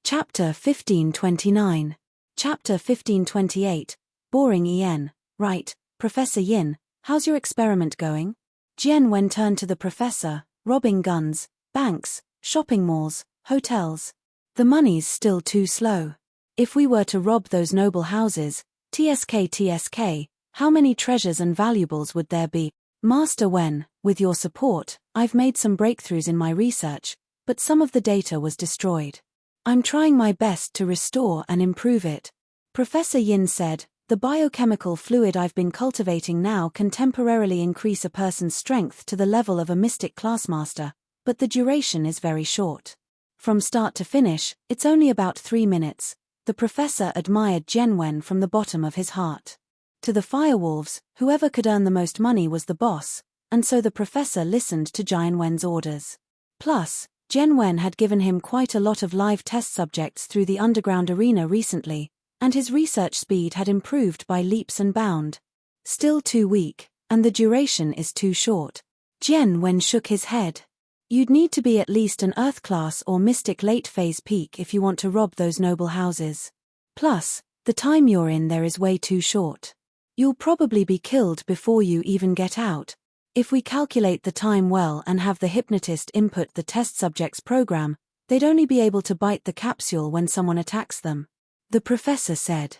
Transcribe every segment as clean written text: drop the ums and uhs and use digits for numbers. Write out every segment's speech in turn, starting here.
Chapter 1529. Chapter 1528. Boring En. Right, Professor Yin, how's your experiment going? Jian Wen turned to the professor. Robbing guns, banks, shopping malls, hotels. The money's still too slow. If we were to rob those noble houses, TSK, how many treasures and valuables would there be? Master Wen, with your support, I've made some breakthroughs in my research, but some of the data was destroyed. I'm trying my best to restore and improve it. Professor Yin said, the biochemical fluid I've been cultivating now can temporarily increase a person's strength to the level of a mystic classmaster, but the duration is very short. From start to finish, it's only about 3 minutes. The professor admired Jian Wen from the bottom of his heart. To the firewolves, whoever could earn the most money was the boss, and so the professor listened to Jian Wen's orders. Plus, Jian Wen had given him quite a lot of live test subjects through the underground arena recently, and his research speed had improved by leaps and bounds. Still too weak, and the duration is too short. Jian Wen shook his head. You'd need to be at least an Earth class or mystic late phase peak if you want to rob those noble houses. Plus, the time you're in there is way too short. You'll probably be killed before you even get out. If we calculate the time well and have the hypnotist input the test subject's program, they'd only be able to bite the capsule when someone attacks them. The professor said.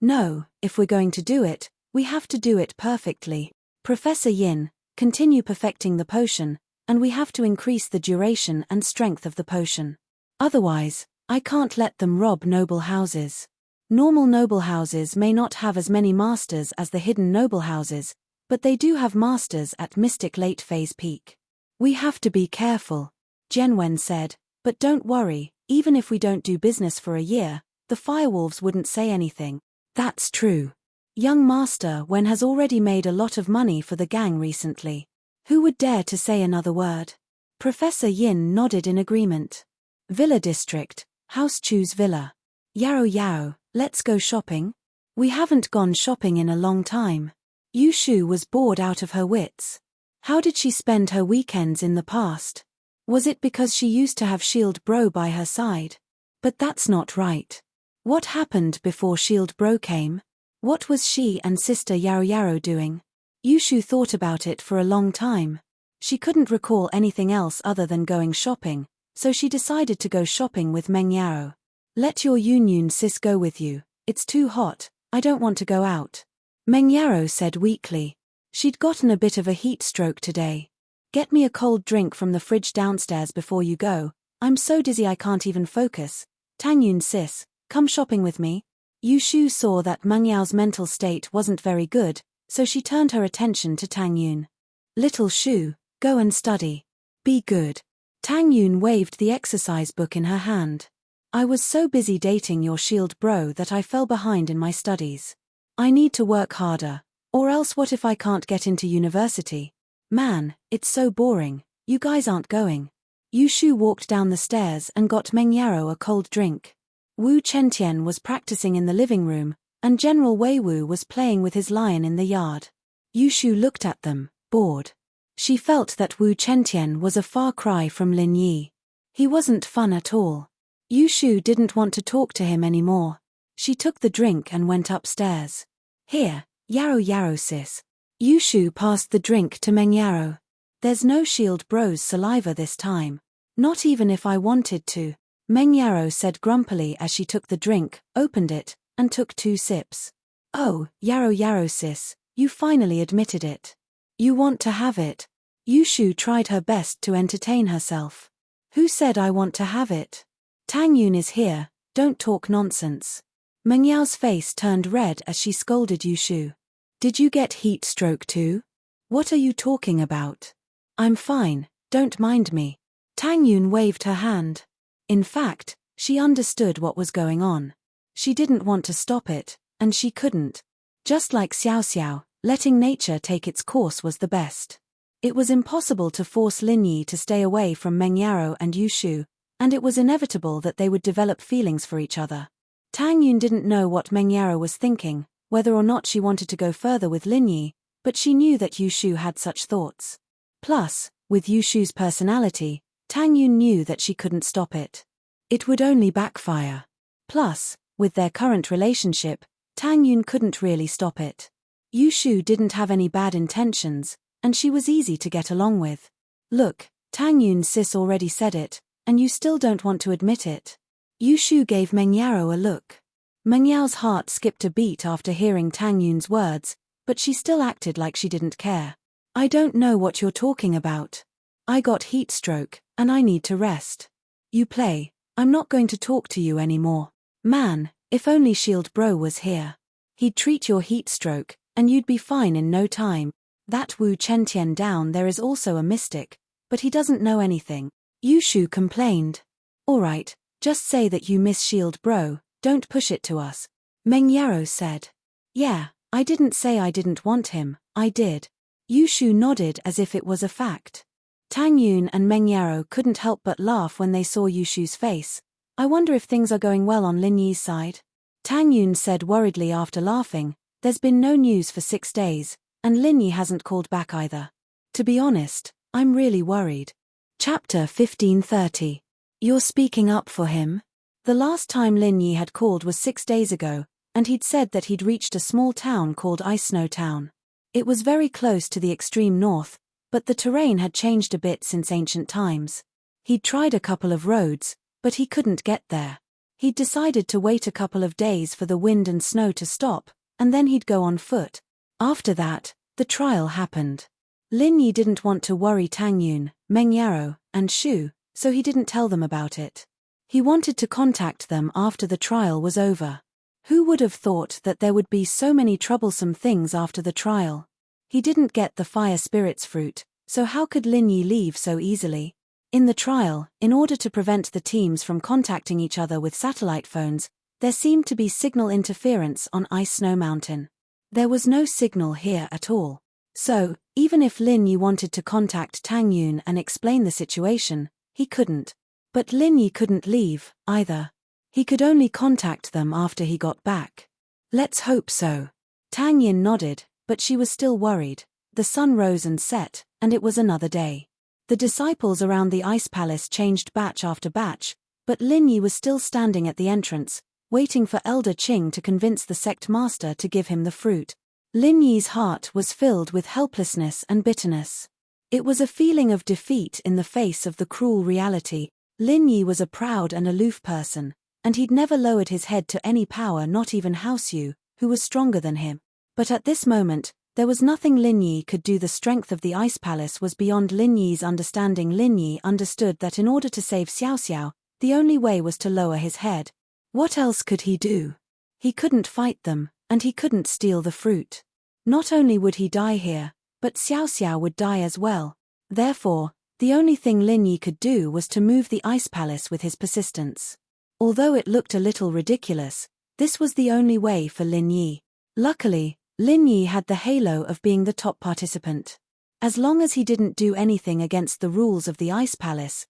No, if we're going to do it, we have to do it perfectly. Professor Yin, continue perfecting the potion, and we have to increase the duration and strength of the potion. Otherwise, I can't let them rob noble houses. Normal noble houses may not have as many masters as the hidden noble houses, but they do have masters at mystic late phase peak. We have to be careful, Jian Wen said, but don't worry, even if we don't do business for a year, the firewolves wouldn't say anything. That's true. Young Master Wen has already made a lot of money for the gang recently. Who would dare to say another word? Professor Yin nodded in agreement. Villa District, House Chu's Villa. Yao, let's go shopping. We haven't gone shopping in a long time. Yu Shu was bored out of her wits. How did she spend her weekends in the past? Was it because she used to have Shield Bro by her side? But that's not right. What happened before Shield Bro came? What was she and Sister Yao doing? Yu Shu thought about it for a long time. She couldn't recall anything else other than going shopping, so she decided to go shopping with Meng Yao. Let your Yun sis go with you, it's too hot, I don't want to go out. Meng Yao said weakly. She'd gotten a bit of a heat stroke today. Get me a cold drink from the fridge downstairs before you go, I'm so dizzy I can't even focus. Tang Yun sis, come shopping with me. Yu Shu saw that Meng Yao's mental state wasn't very good, so she turned her attention to Tang Yun. Little Shu, go and study. Be good. Tang Yun waved the exercise book in her hand. I was so busy dating your Shield Bro that I fell behind in my studies. I need to work harder, or else what if I can't get into university? Man, it's so boring, you guys aren't going. Yu Shu walked down the stairs and got Meng Yao a cold drink. Wu Chentian was practicing in the living room, and General Wei Wu was playing with his lion in the yard. Yu Shu looked at them, bored. She felt that Wu Chentian was a far cry from Lin Yi. He wasn't fun at all. Yu Shu didn't want to talk to him anymore. She took the drink and went upstairs. Here, Yao sis. Yu Shu passed the drink to Meng Yao. There's no Shield Bro's saliva this time. Not even if I wanted to. Meng Yao said grumpily as she took the drink, opened it, and took 2 sips. Oh, Yao sis, you finally admitted it. You want to have it. Yu Shu tried her best to entertain herself. Who said I want to have it? Tang Yun is here, don't talk nonsense. Meng Yao's face turned red as she scolded Yu Shu. Did you get heat stroke too? What are you talking about? I'm fine, don't mind me. Tang Yun waved her hand. In fact, she understood what was going on. She didn't want to stop it, and she couldn't. Just like Xiao, letting nature take its course was the best. It was impossible to force Lin Yi to stay away from Meng Yao and Yu Shu, and it was inevitable that they would develop feelings for each other. Tang Yun didn't know what Meng Yao was thinking, whether or not she wanted to go further with Lin Yi, but she knew that Yu Shu had such thoughts. Plus, with Yu Shu's personality, Tang Yun knew that she couldn't stop it. It would only backfire. Plus, with their current relationship, Tang Yun couldn't really stop it. Yu Shu didn't have any bad intentions, and she was easy to get along with. Look, Tang Yun's sis already said it, and you still don't want to admit it. Yu Shu gave Meng Yao a look. Meng Yao's heart skipped a beat after hearing Tang Yun's words, but she still acted like she didn't care. I don't know what you're talking about. I got heat stroke, and I need to rest. You play, I'm not going to talk to you anymore. Man, if only Shield Bro was here. He'd treat your heat stroke, and you'd be fine in no time. That Wu Chentian down there is also a mystic, but he doesn't know anything. Yu Shu complained. Alright, just say that you miss Shield Bro, don't push it to us. Meng Yao said. Yeah, I didn't say I didn't want him, I did. Yu Shu nodded as if it was a fact. Tang Yun and Meng Yao couldn't help but laugh when they saw Yu Shu's face. I wonder if things are going well on Lin Yi's side. Tang Yun said worriedly after laughing, there's been no news for 6 days, and Lin Yi hasn't called back either. To be honest, I'm really worried. Chapter 1530. You're speaking up for him? The last time Lin Yi had called was 6 days ago, and he'd said that he'd reached a small town called Ice Snow Town. It was very close to the extreme north, but the terrain had changed a bit since ancient times. He'd tried a couple of roads, but he couldn't get there. He'd decided to wait a couple of days for the wind and snow to stop, and then he'd go on foot. After that, the trial happened. Lin Yi didn't want to worry Tang Yun, Meng Yao, and Shu, so he didn't tell them about it. He wanted to contact them after the trial was over. Who would have thought that there would be so many troublesome things after the trial? He didn't get the fire spirit's fruit, so how could Lin Yi leave so easily? In the trial, in order to prevent the teams from contacting each other with satellite phones, there seemed to be signal interference on Ice Snow Mountain. There was no signal here at all. So, even if Lin Yi wanted to contact Tang Yun and explain the situation, he couldn't. But Lin Yi couldn't leave, either. He could only contact them after he got back. Let's hope so. Tang Yin nodded, but she was still worried. The sun rose and set, and it was another day. The disciples around the ice palace changed batch after batch, but Lin Yi was still standing at the entrance, waiting for Elder Qing to convince the sect master to give him the fruit. Lin Yi's heart was filled with helplessness and bitterness. It was a feeling of defeat in the face of the cruel reality. Lin Yi was a proud and aloof person, and he'd never lowered his head to any power, not even House Yu, who was stronger than him. But at this moment, there was nothing Lin Yi could do. The strength of the ice palace was beyond Lin Yi's understanding. Lin Yi understood that in order to save Xiao Xiao, the only way was to lower his head. What else could he do? He couldn't fight them, and he couldn't steal the fruit. Not only would he die here, but Xiao Xiao would die as well. Therefore, the only thing Lin Yi could do was to move the ice palace with his persistence. Although it looked a little ridiculous, this was the only way for Lin Yi. Luckily, Lin Yi had the halo of being the top participant. As long as he didn't do anything against the rules of the ice palace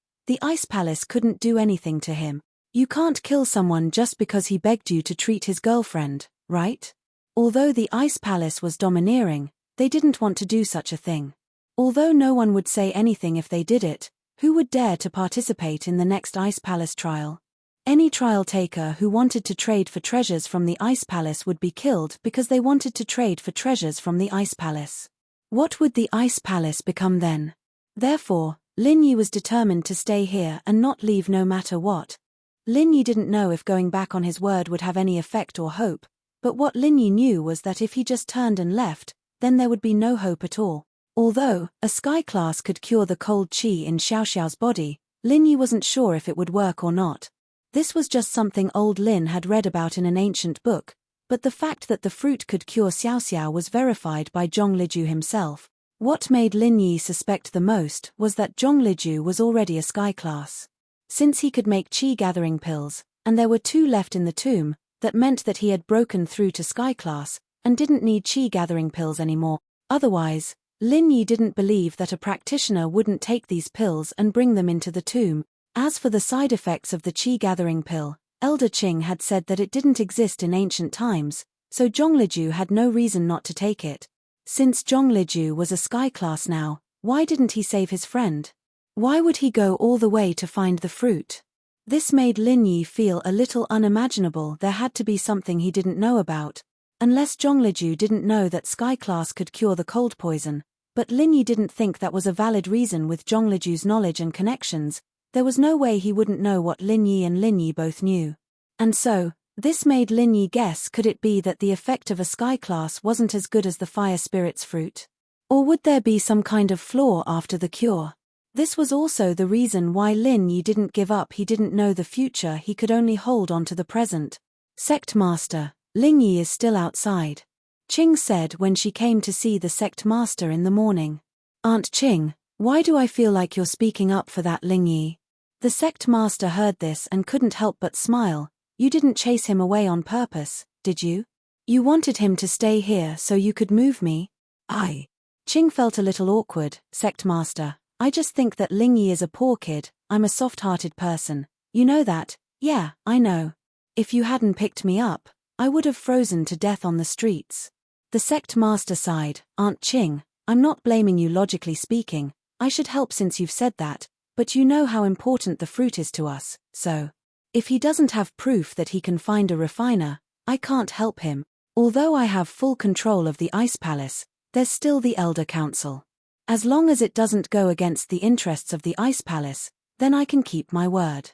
couldn't do anything to him. You can't kill someone just because he begged you to treat his girlfriend, right? Although the ice palace was domineering, they didn't want to do such a thing. Although no one would say anything if they did it, who would dare to participate in the next ice palace trial? Any trial taker who wanted to trade for treasures from the ice palace would be killed because they wanted to trade for treasures from the ice palace. What would the ice palace become then? Therefore, Lin Yi was determined to stay here and not leave no matter what. Lin Yi didn't know if going back on his word would have any effect or hope, but what Lin Yi knew was that if he just turned and left, then there would be no hope at all. Although a sky class could cure the cold qi in Xiao Xiao's body, Lin Yi wasn't sure if it would work or not. This was just something old Lin had read about in an ancient book, but the fact that the fruit could cure Xiao Xiao was verified by Zhong Liju himself. What made Lin Yi suspect the most was that Zhong Liju was already a sky class. Since he could make qi gathering pills, and there were 2 left in the tomb, that meant that he had broken through to sky class, and didn't need qi gathering pills anymore. Otherwise, Lin Yi didn't believe that a practitioner wouldn't take these pills and bring them into the tomb. As for the side effects of the qi-gathering pill, Elder Qing had said that it didn't exist in ancient times, so Zhong Liju had no reason not to take it. Since Zhong Liju was a sky class now, why didn't he save his friend? Why would he go all the way to find the fruit? This made Lin Yi feel a little unimaginable. There had to be something he didn't know about. Unless Zhongliju didn't know that Sky Class could cure the cold poison, but Lin Yi didn't think that was a valid reason. With Zhongliju's knowledge and connections, there was no way he wouldn't know what Lin Yi and Lin Yi both knew. And so, this made Lin Yi guess, could it be that the effect of a Sky Class wasn't as good as the Fire Spirit's fruit? Or would there be some kind of flaw after the cure? This was also the reason why Lin Yi didn't give up. He didn't know the future, he could only hold on to the present. Sect Master, Lin Yi is still outside, Qing said when she came to see the Sect Master in the morning. Aunt Qing, why do I feel like you're speaking up for that Lin Yi? The Sect Master heard this and couldn't help but smile. You didn't chase him away on purpose, did you? You wanted him to stay here so you could move me? Qing felt a little awkward. Sect Master, I just think that Lin Yi is a poor kid. I'm a soft-hearted person. You know that? Yeah, I know. If you hadn't picked me up, I would have frozen to death on the streets. The Sect Master sighed. Aunt Qing, I'm not blaming you. Logically speaking, I should help since you've said that, but you know how important the fruit is to us, so if he doesn't have proof that he can find a refiner, I can't help him. Although I have full control of the Ice Palace, there's still the Elder Council. As long as it doesn't go against the interests of the Ice Palace, then I can keep my word.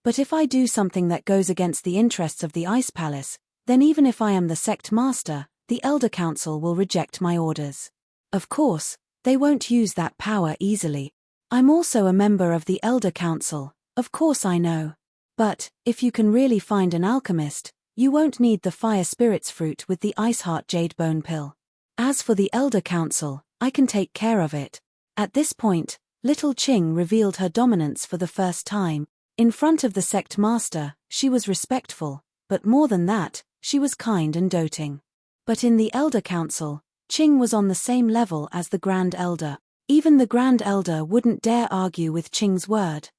But if I do something that goes against the interests of the Ice Palace, then even if I am the Sect Master, the Elder Council will reject my orders. Of course, they won't use that power easily. I'm also a member of the Elder Council, of course I know. But, if you can really find an alchemist, you won't need the Fire Spirit's fruit with the Ice Heart Jade Bone Pill. As for the Elder Council, I can take care of it. At this point, little Qing revealed her dominance for the first time. In front of the Sect Master, she was respectful, but more than that, she was kind and doting. But in the Elder Council, Qing was on the same level as the Grand Elder. Even the Grand Elder wouldn't dare argue with Qing's word.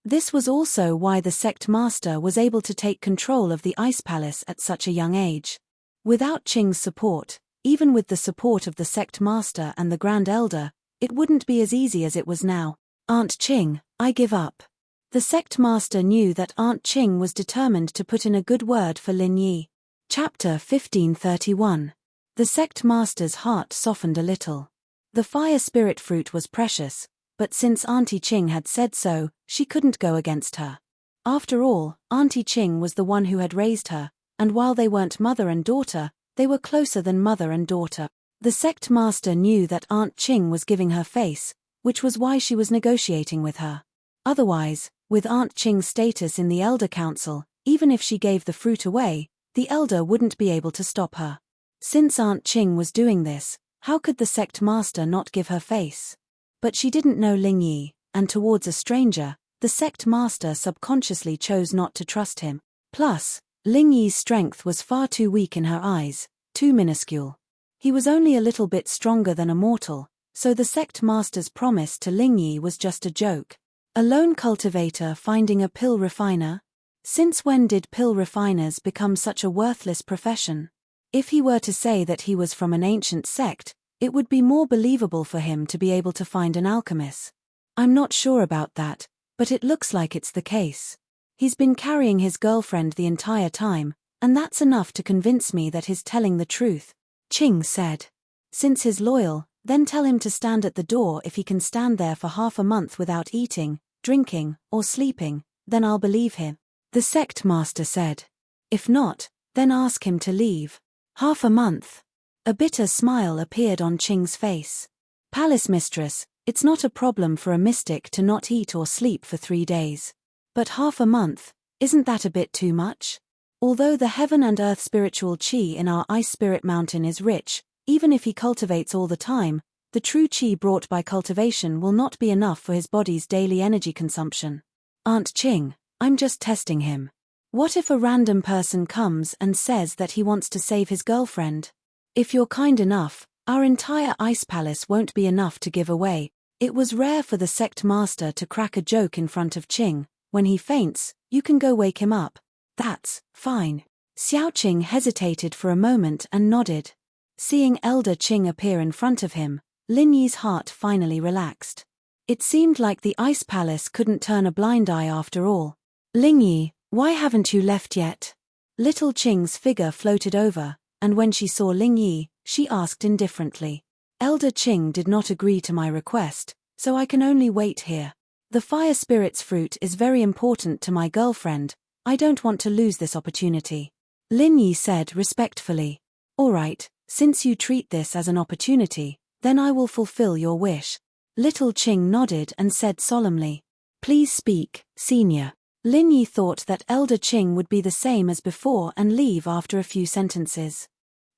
This was also why the Sect Master was able to take control of the Ice Palace at such a young age. Without Qing's support, even with the support of the Sect Master and the Grand Elder, it wouldn't be as easy as it was now. Aunt Qing, I give up. The Sect Master knew that Aunt Qing was determined to put in a good word for Lin Yi. Chapter 1531. The Sect Master's heart softened a little. The Fire Spirit fruit was precious, but since Auntie Qing had said so, she couldn't go against her. After all, Auntie Qing was the one who had raised her, and while they weren't mother and daughter, they were closer than mother and daughter. The Sect Master knew that Aunt Qing was giving her face, which was why she was negotiating with her. Otherwise, with Aunt Qing's status in the Elder Council, even if she gave the fruit away, the Elder wouldn't be able to stop her. Since Aunt Qing was doing this, how could the Sect Master not give her face? But she didn't know Lin Yi, and towards a stranger, the Sect Master subconsciously chose not to trust him. Plus, Lin Yi's strength was far too weak in her eyes, too minuscule. He was only a little bit stronger than a mortal, so the Sect Master's promise to Lin Yi was just a joke. A lone cultivator finding a pill refiner? Since when did pill refiners become such a worthless profession? If he were to say that he was from an ancient sect, it would be more believable for him to be able to find an alchemist. I'm not sure about that, but it looks like it's the case. He's been carrying his girlfriend the entire time, and that's enough to convince me that he's telling the truth, Qing said. Since he's loyal, then tell him to stand at the door. If he can stand there for half a month without eating, drinking, or sleeping, then I'll believe him, the Sect Master said. If not, then ask him to leave. Half a month. A bitter smile appeared on Qing's face. Palace Mistress, it's not a problem for a mystic to not eat or sleep for 3 days. But half a month, isn't that a bit too much? Although the heaven and earth spiritual qi in our Ice Spirit Mountain is rich, even if he cultivates all the time, the true qi brought by cultivation will not be enough for his body's daily energy consumption. Aunt Qing, I'm just testing him. What if a random person comes and says that he wants to save his girlfriend? If you're kind enough, our entire Ice Palace won't be enough to give away. It was rare for the Sect Master to crack a joke in front of Qing. When he faints, you can go wake him up. That's fine. Xiao Qing hesitated for a moment and nodded. Seeing Elder Qing appear in front of him, Lin Yi's heart finally relaxed. It seemed like the Ice Palace couldn't turn a blind eye after all. Lingyi, why haven't you left yet? Little Qing's figure floated over, and when she saw Lingyi, she asked indifferently. Elder Qing did not agree to my request, so I can only wait here. The fire spirit's fruit is very important to my girlfriend. I don't want to lose this opportunity. Lingyi said respectfully. All right, since you treat this as an opportunity, then I will fulfill your wish. Little Qing nodded and said solemnly. Please speak, senior. Lingyi thought that Elder Qing would be the same as before and leave after a few sentences.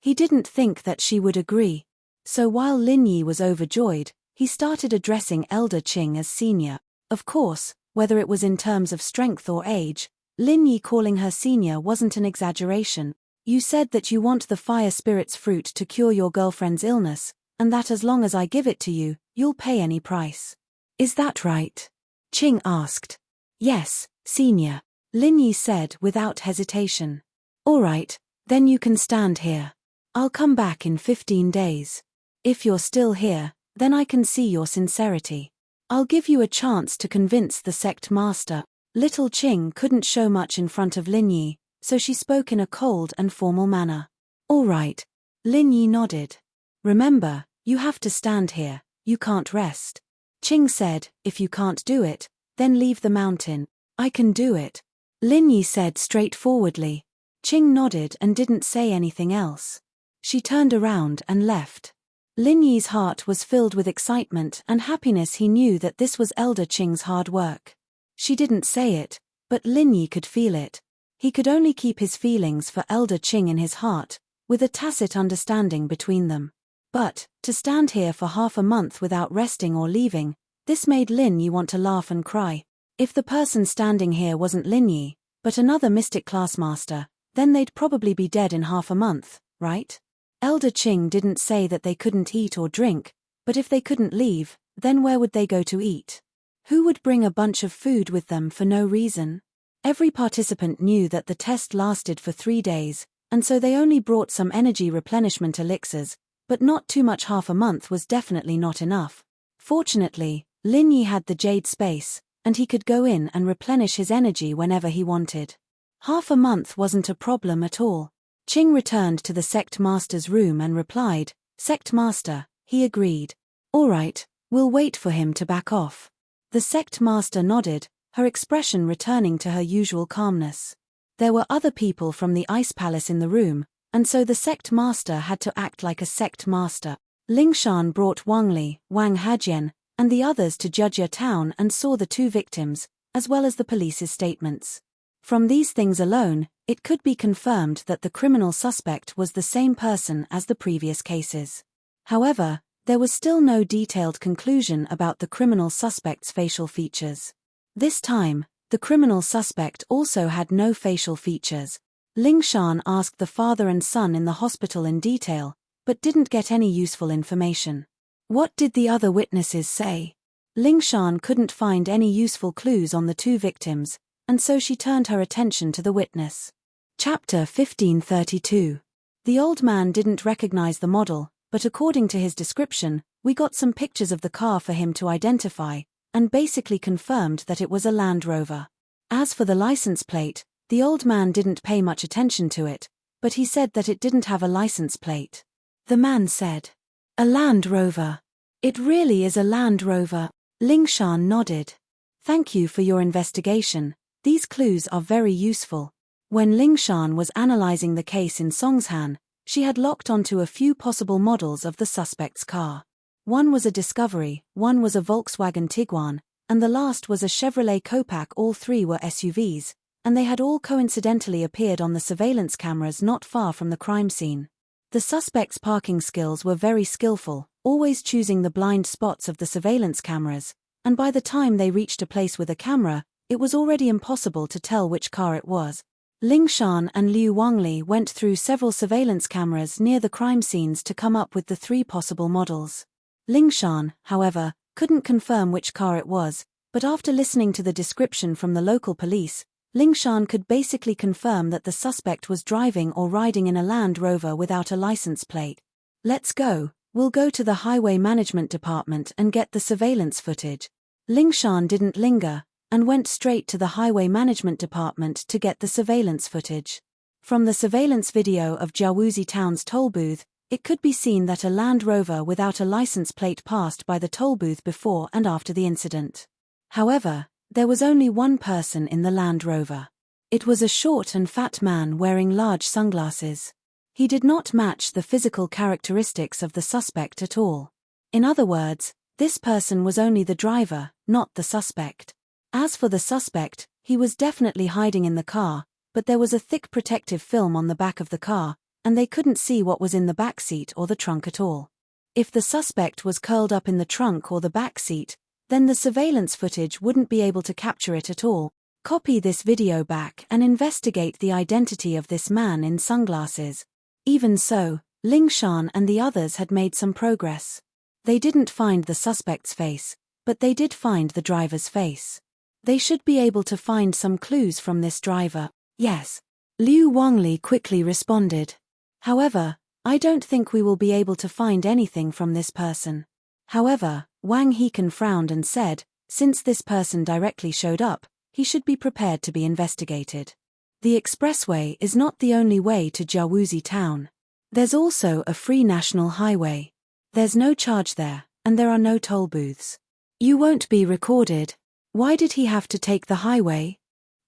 He didn't think that she would agree. So while Lingyi was overjoyed, he started addressing Elder Qing as senior. Of course, whether it was in terms of strength or age, Lingyi calling her senior wasn't an exaggeration. You said that you want the fire spirit's fruit to cure your girlfriend's illness, and that as long as I give it to you, you'll pay any price. Is that right? Qing asked. Yes, senior, Lingyi said without hesitation. All right, then you can stand here. I'll come back in 15 days. If you're still here, then I can see your sincerity. I'll give you a chance to convince the sect master. Little Qing couldn't show much in front of Lingyi, so she spoke in a cold and formal manner. All right. Lingyi nodded. Remember, you have to stand here, you can't rest. Qing said, if you can't do it, then leave the mountain. I can do it. Lingyi said straightforwardly. Qing nodded and didn't say anything else. She turned around and left. Lingyi's heart was filled with excitement and happiness. He knew that this was Elder Qing's hard work. She didn't say it, but Lingyi could feel it. He could only keep his feelings for Elder Qing in his heart, with a tacit understanding between them. But, to stand here for half a month without resting or leaving, this made Lingyi want to laugh and cry. If the person standing here wasn't Lingyi, but another mystic class master, then they'd probably be dead in half a month, right? Elder Qing didn't say that they couldn't eat or drink, but if they couldn't leave, then where would they go to eat? Who would bring a bunch of food with them for no reason? Every participant knew that the test lasted for 3 days, and so they only brought some energy replenishment elixirs, but not too much. Half a month was definitely not enough. Fortunately, Lingyi had the jade space, and he could go in and replenish his energy whenever he wanted. Half a month wasn't a problem at all. Qing returned to the sect master's room and replied, Sect master, he agreed. All right, we'll wait for him to back off. The sect master nodded, her expression returning to her usual calmness. There were other people from the ice palace in the room, and so the sect master had to act like a sect master. Lingshan brought Wangli, Wang Hajian, and the others to Jujia town and saw the 2 victims, as well as the police's statements. From these things alone, it could be confirmed that the criminal suspect was the same person as the previous cases. However, there was still no detailed conclusion about the criminal suspect's facial features. This time, the criminal suspect also had no facial features. Lingshan asked the father and son in the hospital in detail, but didn't get any useful information. What did the other witnesses say? Lingshan couldn't find any useful clues on the 2 victims, and so she turned her attention to the witness. Chapter 1532. The old man didn't recognize the model, but according to his description, we got some pictures of the car for him to identify, and basically confirmed that it was a Land Rover. As for the license plate, the old man didn't pay much attention to it, but he said that it didn't have a license plate. The man said, A Land Rover. It really is a Land Rover. Lingshan nodded. Thank you for your investigation. These clues are very useful. When Lingshan was analyzing the case in Songshan, she had locked onto a few possible models of the suspect's car. One was a Discovery, one was a Volkswagen Tiguan, and the last was a Chevrolet Copaq. All 3 were SUVs, and they had all coincidentally appeared on the surveillance cameras not far from the crime scene. The suspect's parking skills were very skillful, always choosing the blind spots of the surveillance cameras, and by the time they reached a place with a camera, it was already impossible to tell which car it was. Lingshan and Liu Wangli went through several surveillance cameras near the crime scenes to come up with the 3 possible models. Lingshan, however, couldn't confirm which car it was, but after listening to the description from the local police, Lingshan could basically confirm that the suspect was driving or riding in a Land Rover without a license plate. Let's go, we'll go to the Highway Management Department and get the surveillance footage. Lingshan didn't linger, and went straight to the Highway Management Department to get the surveillance footage. From the surveillance video of Jiaowuzi Town's toll booth, it could be seen that a Land Rover without a license plate passed by the toll booth before and after the incident. However, there was only one person in the Land Rover. It was a short and fat man wearing large sunglasses. He did not match the physical characteristics of the suspect at all. In other words, this person was only the driver, not the suspect. As for the suspect, he was definitely hiding in the car, but there was a thick protective film on the back of the car, and they couldn't see what was in the back seat or the trunk at all. If the suspect was curled up in the trunk or the back seat, then the surveillance footage wouldn't be able to capture it at all. Copy this video back and investigate the identity of this man in sunglasses. Even so, Ling Shan and the others had made some progress. They didn't find the suspect's face, but they did find the driver's face. They should be able to find some clues from this driver. Yes. Liu Wangli quickly responded. However, I don't think we will be able to find anything from this person. However, Wang Hekan frowned and said, since this person directly showed up, he should be prepared to be investigated. The expressway is not the only way to Jiaowuzi Town. There's also a free national highway. There's no charge there, and there are no toll booths. You won't be recorded. Why did he have to take the highway?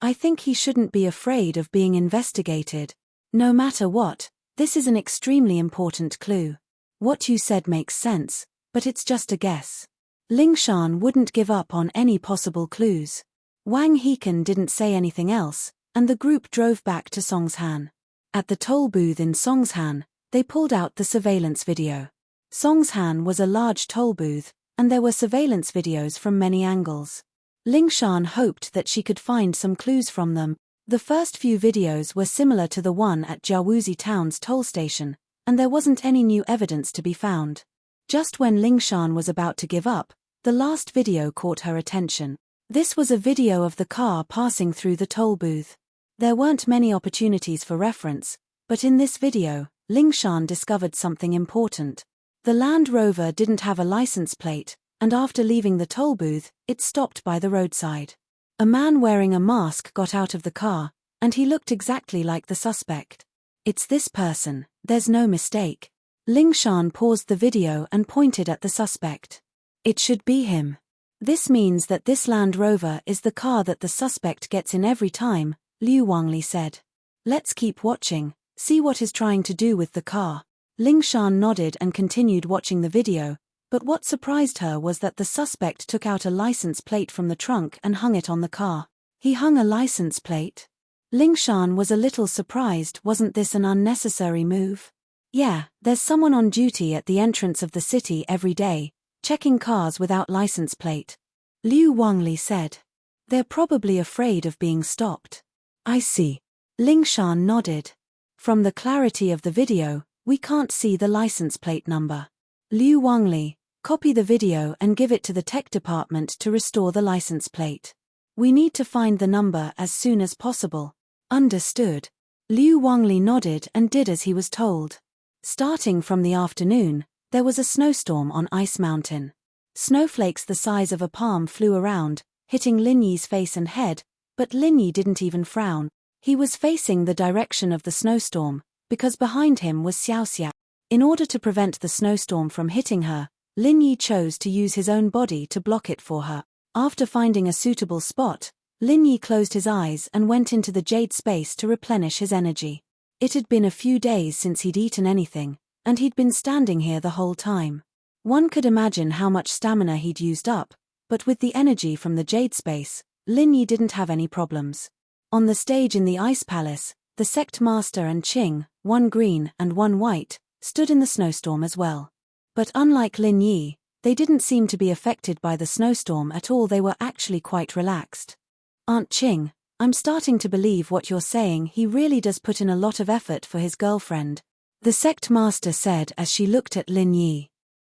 I think he shouldn't be afraid of being investigated. No matter what, this is an extremely important clue. What you said makes sense, but it's just a guess. Ling Shan wouldn't give up on any possible clues. Wang Hekan didn't say anything else, and the group drove back to Songshan. At the toll booth in Songshan, they pulled out the surveillance video. Songshan was a large toll booth, and there were surveillance videos from many angles. Ling Shan hoped that she could find some clues from them. The first few videos were similar to the one at Jiaowuzi Town's toll station, and there wasn't any new evidence to be found. Just when Ling Shan was about to give up, the last video caught her attention. This was a video of the car passing through the toll booth. There weren't many opportunities for reference, but in this video, Ling Shan discovered something important. The Land Rover didn't have a license plate, and after leaving the toll booth, it stopped by the roadside. A man wearing a mask got out of the car, and he looked exactly like the suspect. It's this person, there's no mistake. Ling Shan paused the video and pointed at the suspect. It should be him. This means that this Land Rover is the car that the suspect gets in every time, Liu Wangli said. Let's keep watching, see what he's trying to do with the car. Ling Shan nodded and continued watching the video, but what surprised her was that the suspect took out a license plate from the trunk and hung it on the car. He hung a license plate? Ling Shan was a little surprised. Wasn't this an unnecessary move? Yeah, there's someone on duty at the entrance of the city every day, checking cars without license plate. Liu Wangli said. They're probably afraid of being stopped. I see. Ling Shan nodded. From the clarity of the video, we can't see the license plate number. Liu Wangli, copy the video and give it to the tech department to restore the license plate. We need to find the number as soon as possible. Understood. Liu Wangli nodded and did as he was told. Starting from the afternoon, there was a snowstorm on Ice Mountain. Snowflakes the size of a palm flew around, hitting Lin Yi's face and head, but Lin Yi didn't even frown. He was facing the direction of the snowstorm, because behind him was Xiaoxia. In order to prevent the snowstorm from hitting her, Lin Yi chose to use his own body to block it for her. After finding a suitable spot, Lin Yi closed his eyes and went into the jade space to replenish his energy. It had been a few days since he'd eaten anything, and he'd been standing here the whole time. One could imagine how much stamina he'd used up, but with the energy from the jade space, Lin Yi didn't have any problems. On the stage in the Ice Palace, the sect master and Qing, one green and one white, stood in the snowstorm as well. But unlike Lin Yi, they didn't seem to be affected by the snowstorm at all. They were actually quite relaxed. Aunt Qing, I'm starting to believe what you're saying. He really does put in a lot of effort for his girlfriend, the sect master said as she looked at Lin Yi.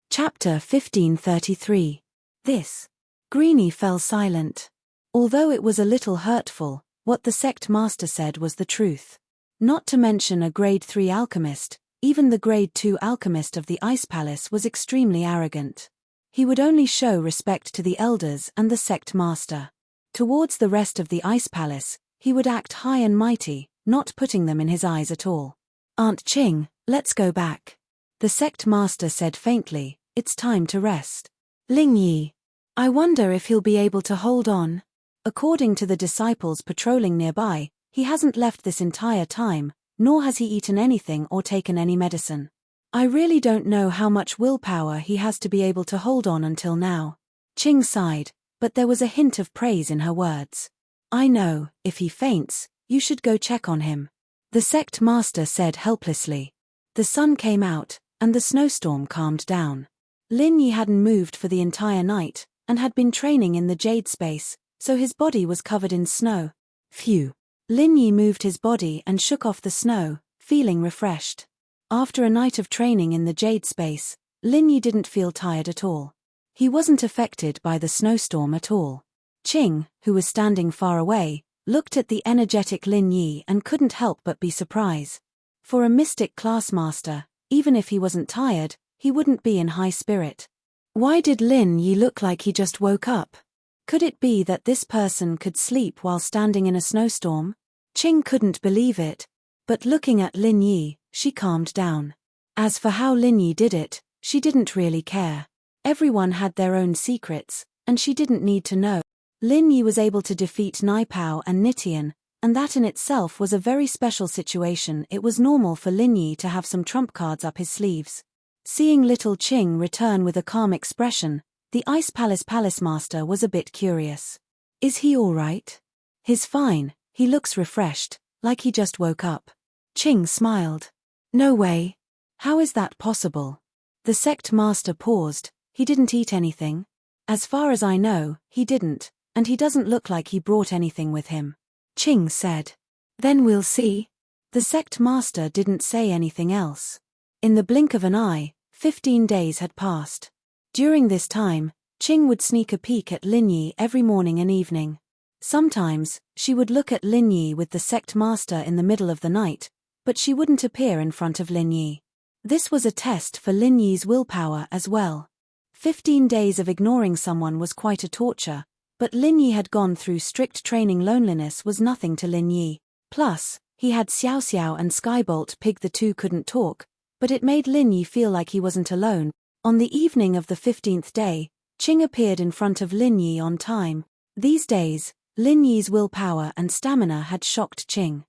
Chapter 1533. This. Greenie fell silent. Although it was a little hurtful, what the sect master said was the truth. Not to mention a grade 3 alchemist, even the grade 2 alchemist of the Ice Palace was extremely arrogant. He would only show respect to the elders and the sect master. Towards the rest of the ice palace, he would act high and mighty, not putting them in his eyes at all. Aunt Qing, let's go back. The sect master said faintly, it's time to rest. Ling Yi. I wonder if he'll be able to hold on. According to the disciples patrolling nearby, he hasn't left this entire time, nor has he eaten anything or taken any medicine. I really don't know how much willpower he has to be able to hold on until now. Qing sighed, but there was a hint of praise in her words. I know, if he faints, you should go check on him. The sect master said helplessly. The sun came out, and the snowstorm calmed down. Lin Yi hadn't moved for the entire night, and had been training in the jade space, so his body was covered in snow. Phew. Lin Yi moved his body and shook off the snow, feeling refreshed. After a night of training in the jade space, Lin Yi didn't feel tired at all. He wasn't affected by the snowstorm at all. Qing, who was standing far away, looked at the energetic Lin Yi and couldn't help but be surprised. For a mystic class master, even if he wasn't tired, he wouldn't be in high spirit. Why did Lin Yi look like he just woke up? Could it be that this person could sleep while standing in a snowstorm? Qing couldn't believe it. But looking at Lin Yi, she calmed down. As for how Lin Yi did it, she didn't really care. Everyone had their own secrets, and she didn't need to know. Lin Yi was able to defeat Naipao and Nitian, and that in itself was a very special situation. It was normal for Lin Yi to have some trump cards up his sleeves. Seeing little Qing return with a calm expression, the Ice Palace master was a bit curious. Is he all right? He's fine, he looks refreshed, like he just woke up. Qing smiled. No way. How is that possible? The sect master paused. He didn't eat anything. As far as I know, he didn't, and he doesn't look like he brought anything with him. Qing said. Then we'll see. The sect master didn't say anything else. In the blink of an eye, 15 days had passed. During this time, Qing would sneak a peek at Lin Yi every morning and evening. Sometimes, she would look at Lin Yi with the sect master in the middle of the night, but she wouldn't appear in front of Lin Yi. This was a test for Lin Yi's willpower as well. 15 days of ignoring someone was quite a torture, but Lin Yi had gone through strict training. Loneliness was nothing to Lin Yi. Plus, he had Xiao Xiao and Skybolt Pig. The two couldn't talk, but it made Lin Yi feel like he wasn't alone. On the evening of the 15th day, Qing appeared in front of Lin Yi on time. These days, Lin Yi's willpower and stamina had shocked Qing.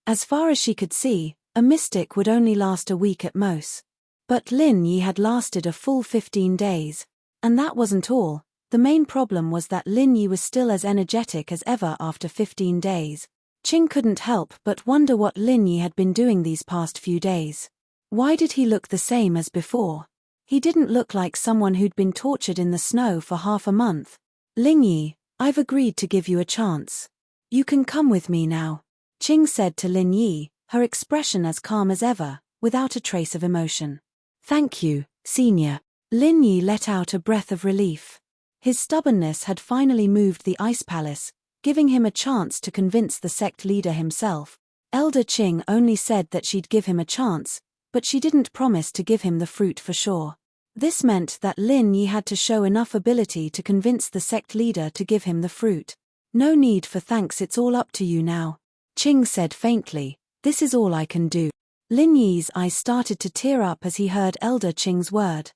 As far as she could see, a mystic would only last a week at most. But Lin Yi had lasted a full 15 days. And that wasn't all. The main problem was that Lin Yi was still as energetic as ever after 15 days. Qing couldn't help but wonder what Lin Yi had been doing these past few days. Why did he look the same as before? He didn't look like someone who'd been tortured in the snow for half a month. Ling Yi, I've agreed to give you a chance. You can come with me now. Qing said to Lin Yi, her expression as calm as ever, without a trace of emotion. Thank you, senior. Lin Yi let out a breath of relief. His stubbornness had finally moved the Ice Palace, giving him a chance to convince the sect leader himself. Elder Qing only said that she'd give him a chance, but she didn't promise to give him the fruit for sure. This meant that Lin Yi had to show enough ability to convince the sect leader to give him the fruit. No need for thanks, it's all up to you now. Qing said faintly, this is all I can do. Lin Yi's eyes started to tear up as he heard Elder Qing's word.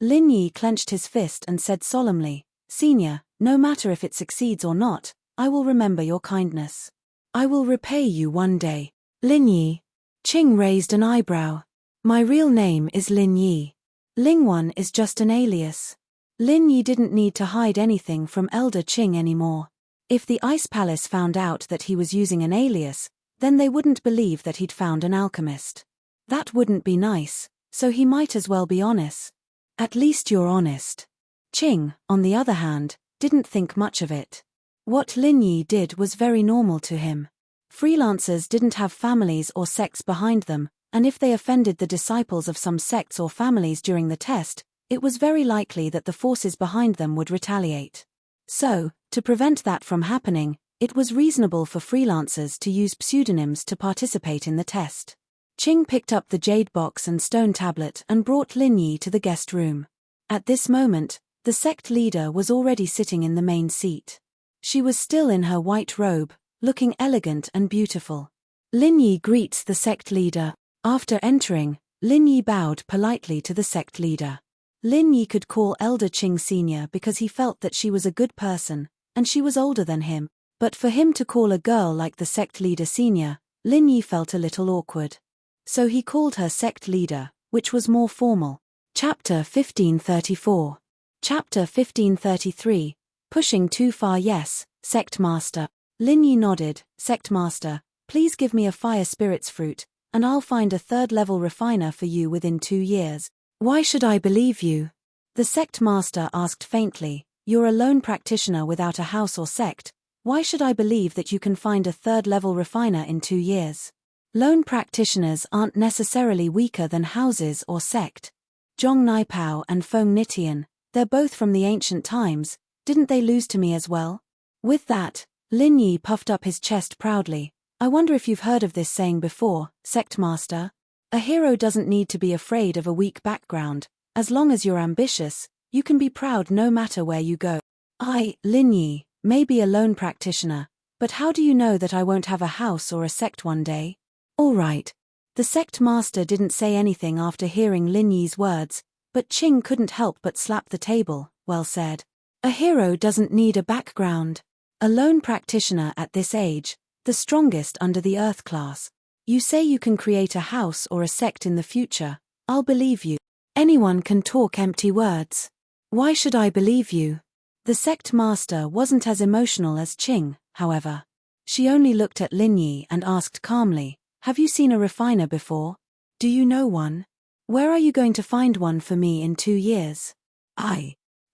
Lin Yi clenched his fist and said solemnly, Senior, no matter if it succeeds or not, I will remember your kindness. I will repay you one day. Lin Yi. Qing raised an eyebrow. My real name is Lin Yi. Lingwan is just an alias. Lin Yi didn't need to hide anything from Elder Qing anymore. If the Ice Palace found out that he was using an alias, then they wouldn't believe that he'd found an alchemist. That wouldn't be nice, so he might as well be honest. At least you're honest. Qing, on the other hand, didn't think much of it. What Lin Yi did was very normal to him. Freelancers didn't have families or sects behind them, and if they offended the disciples of some sects or families during the test, it was very likely that the forces behind them would retaliate. So, to prevent that from happening, it was reasonable for freelancers to use pseudonyms to participate in the test. Qing picked up the jade box and stone tablet and brought Lin Yi to the guest room. At this moment, the sect leader was already sitting in the main seat. She was still in her white robe, looking elegant and beautiful. Lin Yi greets the sect leader. After entering, Lin Yi bowed politely to the sect leader. Lin Yi could call Elder Qing Sr. because he felt that she was a good person, and she was older than him, but for him to call a girl like the sect leader Sr., Lin Yi felt a little awkward. So he called her sect leader, which was more formal. Chapter 1534. Chapter 1533. Pushing too far. Yes, Sect Master. Lin Yi nodded. Sect Master, please give me a fire spirits fruit, and I'll find a third-level refiner for you within 2 years. Why should I believe you? The Sect Master asked faintly. You're a lone practitioner without a house or sect. Why should I believe that you can find a third-level refiner in 2 years? Lone practitioners aren't necessarily weaker than houses or sect. Zhong Naipao and Feng Nitian, they're both from the ancient times, didn't they lose to me as well? With that, Lin Yi puffed up his chest proudly. I wonder if you've heard of this saying before, Sect Master? A hero doesn't need to be afraid of a weak background. As long as you're ambitious, you can be proud no matter where you go. Lin Yi, may be a lone practitioner, but how do you know that I won't have a house or a sect one day? All right. The sect master didn't say anything after hearing Lin Yi's words, but Qing couldn't help but slap the table. Well said. A hero doesn't need a background. A lone practitioner at this age, the strongest under the earth class. You say you can create a house or a sect in the future, I'll believe you. Anyone can talk empty words. Why should I believe you? The sect master wasn't as emotional as Qing, however. She only looked at Lin Yi and asked calmly, have you seen a refiner before? Do you know one? Where are you going to find one for me in 2 years?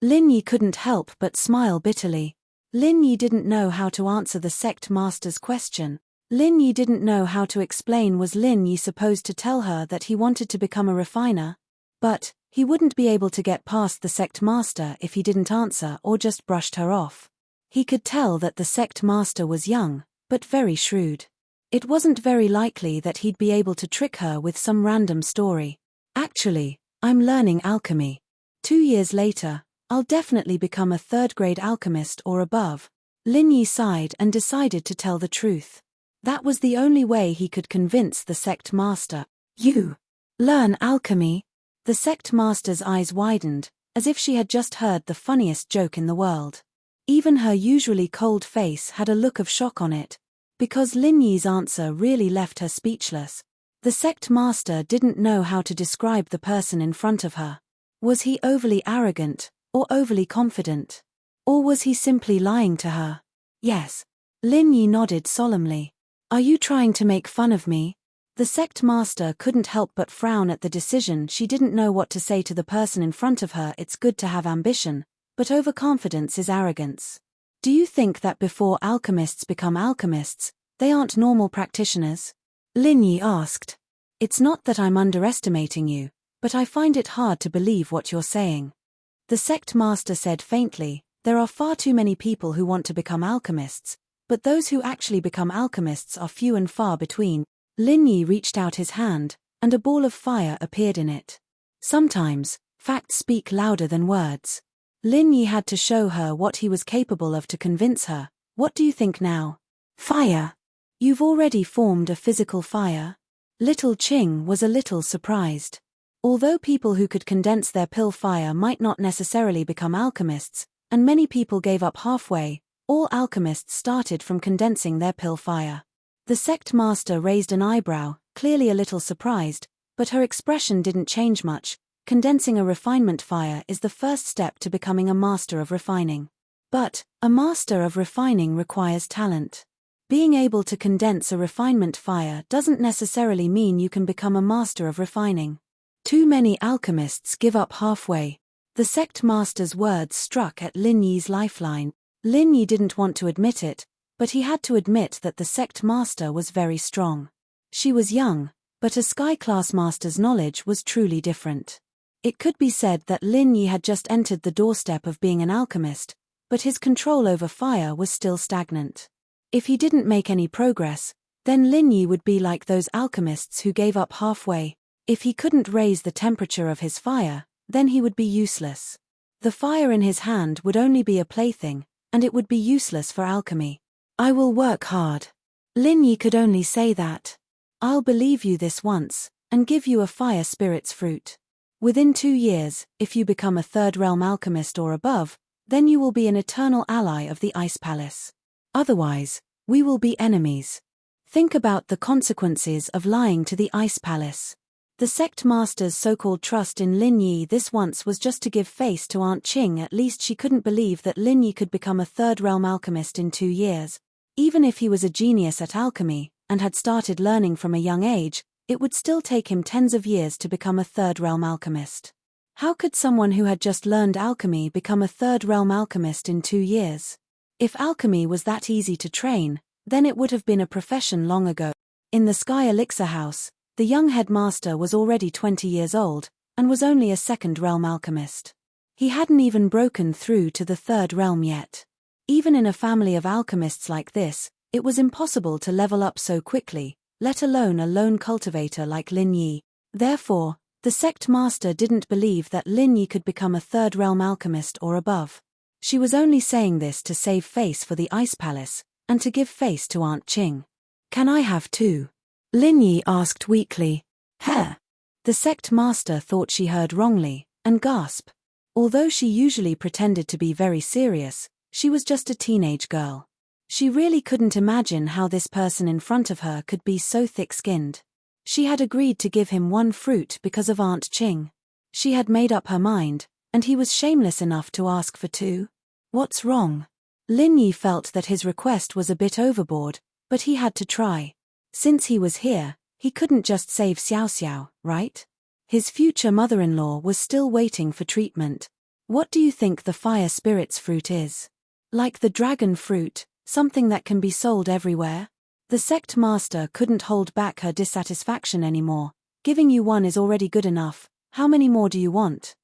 Lin Yi couldn't help but smile bitterly. Lin Yi didn't know how to answer the sect master's question. Lin Yi didn't know how to explain. Was Lin Yi supposed to tell her that he wanted to become a refiner? But he wouldn't be able to get past the sect master if he didn't answer or just brushed her off. He could tell that the sect master was young, but very shrewd. It wasn't very likely that he'd be able to trick her with some random story. Actually, I'm learning alchemy. 2 years later, I'll definitely become a third-grade alchemist or above. Lin Yi sighed and decided to tell the truth. That was the only way he could convince the sect master. You learn alchemy? The sect master's eyes widened, as if she had just heard the funniest joke in the world. Even her usually cold face had a look of shock on it, because Lin Yi's answer really left her speechless. The sect master didn't know how to describe the person in front of her. Was he overly arrogant, or overly confident? Or was he simply lying to her? Yes. Lin Yi nodded solemnly. Are you trying to make fun of me? The sect master couldn't help but frown at the decision. She didn't know what to say to the person in front of her. It's good to have ambition, but overconfidence is arrogance. Do you think that before alchemists become alchemists, they aren't normal practitioners? Lin Yi asked. It's not that I'm underestimating you, but I find it hard to believe what you're saying. The sect master said faintly, there are far too many people who want to become alchemists, but those who actually become alchemists are few and far between. Lin Yi reached out his hand, and a ball of fire appeared in it. Sometimes, facts speak louder than words. Lin Yi had to show her what he was capable of to convince her. What do you think now? Fire. You've already formed a physical fire? Little Qing was a little surprised. Although people who could condense their pill fire might not necessarily become alchemists, and many people gave up halfway, all alchemists started from condensing their pill fire. The sect master raised an eyebrow, clearly a little surprised, but her expression didn't change much. Condensing a refinement fire is the first step to becoming a master of refining. But a master of refining requires talent. Being able to condense a refinement fire doesn't necessarily mean you can become a master of refining. Too many alchemists give up halfway. The sect master's words struck at Lin Yi's lifeline. Lin Yi didn't want to admit it, but he had to admit that the sect master was very strong. She was young, but a sky-class master's knowledge was truly different. It could be said that Lin Yi had just entered the doorstep of being an alchemist, but his control over fire was still stagnant. If he didn't make any progress, then Lin Yi would be like those alchemists who gave up halfway. If he couldn't raise the temperature of his fire, then he would be useless. The fire in his hand would only be a plaything, and it would be useless for alchemy. I will work hard. Lin Yi could only say that. I'll believe you this once, and give you a fire spirit's fruit. Within 2 years, if you become a third realm alchemist or above, then you will be an eternal ally of the Ice Palace. Otherwise, we will be enemies. Think about the consequences of lying to the Ice Palace. The sect master's so-called trust in Lin Yi this once was just to give face to Aunt Qing. At least she couldn't believe that Lin Yi could become a third realm alchemist in 2 years. Even if he was a genius at alchemy, and had started learning from a young age, it would still take him tens of years to become a third realm alchemist. How could someone who had just learned alchemy become a third realm alchemist in 2 years? If alchemy was that easy to train, then it would have been a profession long ago. In the Sky Elixir House, the young headmaster was already 20 years old, and was only a second realm alchemist. He hadn't even broken through to the third realm yet. Even in a family of alchemists like this, it was impossible to level up so quickly, let alone a lone cultivator like Lin Yi. Therefore, the sect master didn't believe that Lin Yi could become a third realm alchemist or above. She was only saying this to save face for the Ice Palace, and to give face to Aunt Qing. Can I have 2? Lin Yi asked weakly. Huh? The sect master thought she heard wrongly, and gasped. Although she usually pretended to be very serious, she was just a teenage girl. She really couldn't imagine how this person in front of her could be so thick-skinned. She had agreed to give him 1 fruit because of Aunt Qing. She had made up her mind, and he was shameless enough to ask for 2? What's wrong? Lin Yi felt that his request was a bit overboard, but he had to try. Since he was here, he couldn't just save Xiao Xiao, right? His future mother-in-law was still waiting for treatment. What do you think the fire spirit's fruit is? Like the dragon fruit, something that can be sold everywhere? The sect master couldn't hold back her dissatisfaction anymore. Giving you 1 is already good enough. How many more do you want?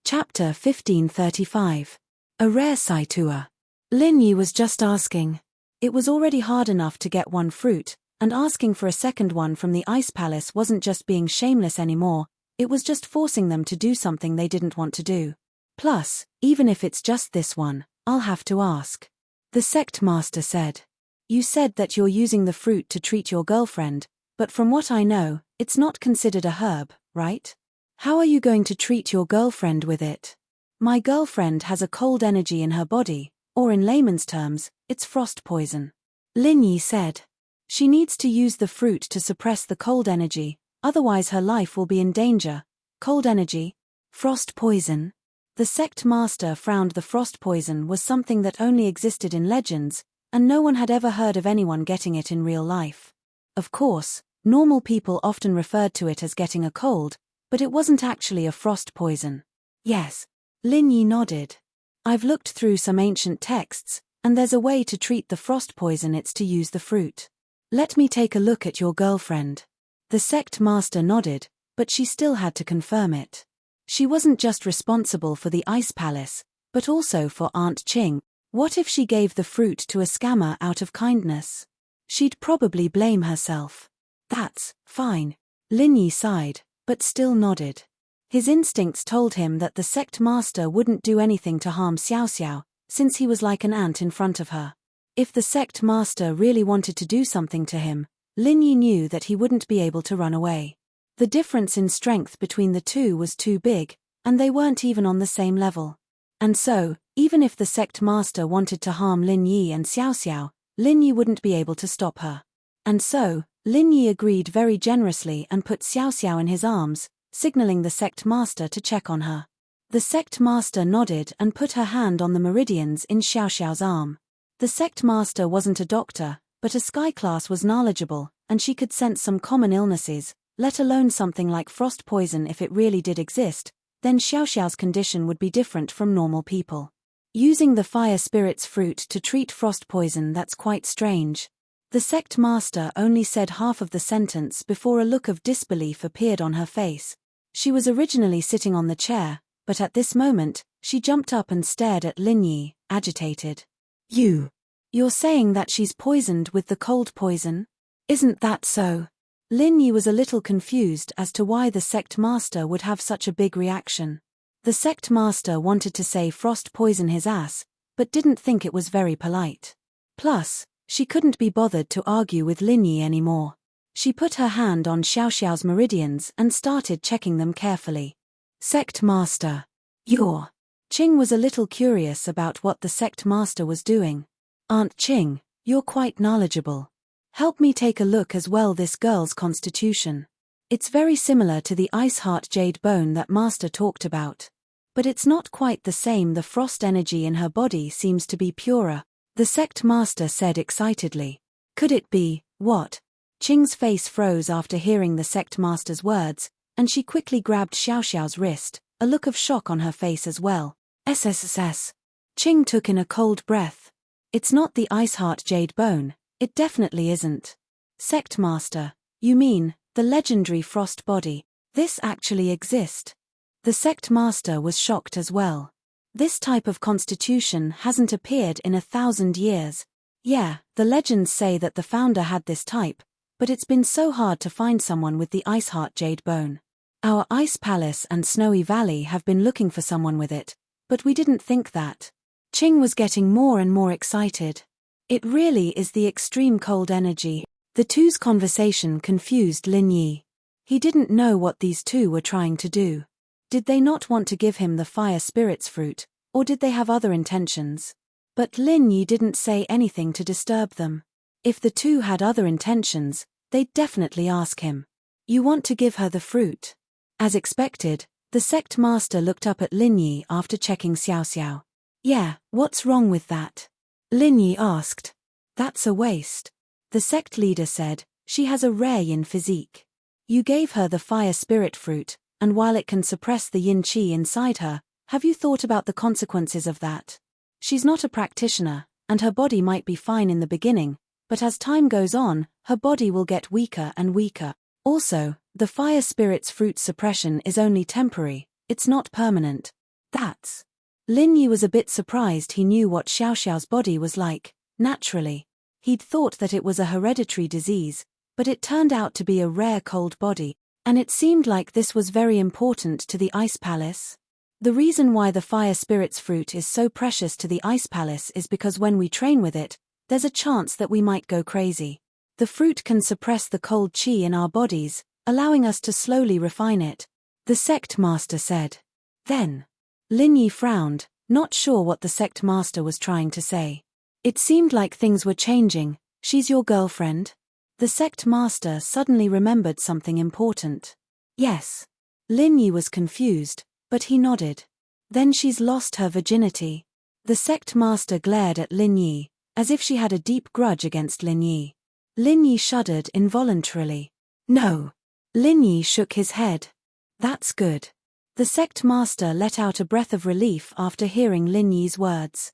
Chapter 1535. A rare Saitua. Lin Yi was just asking. It was already hard enough to get 1 fruit, and asking for a second one from the Ice Palace wasn't just being shameless anymore, it was just forcing them to do something they didn't want to do. Plus, even if it's just this one, I'll have to ask. The sect master said. You said that you're using the fruit to treat your girlfriend, but from what I know, it's not considered a herb, right? How are you going to treat your girlfriend with it? My girlfriend has a cold energy in her body, or in layman's terms, it's frost poison. Lin Yi said. She needs to use the fruit to suppress the cold energy, otherwise her life will be in danger. Cold energy? Frost poison? The sect master frowned. The frost poison was something that only existed in legends, and no one had ever heard of anyone getting it in real life. Of course, normal people often referred to it as getting a cold, but it wasn't actually a frost poison. Yes. Lin Yi nodded. I've looked through some ancient texts, and there's a way to treat the frost poison. It's to use the fruit. Let me take a look at your girlfriend. The sect master nodded, but she still had to confirm it. She wasn't just responsible for the Ice Palace, but also for Aunt Qing. What if she gave the fruit to a scammer out of kindness? She'd probably blame herself. That's fine. Lin Yi sighed, but still nodded. His instincts told him that the sect master wouldn't do anything to harm Xiao Xiao, since he was like an ant in front of her. If the sect master really wanted to do something to him, Lin Yi knew that he wouldn't be able to run away. The difference in strength between the two was too big, and they weren't even on the same level. And so, even if the sect master wanted to harm Lin Yi and Xiao Xiao, Lin Yi wouldn't be able to stop her. And so, Lin Yi agreed very generously and put Xiao Xiao in his arms, signaling the sect master to check on her. The sect master nodded and put her hand on the meridians in Xiao Xiao's arm. The sect master wasn't a doctor, but a sky class was knowledgeable, and she could sense some common illnesses, let alone something like frost poison. If it really did exist, then Xiao Xiao's condition would be different from normal people. Using the fire spirit's fruit to treat frost poison, that's quite strange. The sect master only said half of the sentence before a look of disbelief appeared on her face. She was originally sitting on the chair, but at this moment, she jumped up and stared at Lin Yi, agitated. You're saying that she's poisoned with the cold poison? Isn't that so? Lin Yi was a little confused as to why the sect master would have such a big reaction. The sect master wanted to say frost poison his ass, but didn't think it was very polite. Plus, she couldn't be bothered to argue with Lin Yi anymore. She put her hand on Xiaoxiao's meridians and started checking them carefully. Sect Master. You're. Qing was a little curious about what the Sect Master was doing. Aunt Qing, you're quite knowledgeable. Help me take a look as well this girl's constitution. It's very similar to the ice heart jade bone that Master talked about. But it's not quite the same. The frost energy in her body seems to be purer, the Sect Master said excitedly. Could it be, what? Qing's face froze after hearing the Sect Master's words, and she quickly grabbed Xiaoxiao's wrist, a look of shock on her face as well. SSSS. Qing took in a cold breath. It's not the ice heart jade bone, it definitely isn't. Sect Master, you mean, the legendary frost body. This actually exists. The Sect Master was shocked as well. This type of constitution hasn't appeared in 1,000 years. Yeah, the legends say that the founder had this type, but it's been so hard to find someone with the ice heart jade bone. Our Ice Palace and Snowy Valley have been looking for someone with it, but we didn't think that. Qing was getting more and more excited. It really is the extreme cold energy. The two's conversation confused Lin Yi. He didn't know what these two were trying to do. Did they not want to give him the fire spirit's fruit, or did they have other intentions? But Lin Yi didn't say anything to disturb them. If the two had other intentions, they'd definitely ask him. You want to give her the fruit? As expected, the Sect Master looked up at Lin Yi after checking Xiaoxiao. Yeah, what's wrong with that? Lin Yi asked. That's a waste. The sect leader said, she has a rare yin physique. You gave her the fire spirit fruit, and while it can suppress the yin qi inside her, have you thought about the consequences of that? She's not a practitioner, and her body might be fine in the beginning, but as time goes on, her body will get weaker and weaker. Also, the fire spirit's fruit suppression is only temporary, it's not permanent. That's. Lin Yi was a bit surprised he knew what Xiaoxiao's body was like, naturally. He'd thought that it was a hereditary disease, but it turned out to be a rare cold body, and it seemed like this was very important to the Ice Palace. The reason why the fire spirit's fruit is so precious to the Ice Palace is because when we train with it, there's a chance that we might go crazy. The fruit can suppress the cold qi in our bodies, allowing us to slowly refine it, the Sect Master said. Then, Lin Yi frowned, not sure what the Sect Master was trying to say. It seemed like things were changing. She's your girlfriend? The Sect Master suddenly remembered something important. Yes. Lin Yi was confused, but he nodded. Then she's lost her virginity. The Sect Master glared at Lin Yi, as if she had a deep grudge against Lin Yi. Lin Yi shuddered involuntarily. No. Lin Yi shook his head. That's good. The Sect Master let out a breath of relief after hearing Lin Yi's words.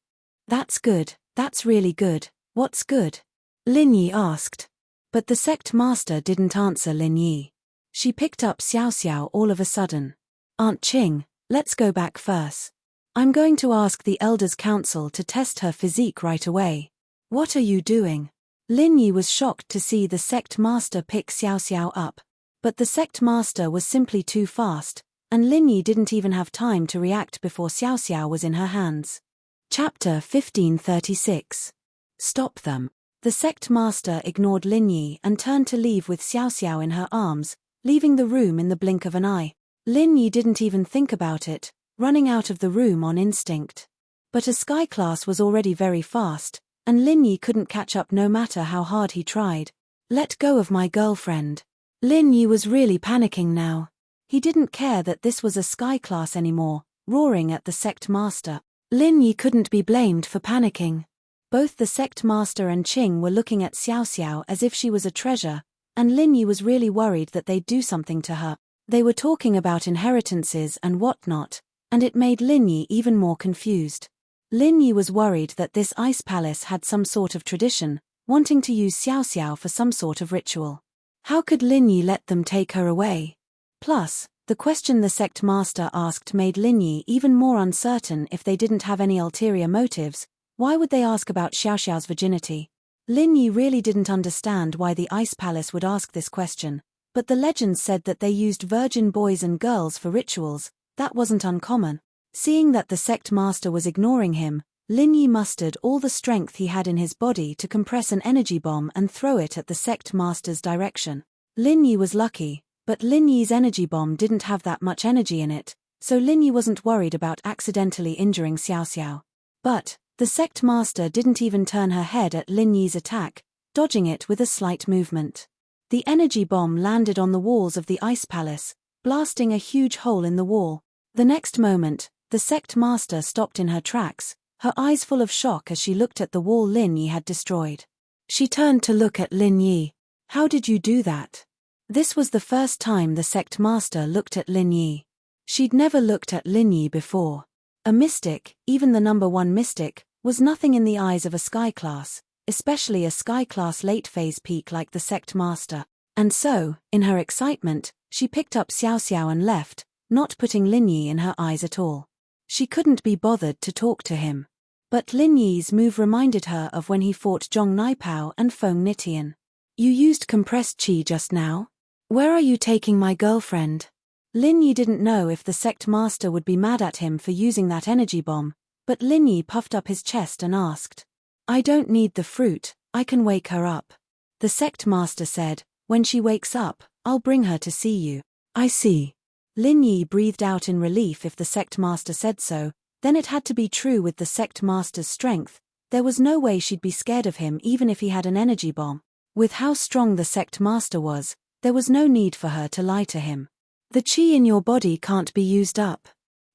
That's good. That's really good. What's good? Lin Yi asked. But the Sect Master didn't answer Lin Yi. She picked up Xiaoxiao all of a sudden. Aunt Qing, let's go back first. I'm going to ask the Elders' Council to test her physique right away. What are you doing? Lin Yi was shocked to see the Sect Master pick Xiaoxiao up. But the Sect Master was simply too fast, and Lin Yi didn't even have time to react before Xiaoxiao was in her hands. Chapter 1536. Stop them. The Sect Master ignored Lin Yi and turned to leave with Xiaoxiao in her arms, leaving the room in the blink of an eye. Lin Yi didn't even think about it, running out of the room on instinct. But a sky class was already very fast, and Lin Yi couldn't catch up no matter how hard he tried. Let go of my girlfriend. Lin Yi was really panicking now. He didn't care that this was a sky class anymore, roaring at the Sect Master. Lin Yi couldn't be blamed for panicking. Both the Sect Master and Qing were looking at Xiaoxiao as if she was a treasure, and Lin Yi was really worried that they'd do something to her. They were talking about inheritances and whatnot, and it made Lin Yi even more confused. Lin Yi was worried that this ice palace had some sort of tradition, wanting to use Xiaoxiao for some sort of ritual. How could Lin Yi let them take her away? Plus, the question the Sect Master asked made Lin Yi even more uncertain. If they didn't have any ulterior motives, why would they ask about Xiaoxiao's virginity? Lin Yi really didn't understand why the Ice Palace would ask this question, but the legends said that they used virgin boys and girls for rituals. That wasn't uncommon. Seeing that the Sect Master was ignoring him, Lin Yi mustered all the strength he had in his body to compress an energy bomb and throw it at the sect master's direction. Lin Yi was lucky, but Lin Yi's energy bomb didn't have that much energy in it, so Lin Yi wasn't worried about accidentally injuring Xiao Xiao. But the sect master didn't even turn her head at Lin Yi's attack, dodging it with a slight movement. The energy bomb landed on the walls of the ice palace, blasting a huge hole in the wall. The next moment, the sect master stopped in her tracks, her eyes full of shock as she looked at the wall Lin Yi had destroyed. She turned to look at Lin Yi. "How did you do that?" This was the first time the sect master looked at Lin Yi. She'd never looked at Lin Yi before. A mystic, even the number 1 mystic, was nothing in the eyes of a sky class, especially a sky class late phase peak like the sect master. And so, in her excitement, she picked up Xiao Xiao and left, not putting Lin Yi in her eyes at all. She couldn't be bothered to talk to him. But Lin Yi's move reminded her of when he fought Zhong Naipao and Feng Nitian. "You used compressed qi just now? Where are you taking my girlfriend?" Lin Yi didn't know if the sect master would be mad at him for using that energy bomb, but Lin Yi puffed up his chest and asked. "I don't need the fruit, I can wake her up." The sect master said, "When she wakes up, I'll bring her to see you." "I see." Lin Yi breathed out in relief. If the sect master said so, then it had to be true. With the sect master's strength, there was no way she'd be scared of him even if he had an energy bomb. With how strong the sect master was, there was no need for her to lie to him. "The qi in your body can't be used up."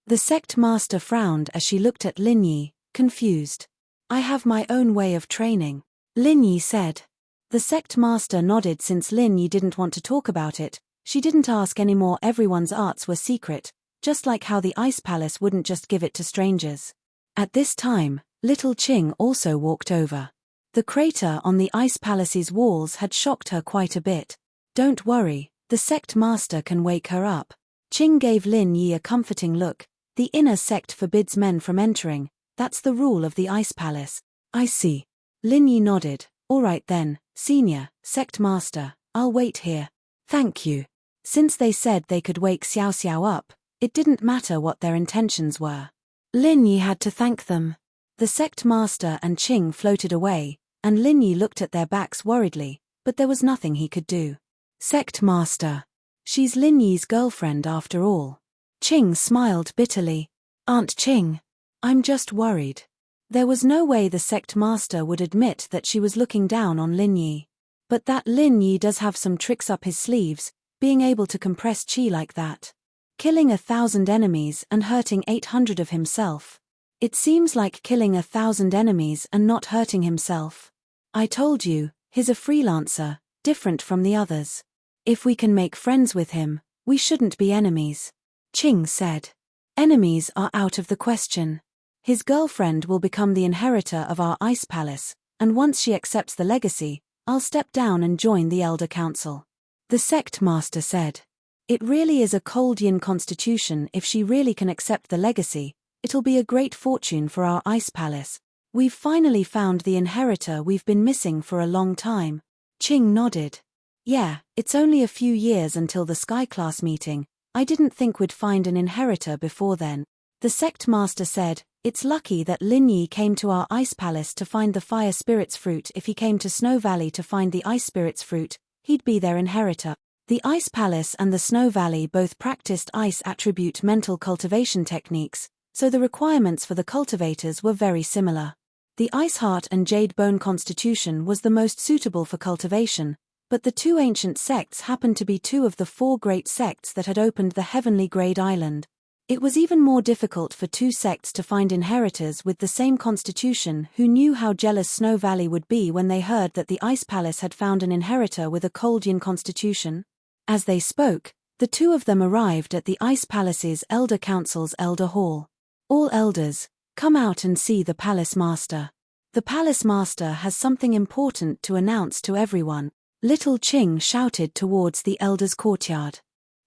The sect master frowned as she looked at Lin Yi, confused. "I have my own way of training," Lin Yi said. The sect master nodded. Since Lin Yi didn't want to talk about it, she didn't ask anymore. Everyone's arts were secret, just like how the ice palace wouldn't just give it to strangers. At this time, little Qing also walked over. The crater on the ice palace's walls had shocked her quite a bit. "Don't worry, the sect master can wake her up." Qing gave Lin Yi a comforting look. "The inner sect forbids men from entering, that's the rule of the ice palace." "I see." Lin Yi nodded. "All right then, senior sect master, I'll wait here." "Thank you." Since they said they could wake Xiao Xiao up, it didn't matter what their intentions were. Lin Yi had to thank them. The sect master and Qing floated away, and Lin Yi looked at their backs worriedly, but there was nothing he could do. "Sect master. She's Lin Yi's girlfriend after all." Qing smiled bitterly. "Aunt Qing. I'm just worried." There was no way the sect master would admit that she was looking down on Lin Yi. But that Lin Yi does have some tricks up his sleeves, being able to compress qi like that. Killing 1,000 enemies and hurting 800 of himself. It seems like killing 1,000 enemies and not hurting himself. "I told you, he's a freelancer, different from the others. If we can make friends with him, we shouldn't be enemies," Qing said. "Enemies are out of the question. His girlfriend will become the inheritor of our ice palace, and once she accepts the legacy, I'll step down and join the Elder Council," the sect master said. "It really is a cold yin constitution. If she really can accept the legacy, it'll be a great fortune for our ice palace. We've finally found the inheritor we've been missing for a long time." Qing nodded. "Yeah, it's only a few years until the Sky Class meeting. I didn't think we'd find an inheritor before then." The sect master said, "It's lucky that Lin Yi came to our ice palace to find the fire spirit's fruit. If he came to Snow Valley to find the ice spirit's fruit, he'd be their inheritor." The ice palace and the Snow Valley both practiced ice attribute mental cultivation techniques, so the requirements for the cultivators were very similar. The Ice Heart and Jade Bone constitution was the most suitable for cultivation, but the two ancient sects happened to be two of the four great sects that had opened the Heavenly Grade Island. It was even more difficult for two sects to find inheritors with the same constitution. Who knew how jealous Snow Valley would be when they heard that the Ice Palace had found an inheritor with a cold yin constitution? As they spoke, the two of them arrived at the Ice Palace's Elder Council's Elder Hall. "All elders, come out and see the Palace Master. The Palace Master has something important to announce to everyone," little Qing shouted towards the elders' courtyard.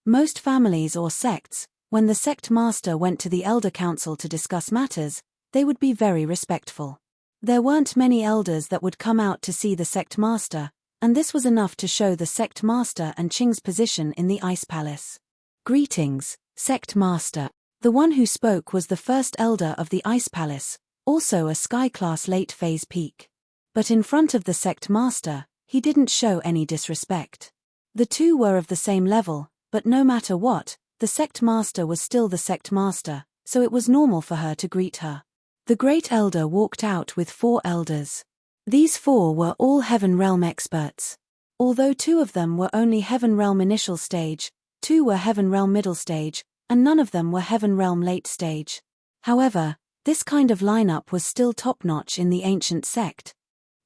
Most families or sects, when the sect master went to the Elder Council to discuss matters, they would be very respectful. There weren't many elders that would come out to see the sect master, and this was enough to show the sect master and Qing's position in the Ice Palace. "Greetings, sect master." The one who spoke was the first elder of the Ice Palace, also a sky-class late-phase peak. But in front of the sect master, he didn't show any disrespect. The two were of the same level, but no matter what, the sect master was still the sect master, so it was normal for her to greet her. The Great Elder walked out with 4 elders. These 4 were all Heaven Realm experts. Although 2 of them were only Heaven Realm initial stage, 2 were Heaven Realm middle stage, and none of them were Heaven Realm late stage. However, this kind of lineup was still top-notch in the ancient sect.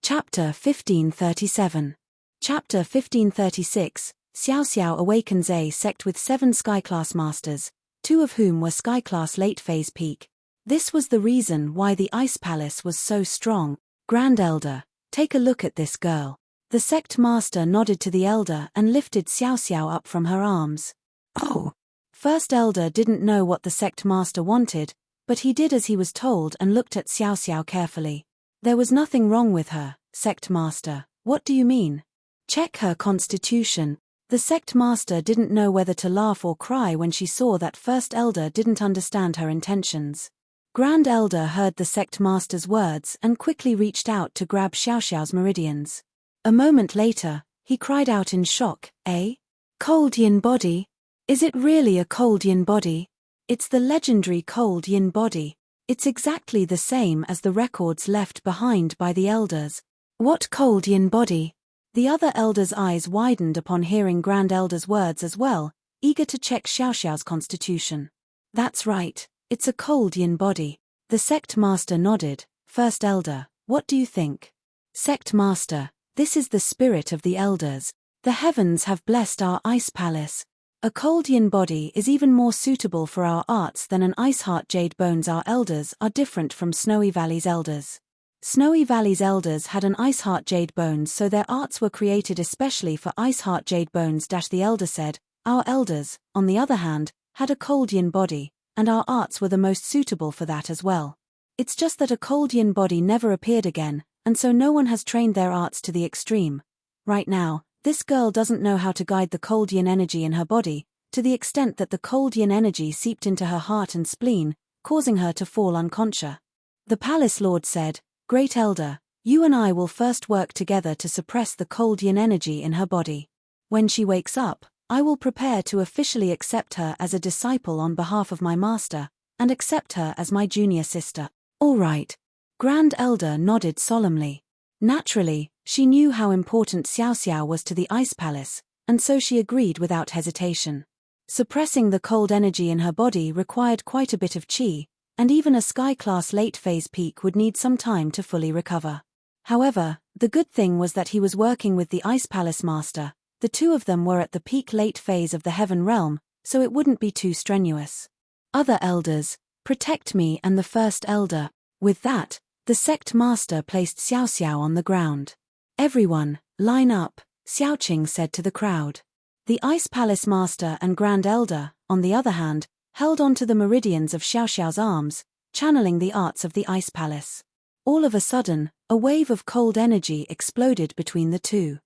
Chapter 1537. Chapter 1536, Xiao Xiao awakens a sect with 7 sky-class masters, 2 of whom were sky-class late-phase peak. This was the reason why the Ice Palace was so strong. Grand Elder, take a look at this girl. The sect master nodded to the elder and lifted Xiao Xiao up from her arms. Oh! First Elder didn't know what the sect master wanted, but he did as he was told and looked at Xiao Xiao carefully. There was nothing wrong with her, sect master. What do you mean? Check her constitution. The sect master didn't know whether to laugh or cry when she saw that First Elder didn't understand her intentions. Grand Elder heard the sect master's words and quickly reached out to grab Xiao Xiao's meridians. A moment later, he cried out in shock, "Eh? Cold yin body? Is it really a cold yin body? It's the legendary cold yin body. It's exactly the same as the records left behind by the elders. What cold yin body?" The other elders' eyes widened upon hearing Grand Elder's words as well, eager to check Xiao Xiao's constitution. That's right, it's a cold yin body. The sect master nodded. First Elder, what do you think? Sect master, this is the spirit of the elders. The heavens have blessed our ice palace. A cold yin body is even more suitable for our arts than an ice heart jade bones. Our elders are different from Snowy Valley's elders. Snowy Valley's elders had an ice heart jade bones, so their arts were created especially for ice heart jade bones. The elder said, our elders, on the other hand, had a cold yin body, and our arts were the most suitable for that as well. It's just that a cold yin body never appeared again, and so no one has trained their arts to the extreme. Right now, this girl doesn't know how to guide the cold yin energy in her body, to the extent that the cold yin energy seeped into her heart and spleen, causing her to fall unconscious. The palace lord said, Great Elder, you and I will first work together to suppress the cold yin energy in her body. When she wakes up, I will prepare to officially accept her as a disciple on behalf of my master, and accept her as my junior sister. All right. Grand Elder nodded solemnly. Naturally, she knew how important Xiao Xiao was to the Ice Palace, and so she agreed without hesitation. Suppressing the cold energy in her body required quite a bit of qi, and even a sky-class late-phase peak would need some time to fully recover. However, the good thing was that he was working with the Ice Palace Master. The 2 of them were at the peak late phase of the Heaven Realm, so it wouldn't be too strenuous. Other elders, protect me and the First Elder. With that, the sect master placed Xiao Xiao on the ground. Everyone, line up, Xiao Qing said to the crowd. The Ice Palace Master and Grand Elder, on the other hand, held onto the meridians of Xiao Xiao's arms, channeling the arts of the Ice Palace. All of a sudden, a wave of cold energy exploded between the 2.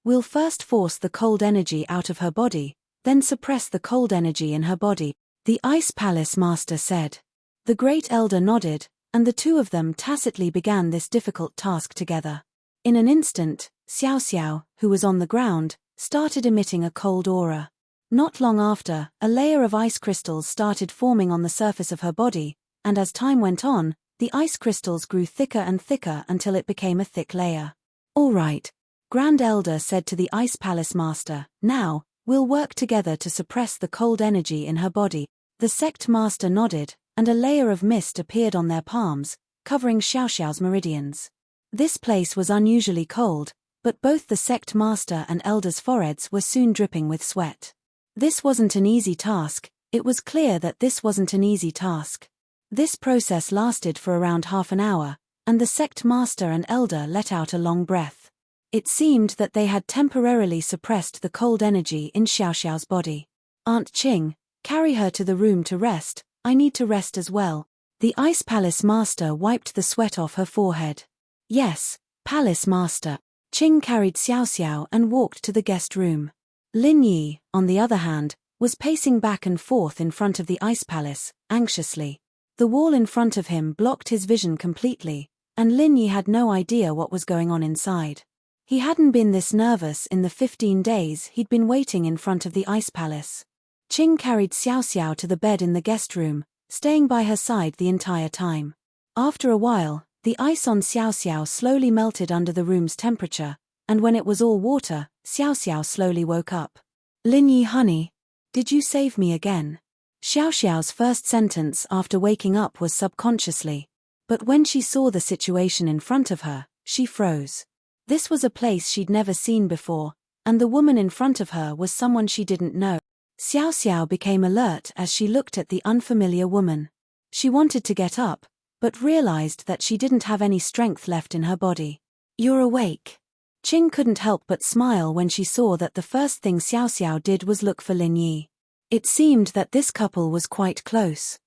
We'll first force the cold energy out of her body, then suppress the cold energy in her body, the Ice Palace Master said. The Great Elder nodded, and the 2 of them tacitly began this difficult task together. In an instant, Xiao Xiao, who was on the ground, started emitting a cold aura. Not long after, a layer of ice crystals started forming on the surface of her body, and as time went on, the ice crystals grew thicker and thicker until it became a thick layer. All right. Grand Elder said to the Ice Palace Master, now, we'll work together to suppress the cold energy in her body. The sect master nodded, and a layer of mist appeared on their palms, covering Xiao Xiao's meridians. This place was unusually cold, but both the sect master and elder's foreheads were soon dripping with sweat. This wasn't an easy task. It was clear that this wasn't an easy task. This process lasted for around half an hour, and the sect master and elder let out a long breath. It seemed that they had temporarily suppressed the cold energy in Xiao Xiao's body. Aunt Qing, carry her to the room to rest, I need to rest as well. The Ice Palace Master wiped the sweat off her forehead. Yes, Palace Master. Qing carried Xiao Xiao and walked to the guest room. Lin Yi, on the other hand, was pacing back and forth in front of the Ice Palace, anxiously. The wall in front of him blocked his vision completely, and Lin Yi had no idea what was going on inside. He hadn't been this nervous in the 15 days he'd been waiting in front of the ice palace. Qing carried Xiao Xiao to the bed in the guest room, staying by her side the entire time. After a while, the ice on Xiao Xiao slowly melted under the room's temperature, and when it was all water, Xiao Xiao slowly woke up. Lin Yi, honey, did you save me again? Xiao Xiao's first sentence after waking up was subconsciously. But when she saw the situation in front of her, she froze. This was a place she'd never seen before, and the woman in front of her was someone she didn't know. Xiao Xiao became alert as she looked at the unfamiliar woman. She wanted to get up, but realized that she didn't have any strength left in her body. You're awake. Qing couldn't help but smile when she saw that the first thing Xiao Xiao did was look for Lin Yi. It seemed that this couple was quite close.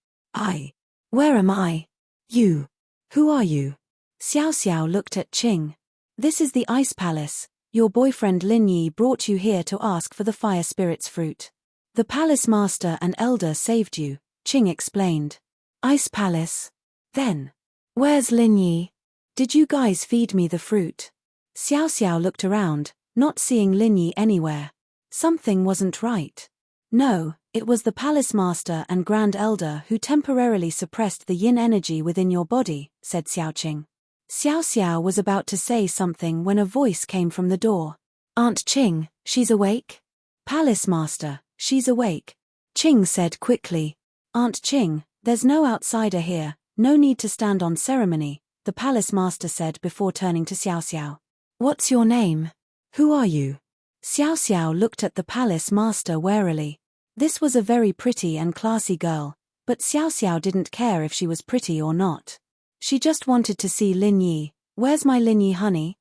Where am I? You. Who are you? Xiao Xiao looked at Qing. This is the Ice Palace. Your boyfriend Lin Yi brought you here to ask for the Fire Spirit's fruit. The Palace Master and Elder saved you, Qing explained. Ice Palace? Then. Where's Lin Yi? Did you guys feed me the fruit? Xiao Xiao looked around, not seeing Lin Yi anywhere. Something wasn't right. No, it was the Palace Master and Grand Elder who temporarily suppressed the yin energy within your body, said Xiaoqing. Xiao Xiao was about to say something when a voice came from the door. Aunt Qing, she's awake? Palace Master, she's awake. Qing said quickly. Aunt Qing, there's no outsider here, no need to stand on ceremony, the Palace Master said before turning to Xiao Xiao. What's your name? Who are you? Xiao Xiao looked at the Palace Master warily. This was a very pretty and classy girl, but Xiao Xiao didn't care if she was pretty or not. She just wanted to see Lin Yi. Where's my Lin Yi, honey?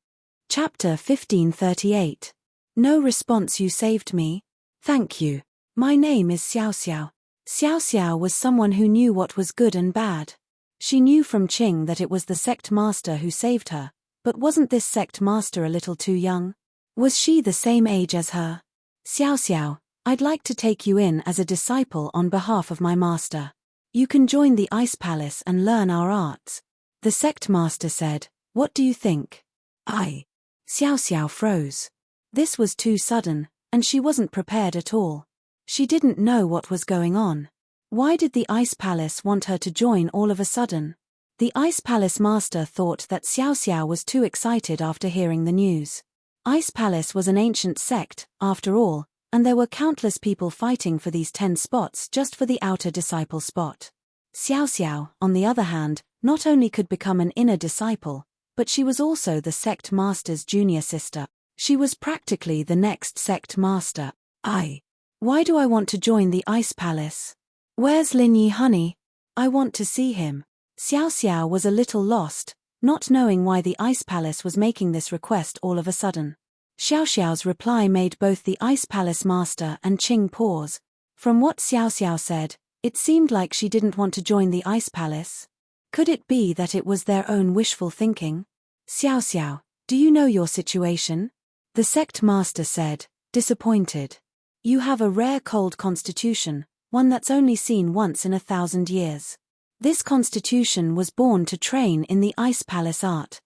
Chapter 1538. No response. You saved me. Thank you. My name is Xiao Xiao. Xiao Xiao was someone who knew what was good and bad. She knew from Qing that it was the sect master who saved her, but wasn't this sect master a little too young? Was she the same age as her? Xiao Xiao, I'd like to take you in as a disciple on behalf of my master. You can join the Ice Palace and learn our arts. The sect master said, what do you think? Xiao Xiao froze. This was too sudden, and she wasn't prepared at all. She didn't know what was going on. Why did the Ice Palace want her to join all of a sudden? The Ice Palace master thought that Xiao Xiao was too excited after hearing the news. Ice Palace was an ancient sect, after all, and there were countless people fighting for these 10 spots just for the outer disciple spot. Xiao Xiao, on the other hand, not only could become an inner disciple, but she was also the sect master's junior sister. She was practically the next sect master. Why do I want to join the Ice Palace? Where's Lin Yi, honey? I want to see him. Xiao Xiao was a little lost, not knowing why the Ice Palace was making this request all of a sudden. Xiao Xiao's reply made both the Ice Palace master and Qing pause. From what Xiao Xiao said, it seemed like she didn't want to join the Ice Palace. Could it be that it was their own wishful thinking? Xiao Xiao, do you know your situation? The sect master said, disappointed. You have a rare cold constitution, one that's only seen once in 1,000 years. This constitution was born to train in the Ice Palace art.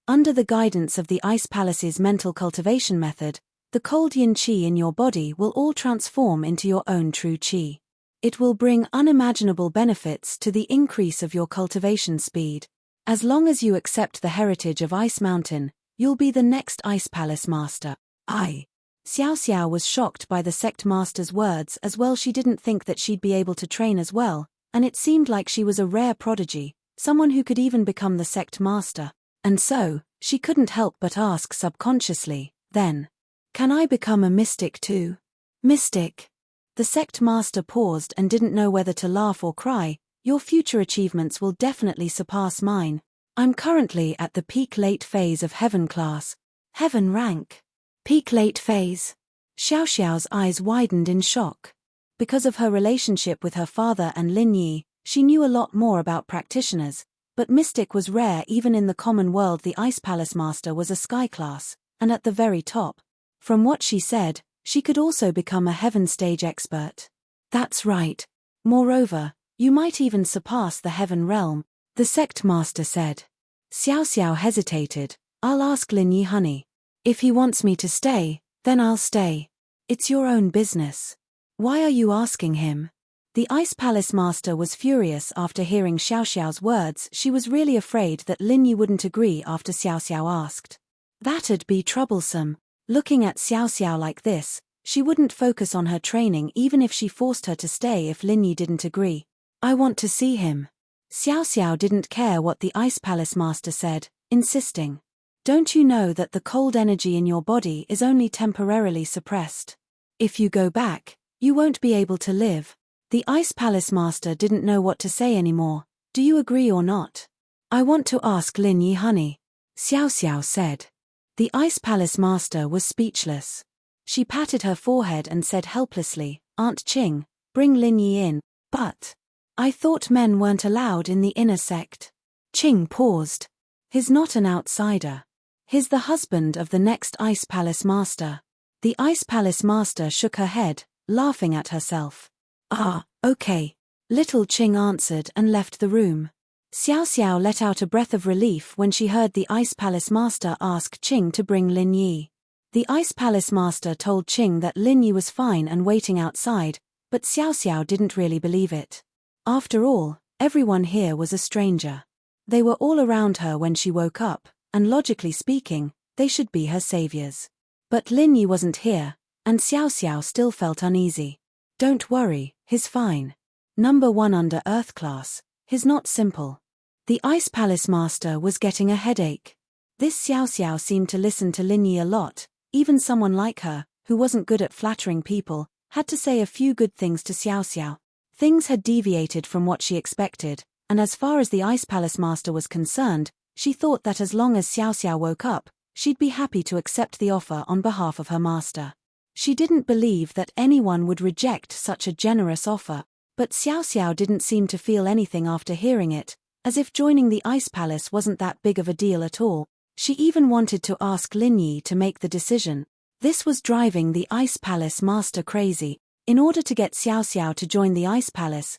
Under the guidance of the Ice Palace's mental cultivation method, the cold yin qi in your body will all transform into your own true qi. It will bring unimaginable benefits to the increase of your cultivation speed. As long as you accept the heritage of Ice Mountain, you'll be the next Ice Palace master. Xiao Xiao was shocked by the sect master's words as well. She didn't think that she'd be able to train as well, and it seemed like she was a rare prodigy, someone who could even become the sect master. And so, she couldn't help but ask subconsciously, then, can I become a mystic too? Mystic? The sect master paused and didn't know whether to laugh or cry. Your future achievements will definitely surpass mine. I'm currently at the peak late phase of heaven class. Heaven rank. Peak late phase. Xiao Xiao's eyes widened in shock. Because of her relationship with her father and Lin Yi, she knew a lot more about practitioners, but mystic was rare even in the common world. The Ice Palace master was a sky class, and at the very top. From what she said, she could also become a heaven stage expert. That's right. Moreover, You might even surpass the heaven realm, the sect master said. Xiao Xiao hesitated. I'll ask Lin Yi honey. If he wants me to stay, then I'll stay. It's your own business. Why are you asking him? The Ice Palace master was furious after hearing Xiao Xiao's words. She was really afraid that Lin Yi wouldn't agree after Xiao Xiao asked. That'd be troublesome. Looking at Xiao Xiao like this, she wouldn't focus on her training even if she forced her to stay if Lin Yi didn't agree. I want to see him. Xiao Xiao didn't care what the Ice Palace master said, insisting. Don't you know that the cold energy in your body is only temporarily suppressed? If you go back, you won't be able to live. The Ice Palace master didn't know what to say anymore. Do you agree or not? I want to ask Lin Yi honey. Xiao Xiao said. The Ice Palace master was speechless. She patted her forehead and said helplessly, Aunt Qing, bring Lin Yi in. But I thought men weren't allowed in the inner sect. Qing paused. He's not an outsider. He's the husband of the next Ice Palace master. The Ice Palace master shook her head, laughing at herself. Ah, okay. Little Qing answered and left the room. Xiao Xiao let out a breath of relief when she heard the Ice Palace master ask Qing to bring Lin Yi. The Ice Palace master told Qing that Lin Yi was fine and waiting outside, but Xiao Xiao didn't really believe it. After all, everyone here was a stranger. They were all around her when she woke up, and logically speaking, they should be her saviors. But Lin Yi wasn't here, and Xiao Xiao still felt uneasy. Don't worry, he's fine. Number 1 under Earth class, he's not simple. The Ice Palace master was getting a headache. This Xiao Xiao seemed to listen to Lin Yi a lot. Even someone like her, who wasn't good at flattering people, had to say a few good things to Xiao Xiao. Things had deviated from what she expected, and as far as the Ice Palace master was concerned, she thought that as long as Xiao Xiao woke up, she'd be happy to accept the offer on behalf of her master. She didn't believe that anyone would reject such a generous offer, but Xiao Xiao didn't seem to feel anything after hearing it, as if joining the Ice Palace wasn't that big of a deal at all. She even wanted to ask Lin Yi to make the decision. This was driving the Ice Palace master crazy. In order to get Xiao Xiao to join the Ice Palace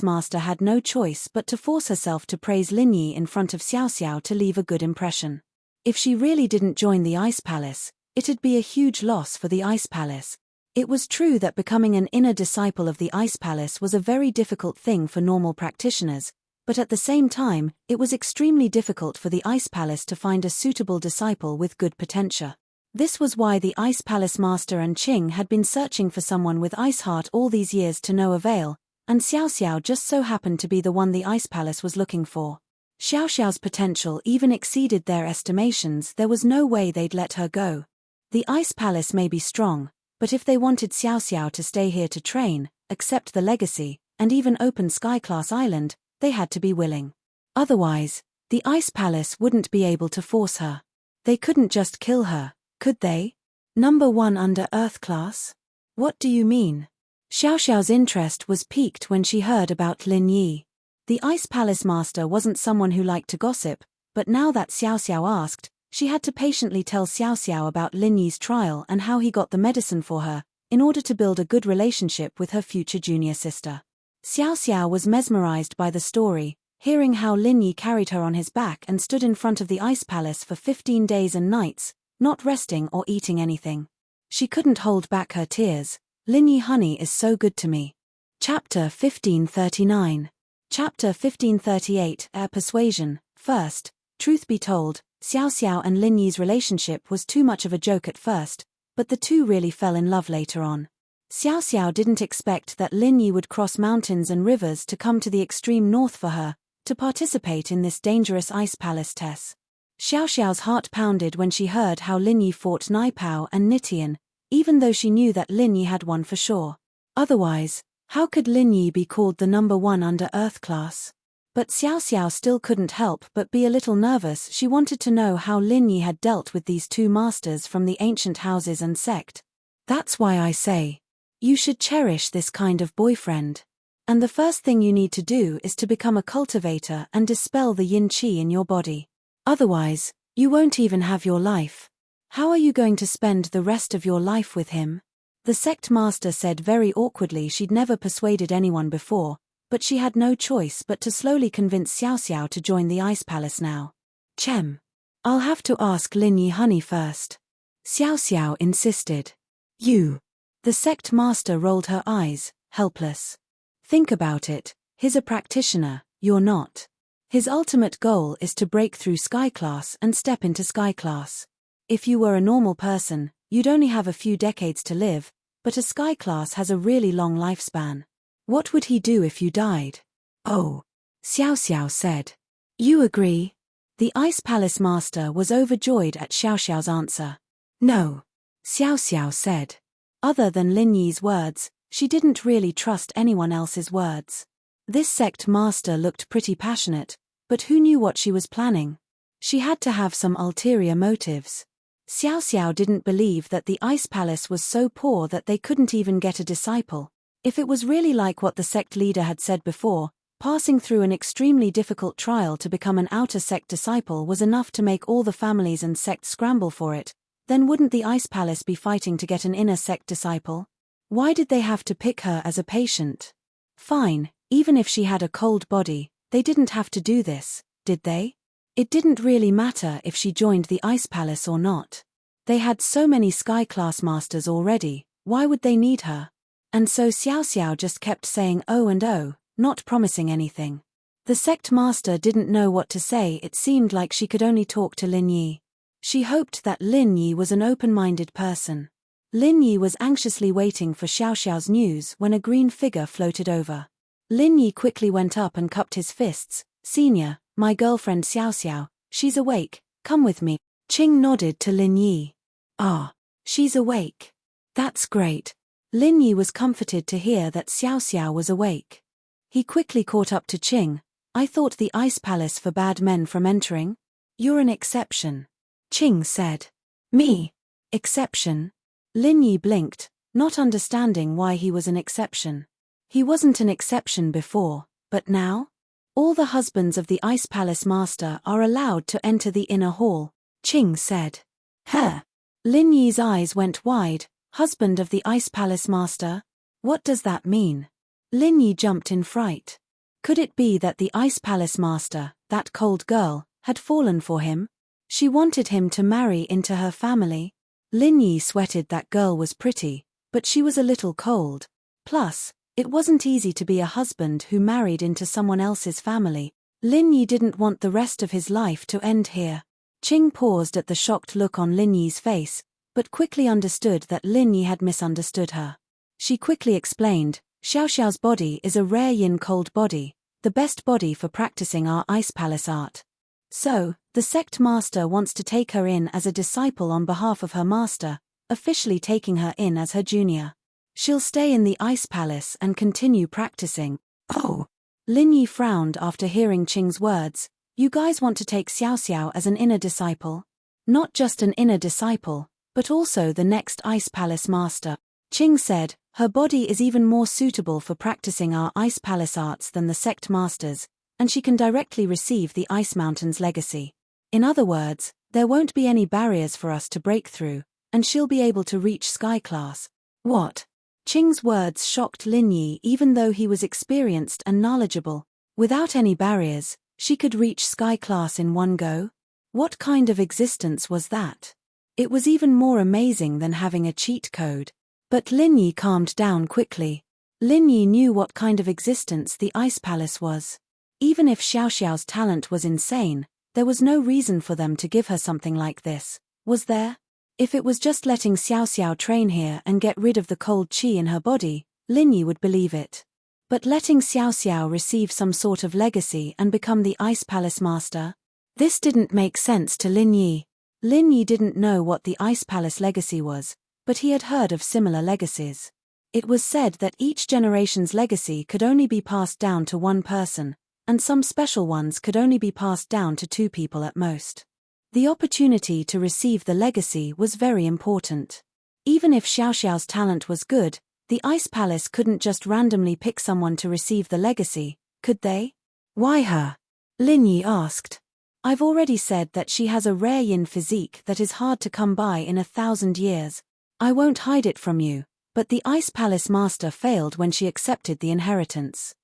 master had no choice but to force herself to praise Lin Yi in front of Xiao Xiao to leave a good impression. If she really didn't join the Ice Palace, it'd be a huge loss for the Ice Palace. It was true that becoming an inner disciple of the Ice Palace was a very difficult thing for normal practitioners, but at the same time, it was extremely difficult for the Ice Palace to find a suitable disciple with good potential. This was why the Ice Palace master and Qing had been searching for someone with ice heart all these years to no avail, and Xiao Xiao just so happened to be the one the Ice Palace was looking for. Xiao Xiao's potential even exceeded their estimations. There was no way they'd let her go. The Ice Palace may be strong, but if they wanted Xiao Xiao to stay here to train, accept the legacy, and even open Sky-class Island, they had to be willing. Otherwise, the Ice Palace wouldn't be able to force her. They couldn't just kill her, could they? Number 1 under Earth class? What do you mean? Xiao Xiao's interest was piqued when she heard about Lin Yi. The Ice Palace master wasn't someone who liked to gossip, but now that Xiao Xiao asked, she had to patiently tell Xiao Xiao about Lin Yi's trial and how he got the medicine for her, in order to build a good relationship with her future junior sister. Xiao Xiao was mesmerized by the story, hearing how Lin Yi carried her on his back and stood in front of the Ice Palace for 15 days and nights, not resting or eating anything. She couldn't hold back her tears. Lin Yi honey is so good to me. Chapter 1539. Chapter 1538. Persuasion. First, truth be told, Xiao Xiao and Lin Yi's relationship was too much of a joke at first, but the two really fell in love later on. Xiao Xiao didn't expect that Lin Yi would cross mountains and rivers to come to the extreme north for her, to participate in this dangerous Ice Palace test. Xiao Xiao's heart pounded when she heard how Lin Yi fought Naipao and Nitian, even though she knew that Lin Yi had won for sure. Otherwise, how could Lin Yi be called the number 1 under Earth class? But Xiao Xiao still couldn't help but be a little nervous. She wanted to know how Lin Yi had dealt with these two masters from the ancient houses and sect. That's why I say, you should cherish this kind of boyfriend. And the first thing you need to do is to become a cultivator and dispel the yin qi in your body. Otherwise, you won't even have your life. How are you going to spend the rest of your life with him? The sect master said very awkwardly she'd never persuaded anyone before, but she had no choice but to slowly convince Xiao Xiao to join the Ice Palace now. Chem. I'll have to ask Lin Yi Honey first. Xiao Xiao insisted. You. The sect master rolled her eyes, helpless. Think about it, he's a practitioner, you're not. His ultimate goal is to break through Sky Class and step into Sky Class. If you were a normal person, you'd only have a few decades to live, but a Sky Class has a really long lifespan. What would he do if you died? Oh. Xiao Xiao said. You agree? The Ice Palace Master was overjoyed at Xiao Xiao's answer. No. Xiao Xiao said. Other than Lin Yi's words, she didn't really trust anyone else's words. This sect master looked pretty passionate, but who knew what she was planning? She had to have some ulterior motives. Xiao Xiao didn't believe that the Ice Palace was so poor that they couldn't even get a disciple. If it was really like what the sect leader had said before, passing through an extremely difficult trial to become an outer sect disciple was enough to make all the families and sects scramble for it, then wouldn't the Ice Palace be fighting to get an inner sect disciple? Why did they have to pick her as a patient? Fine, even if she had a cold body, they didn't have to do this, did they? It didn't really matter if she joined the Ice Palace or not. They had so many Sky Class Masters already, why would they need her? And so Xiao Xiao just kept saying oh and oh, not promising anything. The sect master didn't know what to say. It seemed like she could only talk to Lin Yi. She hoped that Lin Yi was an open-minded person. Lin Yi was anxiously waiting for Xiao Xiao's news when a green figure floated over. Lin Yi quickly went up and cupped his fists. Senior, my girlfriend Xiao Xiao, she's awake, come with me. Qing nodded to Lin Yi. Ah, she's awake. That's great. Lin Yi was comforted to hear that Xiao Xiao was awake. He quickly caught up to Qing. I thought the Ice Palace forbade men from entering? You're an exception. Qing said. Me? Exception? Lin Yi blinked, not understanding why he was an exception. He wasn't an exception before, but now? All the husbands of the Ice Palace Master are allowed to enter the inner hall, Qing said. Huh? Lin Yi's eyes went wide. Husband of the Ice Palace Master? What does that mean? Lin Yi jumped in fright. Could it be that the Ice Palace Master, that cold girl, had fallen for him? She wanted him to marry into her family. Lin Yi sweated. That girl was pretty, but she was a little cold. Plus, it wasn't easy to be a husband who married into someone else's family. Lin Yi didn't want the rest of his life to end here. Qing paused at the shocked look on Lin Yi's face, but quickly understood that Lin Yi had misunderstood her. She quickly explained, Xiao Xiao's body is a rare yin cold body, the best body for practicing our Ice Palace art. So, the sect master wants to take her in as a disciple on behalf of her master, officially taking her in as her junior. She'll stay in the Ice Palace and continue practicing. Oh. Lin Yi frowned after hearing Qing's words. You guys want to take Xiao Xiao as an inner disciple? Not just an inner disciple, but also the next Ice Palace Master. Qing said, her body is even more suitable for practicing our Ice Palace arts than the sect masters, and she can directly receive the Ice Mountain's legacy. In other words, there won't be any barriers for us to break through, and she'll be able to reach Sky Class. What? Qing's words shocked Lin Yi even though he was experienced and knowledgeable. Without any barriers, she could reach Sky Class in one go? What kind of existence was that? It was even more amazing than having a cheat code. But Lin Yi calmed down quickly. Lin Yi knew what kind of existence the Ice Palace was. Even if Xiao Xiao's talent was insane, there was no reason for them to give her something like this, was there? If it was just letting Xiao Xiao train here and get rid of the cold qi in her body, Lin Yi would believe it. But letting Xiao Xiao receive some sort of legacy and become the Ice Palace Master? This didn't make sense to Lin Yi. Lin Yi didn't know what the Ice Palace legacy was, but he had heard of similar legacies. It was said that each generation's legacy could only be passed down to one person, and some special ones could only be passed down to two people at most. The opportunity to receive the legacy was very important. Even if Xiao Xiao's talent was good, the Ice Palace couldn't just randomly pick someone to receive the legacy, could they? Why her? Lin Yi asked. I've already said that she has a rare yin physique that is hard to come by in 1,000 years. I won't hide it from you, but the Ice Palace Master failed when she accepted the inheritance.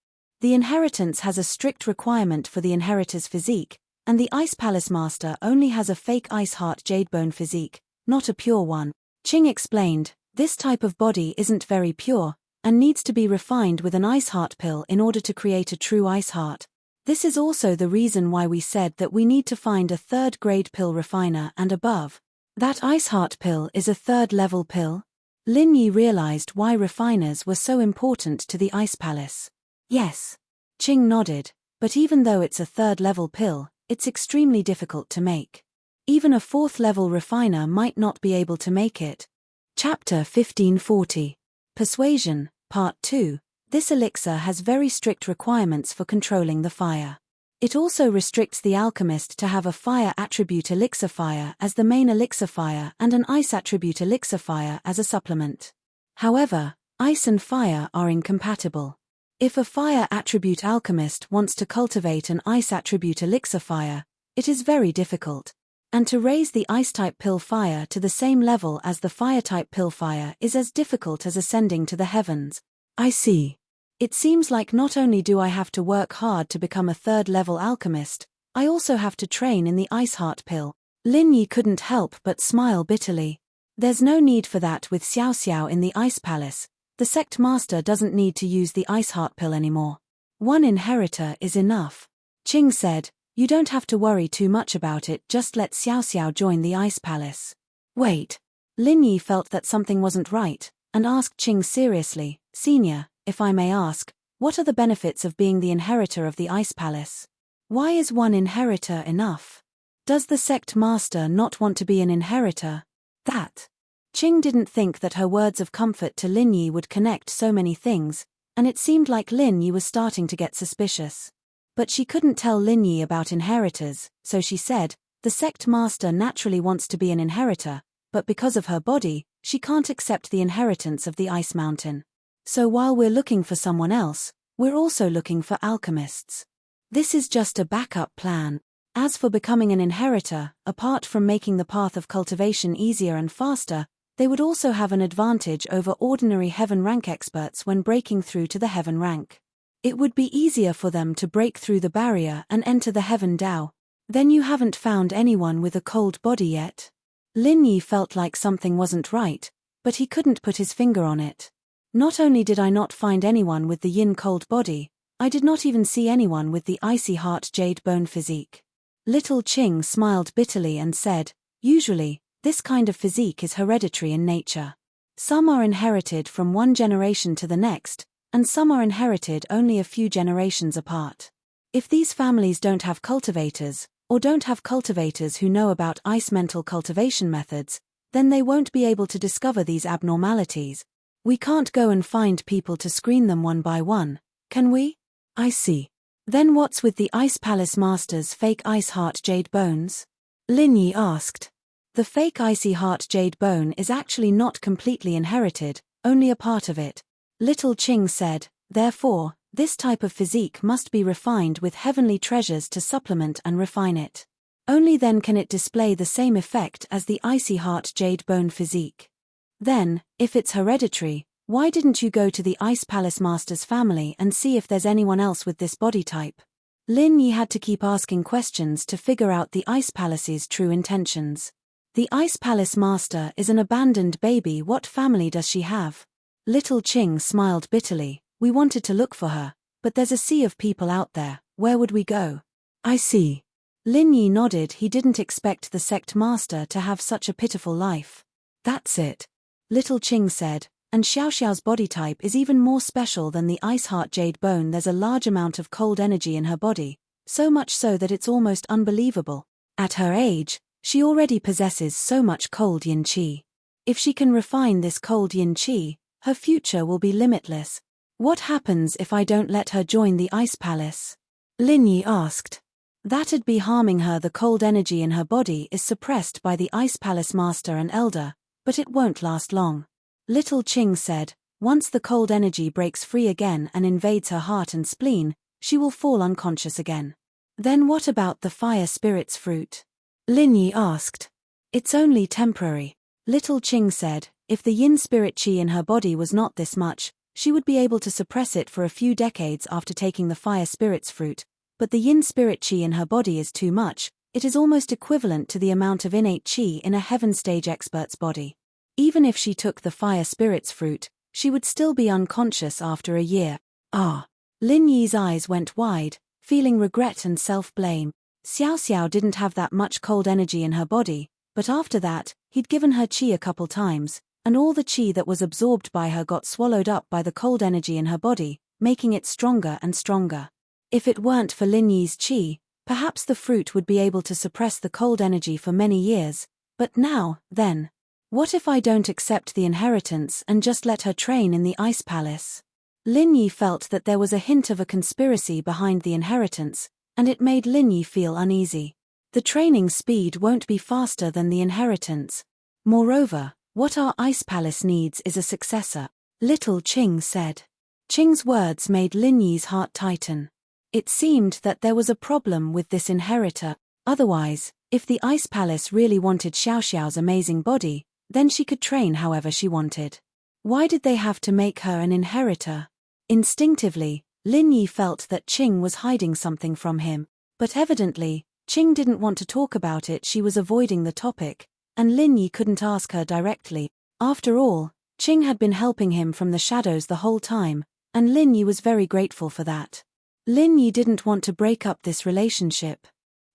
The inheritance has a strict requirement for the inheritor's physique, and the Ice Palace Master only has a fake Ice Heart Jadebone physique, not a pure one. Ching explained, this type of body isn't very pure, and needs to be refined with an Ice Heart pill in order to create a true Ice Heart. This is also the reason why we said that we need to find a third-grade pill refiner and above. That Ice Heart pill is a third-level pill? Lin Yi realized why refiners were so important to the Ice Palace. Yes. Ching nodded, but even though it's a third-level pill, it's extremely difficult to make. Even a fourth-level refiner might not be able to make it. Chapter 1540. Persuasion, Part 2. This elixir has very strict requirements for controlling the fire. It also restricts the alchemist to have a fire attribute elixir fire as the main elixir fire and an ice attribute elixir fire as a supplement. However, ice and fire are incompatible. If a fire attribute alchemist wants to cultivate an ice attribute elixir fire, it is very difficult. And to raise the ice-type pill fire to the same level as the fire-type pill fire is as difficult as ascending to the heavens. I see. It seems like not only do I have to work hard to become a third-level alchemist, I also have to train in the Ice Heart pill. Lin Yi couldn't help but smile bitterly. There's no need for that with Xiao Xiao in the Ice Palace. The sect master doesn't need to use the Ice Heart pill anymore. One inheritor is enough. Ching said, you don't have to worry too much about it, just let Xiao Xiao join the Ice Palace. Wait. Lin Yi felt that something wasn't right, and asked Ching seriously, Senior, if I may ask, what are the benefits of being the inheritor of the Ice Palace? Why is one inheritor enough? Does the sect master not want to be an inheritor? That. Ching didn't think that her words of comfort to Lin Yi would connect so many things, and it seemed like Lin Yi was starting to get suspicious. But she couldn't tell Lin Yi about inheritors, so she said, the sect master naturally wants to be an inheritor, but because of her body, she can't accept the inheritance of the Ice Mountain. So while we're looking for someone else, we're also looking for alchemists. This is just a backup plan. As for becoming an inheritor, apart from making the path of cultivation easier and faster, they would also have an advantage over ordinary heaven rank experts when breaking through to the heaven rank. It would be easier for them to break through the barrier and enter the heaven Dao. Then you haven't found anyone with a cold body yet? Lin Yi felt like something wasn't right, but he couldn't put his finger on it. Not only did I not find anyone with the yin cold body, I did not even see anyone with the icy heart jade bone physique. Little Ching smiled bitterly and said, usually, this kind of physique is hereditary in nature. Some are inherited from one generation to the next, and some are inherited only a few generations apart. If these families don't have cultivators, or don't have cultivators who know about ice mental cultivation methods, then they won't be able to discover these abnormalities. We can't go and find people to screen them one by one, can we? I see. Then what's with the Ice Palace Master's fake Ice Heart Jade Bones? Lin Yi asked. The fake Icy Heart Jade Bone is actually not completely inherited, only a part of it. Little Ching said, therefore, this type of physique must be refined with heavenly treasures to supplement and refine it. Only then can it display the same effect as the Icy Heart Jade Bone physique. Then, if it's hereditary, why didn't you go to the Ice Palace Master's family and see if there's anyone else with this body type? Lin Yi had to keep asking questions to figure out the Ice Palace's true intentions. The Ice Palace Master is an abandoned baby. What family does she have? Little Ching smiled bitterly. We wanted to look for her, but there's a sea of people out there. Where would we go? I see. Lin Yi nodded. He didn't expect the sect master to have such a pitiful life. That's it. Little Ching said, and Xiao Xiao's body type is even more special than the Ice Heart Jade Bone. There's a large amount of cold energy in her body, so much so that it's almost unbelievable. At her age, she already possesses so much cold yin qi. If she can refine this cold yin qi, her future will be limitless. What happens if I don't let her join the Ice Palace? Lin Yi asked. That'd be harming her. The cold energy in her body is suppressed by the Ice Palace Master and Elder, but it won't last long. Little Ching said, once the cold energy breaks free again and invades her heart and spleen, she will fall unconscious again. Then what about the fire spirit's fruit? Lin Yi asked. It's only temporary. Little Ching said, if the yin spirit qi in her body was not this much, she would be able to suppress it for a few decades after taking the fire spirit's fruit, but the yin spirit chi in her body is too much. It is almost equivalent to the amount of innate chi in a heaven stage expert's body. Even if she took the fire spirit's fruit, she would still be unconscious after a year. Lin Yi's eyes went wide, feeling regret and self-blame. Xiao Xiao didn't have that much cold energy in her body, but after that, he'd given her chi a couple times, and all the chi that was absorbed by her got swallowed up by the cold energy in her body, making it stronger and stronger. If it weren't for Lin Yi's chi, perhaps the fruit would be able to suppress the cold energy for many years, but now, then. What if I don't accept the inheritance and just let her train in the ice palace? Lin Yi felt that there was a hint of a conspiracy behind the inheritance, and it made Lin Yi feel uneasy. The training speed won't be faster than the inheritance. Moreover, what our ice palace needs is a successor, little Qing said. Qing's words made Lin Yi's heart tighten. It seemed that there was a problem with this inheritor. Otherwise, if the ice palace really wanted Xiao Xiao's amazing body, then she could train however she wanted. Why did they have to make her an inheritor? Instinctively, Lin Yi felt that Qing was hiding something from him, but evidently, Qing didn't want to talk about it. She was avoiding the topic, and Lin Yi couldn't ask her directly. After all, Qing had been helping him from the shadows the whole time, and Lin Yi was very grateful for that. Lin Yi didn't want to break up this relationship.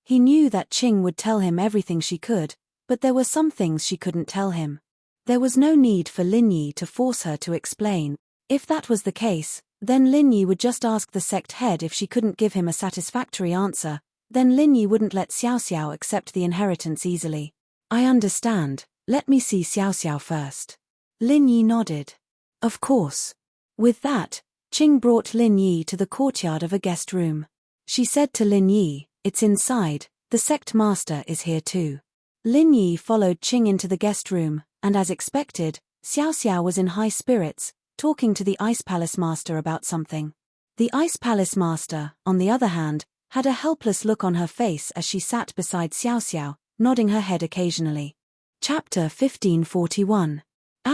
He knew that Qing would tell him everything she could, but there were some things she couldn't tell him. There was no need for Lin Yi to force her to explain. If that was the case, then Lin Yi would just ask the sect head. If she couldn't give him a satisfactory answer, then Lin Yi wouldn't let Xiao Xiao accept the inheritance easily. I understand, let me see Xiao Xiao first. Lin Yi nodded. Of course. With that, Qing brought Lin Yi to the courtyard of a guest room. She said to Lin Yi, "It's inside, the sect master is here too." Lin Yi followed Qing into the guest room, and as expected, Xiao Xiao was in high spirits, talking to the Ice Palace Master about something. The Ice Palace Master, on the other hand, had a helpless look on her face as she sat beside Xiao Xiao, nodding her head occasionally. Chapter 1541.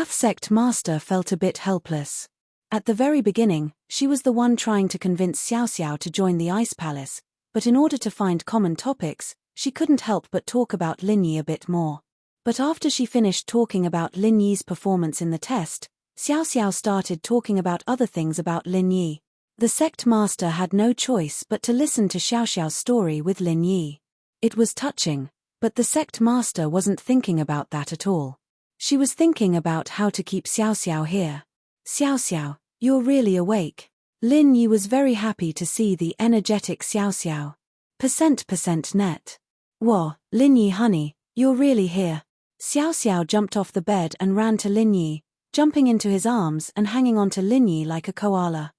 Sect Master felt a bit helpless. At the very beginning, she was the one trying to convince Xiao Xiao to join the Ice Palace, but in order to find common topics, she couldn't help but talk about Lin Yi a bit more. But after she finished talking about Lin Yi's performance in the test, Xiao Xiao started talking about other things about Lin Yi. The sect master had no choice but to listen to Xiao Xiao's story with Lin Yi. It was touching, but the sect master wasn't thinking about that at all. She was thinking about how to keep Xiao Xiao here. Xiao Xiao, you're really awake. Lin Yi was very happy to see the energetic Xiao Xiao. % net. Whoa, Lin Yi honey, you're really here. Xiao Xiao jumped off the bed and ran to Lin Yi, jumping into his arms and hanging onto Lin Yi like a koala.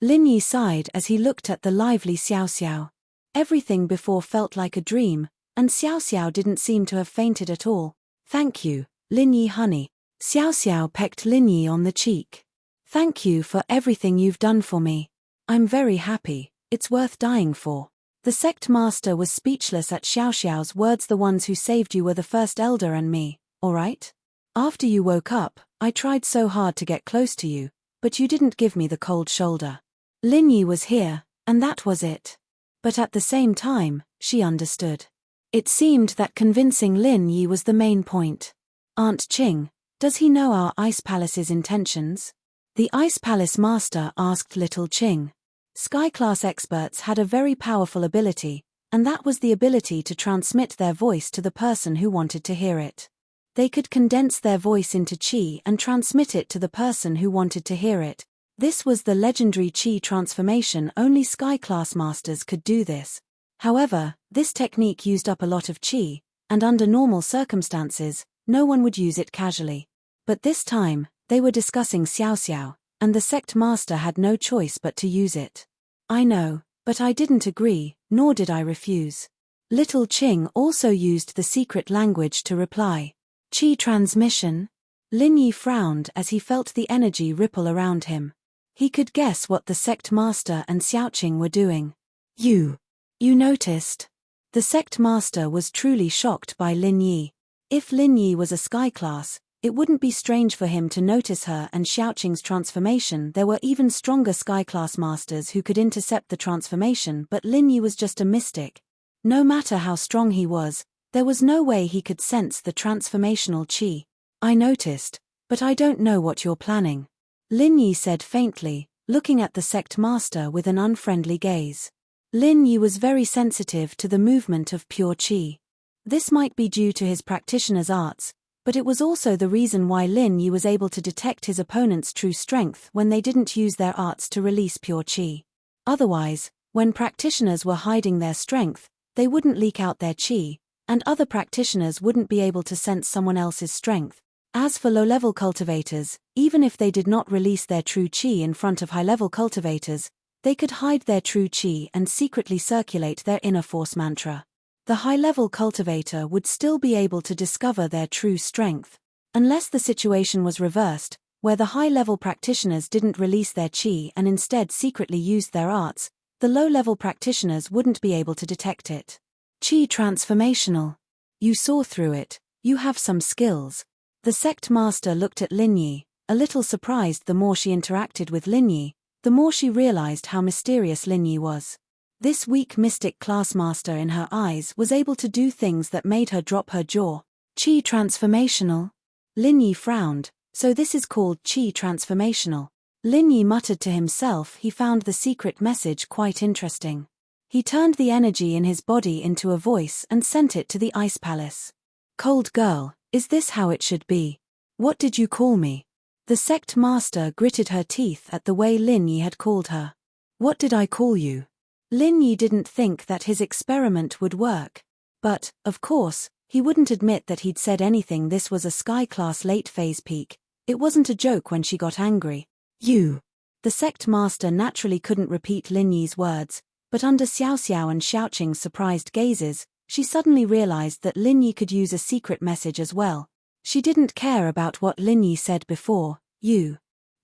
Lin Yi sighed as he looked at the lively Xiao Xiao. Everything before felt like a dream, and Xiao Xiao didn't seem to have fainted at all. Thank you, Lin Yi honey. Xiao Xiao pecked Lin Yi on the cheek. Thank you for everything you've done for me. I'm very happy, it's worth dying for. The sect master was speechless at Xiao Xiao's words. The ones who saved you were the first elder and me, alright? After you woke up, I tried so hard to get close to you, but you didn't give me the cold shoulder. Lin Yi was here, and that was it. But at the same time, she understood. It seemed that convincing Lin Yi was the main point. Aunt Qing, does he know our Ice Palace's intentions? The Ice Palace Master asked little Qing. Sky-class experts had a very powerful ability, and that was the ability to transmit their voice to the person who wanted to hear it. They could condense their voice into qi and transmit it to the person who wanted to hear it. This was the legendary qi transformation. Only Sky-class masters could do this. However, this technique used up a lot of qi, and under normal circumstances, no one would use it casually. But this time, they were discussing Xiao Xiao, and the sect master had no choice but to use it. I know, but I didn't agree, nor did I refuse. Little Qing also used the secret language to reply. Qi transmission? Lin Yi frowned as he felt the energy ripple around him. He could guess what the sect master and Xiaoqing were doing. You noticed? The sect master was truly shocked by Lin Yi. If Lin Yi was a sky class, It wouldn't be strange for him to notice her and Xiaoqing's transformation. There were even stronger sky-class masters who could intercept the transformation, but Lin Yi was just a mystic. No matter how strong he was, there was no way he could sense the transformational qi. I noticed, but I don't know what you're planning, Lin Yi said faintly, looking at the sect master with an unfriendly gaze. Lin Yi was very sensitive to the movement of pure qi. This might be due to his practitioner's arts, but it was also the reason why Lin Yi was able to detect his opponent's true strength when they didn't use their arts to release pure qi. Otherwise, when practitioners were hiding their strength, they wouldn't leak out their qi, and other practitioners wouldn't be able to sense someone else's strength. As for low-level cultivators, even if they did not release their true qi in front of high-level cultivators, they could hide their true qi and secretly circulate their inner force mantra. The high-level cultivator would still be able to discover their true strength. Unless the situation was reversed, where the high-level practitioners didn't release their qi and instead secretly used their arts, the low-level practitioners wouldn't be able to detect it. Qi transformational. You saw through it, you have some skills. The sect master looked at Lin Yi, a little surprised. The more she interacted with Lin Yi, the more she realized how mysterious Lin Yi was. This weak mystic class master in her eyes was able to do things that made her drop her jaw. Qi transformational? Lin Yi frowned. So this is called Qi transformational. Lin Yi muttered to himself. He found the secret message quite interesting. He turned the energy in his body into a voice and sent it to the ice palace. Cold girl, is this how it should be? What did you call me? The sect master gritted her teeth at the way Lin Yi had called her. What did I call you? Lin Yi didn't think that his experiment would work. But, of course, he wouldn't admit that he'd said anything. This was a sky-class late-phase peak. It wasn't a joke when she got angry. You. The sect master naturally couldn't repeat Lin Yi's words, but under Xiao Xiao and Xiaoqing's surprised gazes, she suddenly realized that Lin Yi could use a secret message as well. She didn't care about what Lin Yi said before. You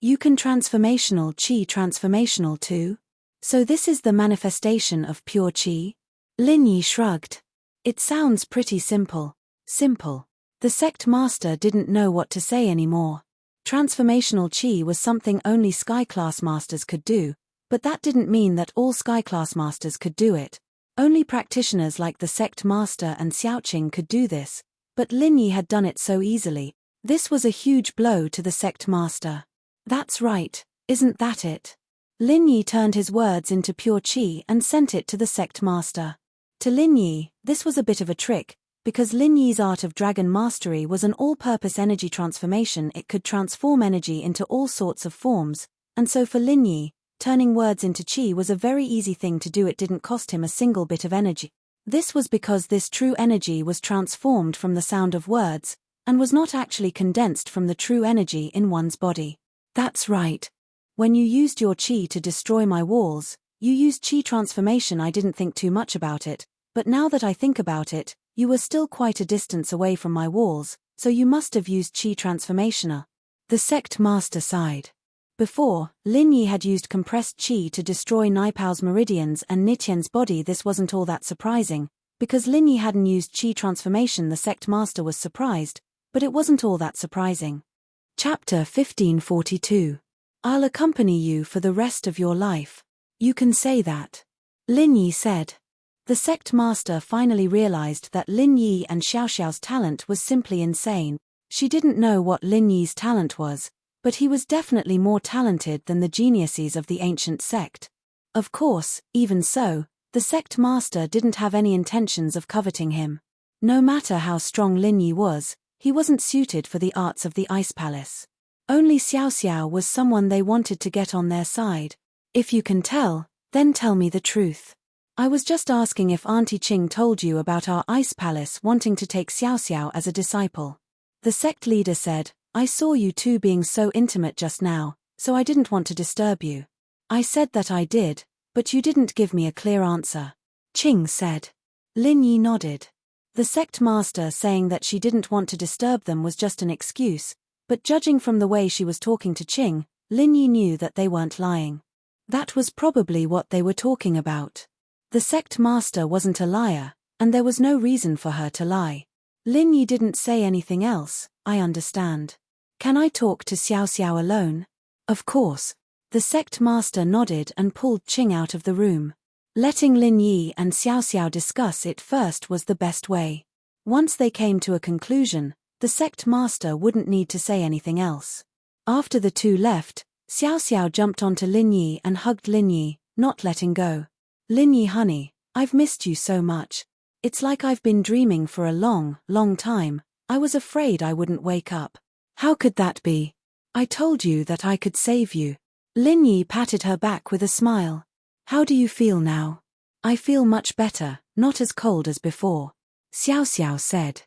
can transformational qi transformational too? So this is the manifestation of pure qi? Lin Yi shrugged. It sounds pretty simple. Simple. The sect master didn't know what to say anymore. Transformational qi was something only sky-class masters could do, but that didn't mean that all sky-class masters could do it. Only practitioners like the sect master and Xiaoqing could do this, but Lin Yi had done it so easily. This was a huge blow to the sect master. That's right, isn't that it? Lin Yi turned his words into pure qi and sent it to the sect master. To Lin Yi, this was a bit of a trick, because Lin Yi's art of dragon mastery was an all-purpose energy transformation. It could transform energy into all sorts of forms, and so for Lin Yi, turning words into qi was a very easy thing to do. It didn't cost him a single bit of energy. This was because this true energy was transformed from the sound of words, and was not actually condensed from the true energy in one's body. That's right. When you used your qi to destroy my walls, you used qi transformation. I didn't think too much about it, but now that I think about it, you were still quite a distance away from my walls, so you must have used qi transformationer. The sect master sighed. Before, Lin Yi had used compressed qi to destroy Naipao's meridians and Nitian's body. This wasn't all that surprising, because Lin Yi hadn't used qi transformation. The sect master was surprised, but it wasn't all that surprising. Chapter 1542. I'll accompany you for the rest of your life. You can say that. Lin Yi said. The sect master finally realized that Lin Yi and Xiaoxiao's talent was simply insane. She didn't know what Lin Yi's talent was, but he was definitely more talented than the geniuses of the ancient sect. Of course, even so, the sect master didn't have any intentions of coveting him. No matter how strong Lin Yi was, he wasn't suited for the arts of the Ice Palace. Only Xiao Xiao was someone they wanted to get on their side. If you can tell, then tell me the truth. I was just asking if Auntie Qing told you about our Ice Palace wanting to take Xiao Xiao as a disciple. The sect leader said, I saw you two being so intimate just now, so I didn't want to disturb you. I said that I did, but you didn't give me a clear answer. Qing said. Lin Yi nodded. The sect master saying that she didn't want to disturb them was just an excuse, but judging from the way she was talking to Qing, Lin Yi knew that they weren't lying. That was probably what they were talking about. The sect master wasn't a liar, and there was no reason for her to lie. Lin Yi didn't say anything else. I understand. Can I talk to Xiao Xiao alone? Of course. The sect master nodded and pulled Qing out of the room. Letting Lin Yi and Xiao Xiao discuss it first was the best way. Once they came to a conclusion, the sect master wouldn't need to say anything else. After the two left, Xiao Xiao jumped onto Lin Yi and hugged Lin Yi, not letting go. Lin Yi honey, I've missed you so much. It's like I've been dreaming for a long, long time. I was afraid I wouldn't wake up. How could that be? I told you that I could save you. Lin Yi patted her back with a smile. How do you feel now? I feel much better, not as cold as before. Xiao Xiao said.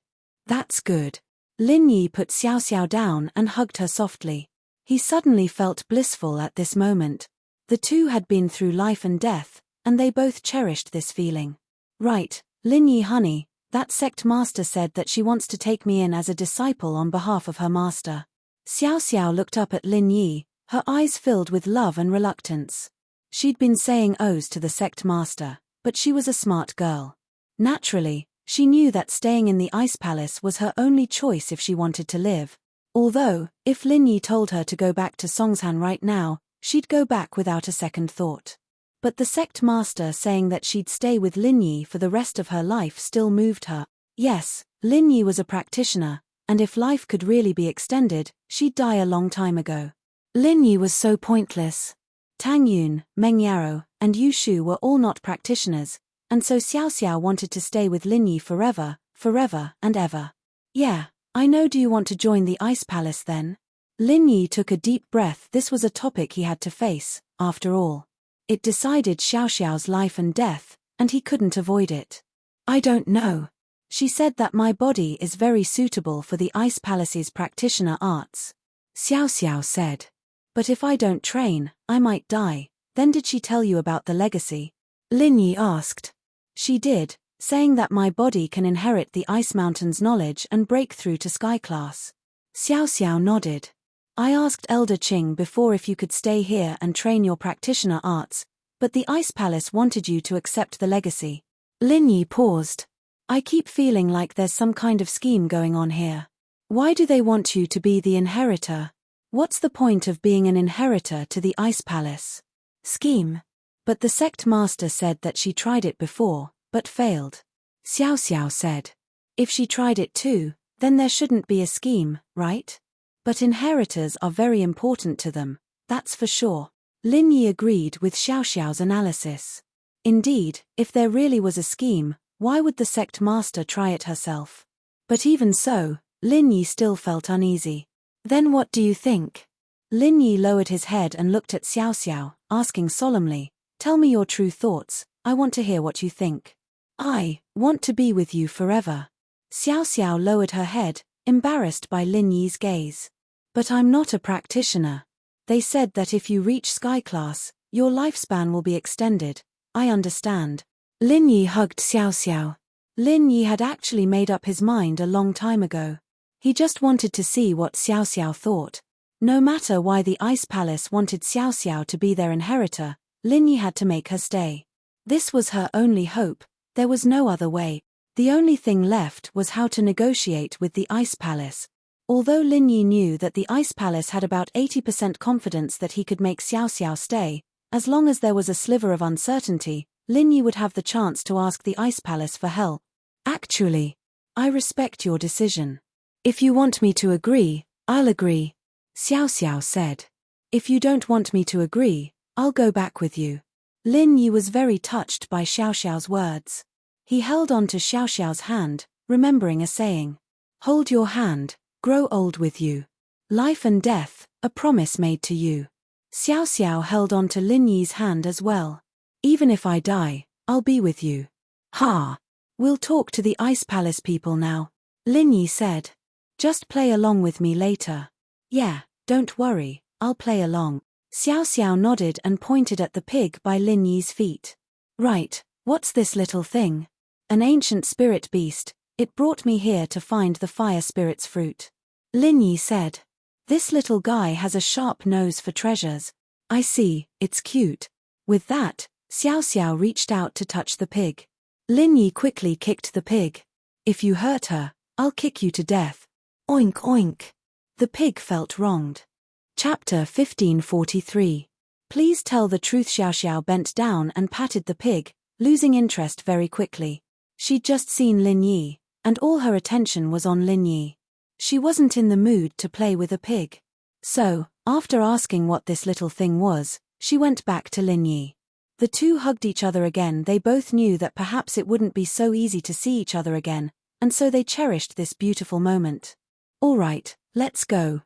That's good. Lin Yi put Xiao Xiao down and hugged her softly. He suddenly felt blissful at this moment. The two had been through life and death, and they both cherished this feeling. Right, Lin Yi honey, that sect master said that she wants to take me in as a disciple on behalf of her master. Xiao Xiao looked up at Lin Yi, her eyes filled with love and reluctance. She'd been saying O's to the sect master, but she was a smart girl. Naturally, she knew that staying in the Ice Palace was her only choice if she wanted to live. Although, if Lin Yi told her to go back to Songshan right now, she'd go back without a second thought. But the sect master saying that she'd stay with Lin Yi for the rest of her life still moved her. Yes, Lin Yi was a practitioner, and if life could really be extended, she'd die a long time ago. Lin Yi was so pointless. Tang Yun, Meng Yaro, and Yu Shu were all not practitioners, and so Xiao Xiao wanted to stay with Lin Yi forever, forever and ever. Yeah, I know. Do you want to join the Ice Palace then? Lin Yi took a deep breath. This was a topic he had to face, after all. It decided Xiao Xiao's life and death, and he couldn't avoid it. I don't know. She said that my body is very suitable for the Ice Palace's practitioner arts. Xiao Xiao said. But if I don't train, I might die. Then did she tell you about the legacy? Lin Yi asked. She did, saying that my body can inherit the Ice Mountain's knowledge and break through to Sky Class. Xiao Xiao nodded. I asked Elder Qing before if you could stay here and train your practitioner arts, but the Ice Palace wanted you to accept the legacy. Lin Yi paused. I keep feeling like there's some kind of scheme going on here. Why do they want you to be the inheritor? What's the point of being an inheritor to the Ice Palace? Scheme. But the sect master said that she tried it before, but failed. Xiao Xiao said. If she tried it too, then there shouldn't be a scheme, right? But inheritors are very important to them, that's for sure. Lin Yi agreed with Xiao Xiao's analysis. Indeed, if there really was a scheme, why would the sect master try it herself? But even so, Lin Yi still felt uneasy. Then what do you think? Lin Yi lowered his head and looked at Xiao Xiao, asking solemnly, tell me your true thoughts, I want to hear what you think. I want to be with you forever. Xiao Xiao lowered her head, embarrassed by Lin Yi's gaze. But I'm not a practitioner. They said that if you reach Sky Class, your lifespan will be extended. I understand. Lin Yi hugged Xiao Xiao. Lin Yi had actually made up his mind a long time ago. He just wanted to see what Xiao Xiao thought. No matter why the Ice Palace wanted Xiao Xiao to be their inheritor, Lin Yi had to make her stay. This was her only hope. There was no other way. The only thing left was how to negotiate with the Ice Palace. Although Lin Yi knew that the Ice Palace had about 80% confidence that he could make Xiao Xiao stay, as long as there was a sliver of uncertainty, Lin Yi would have the chance to ask the Ice Palace for help. Actually, I respect your decision. If you want me to agree, I'll agree. Xiao Xiao said. If you don't want me to agree, I'll go back with you. Lin Yi was very touched by Xiao Xiao's words. He held on to Xiao Xiao's hand, remembering a saying. Hold your hand, grow old with you. Life and death, a promise made to you. Xiao Xiao held on to Lin Yi's hand as well. Even if I die, I'll be with you. Ha! We'll talk to the Ice Palace people now. Lin Yi said. Just play along with me later. Yeah, don't worry, I'll play along. Xiao Xiao nodded and pointed at the pig by Lin Yi's feet. Right, what's this little thing? An ancient spirit beast. It brought me here to find the fire spirit's fruit. Lin Yi said. This little guy has a sharp nose for treasures. I see, it's cute. With that, Xiao Xiao reached out to touch the pig. Lin Yi quickly kicked the pig. If you hurt her, I'll kick you to death. Oink oink. The pig felt wronged. Chapter 1543. Please tell the truth. Xiao Xiao bent down and patted the pig, losing interest very quickly. She'd just seen Lin Yi, and all her attention was on Lin Yi. She wasn't in the mood to play with a pig. So, after asking what this little thing was, she went back to Lin Yi. The two hugged each other again. They both knew that perhaps it wouldn't be so easy to see each other again, and so they cherished this beautiful moment. All right, let's go,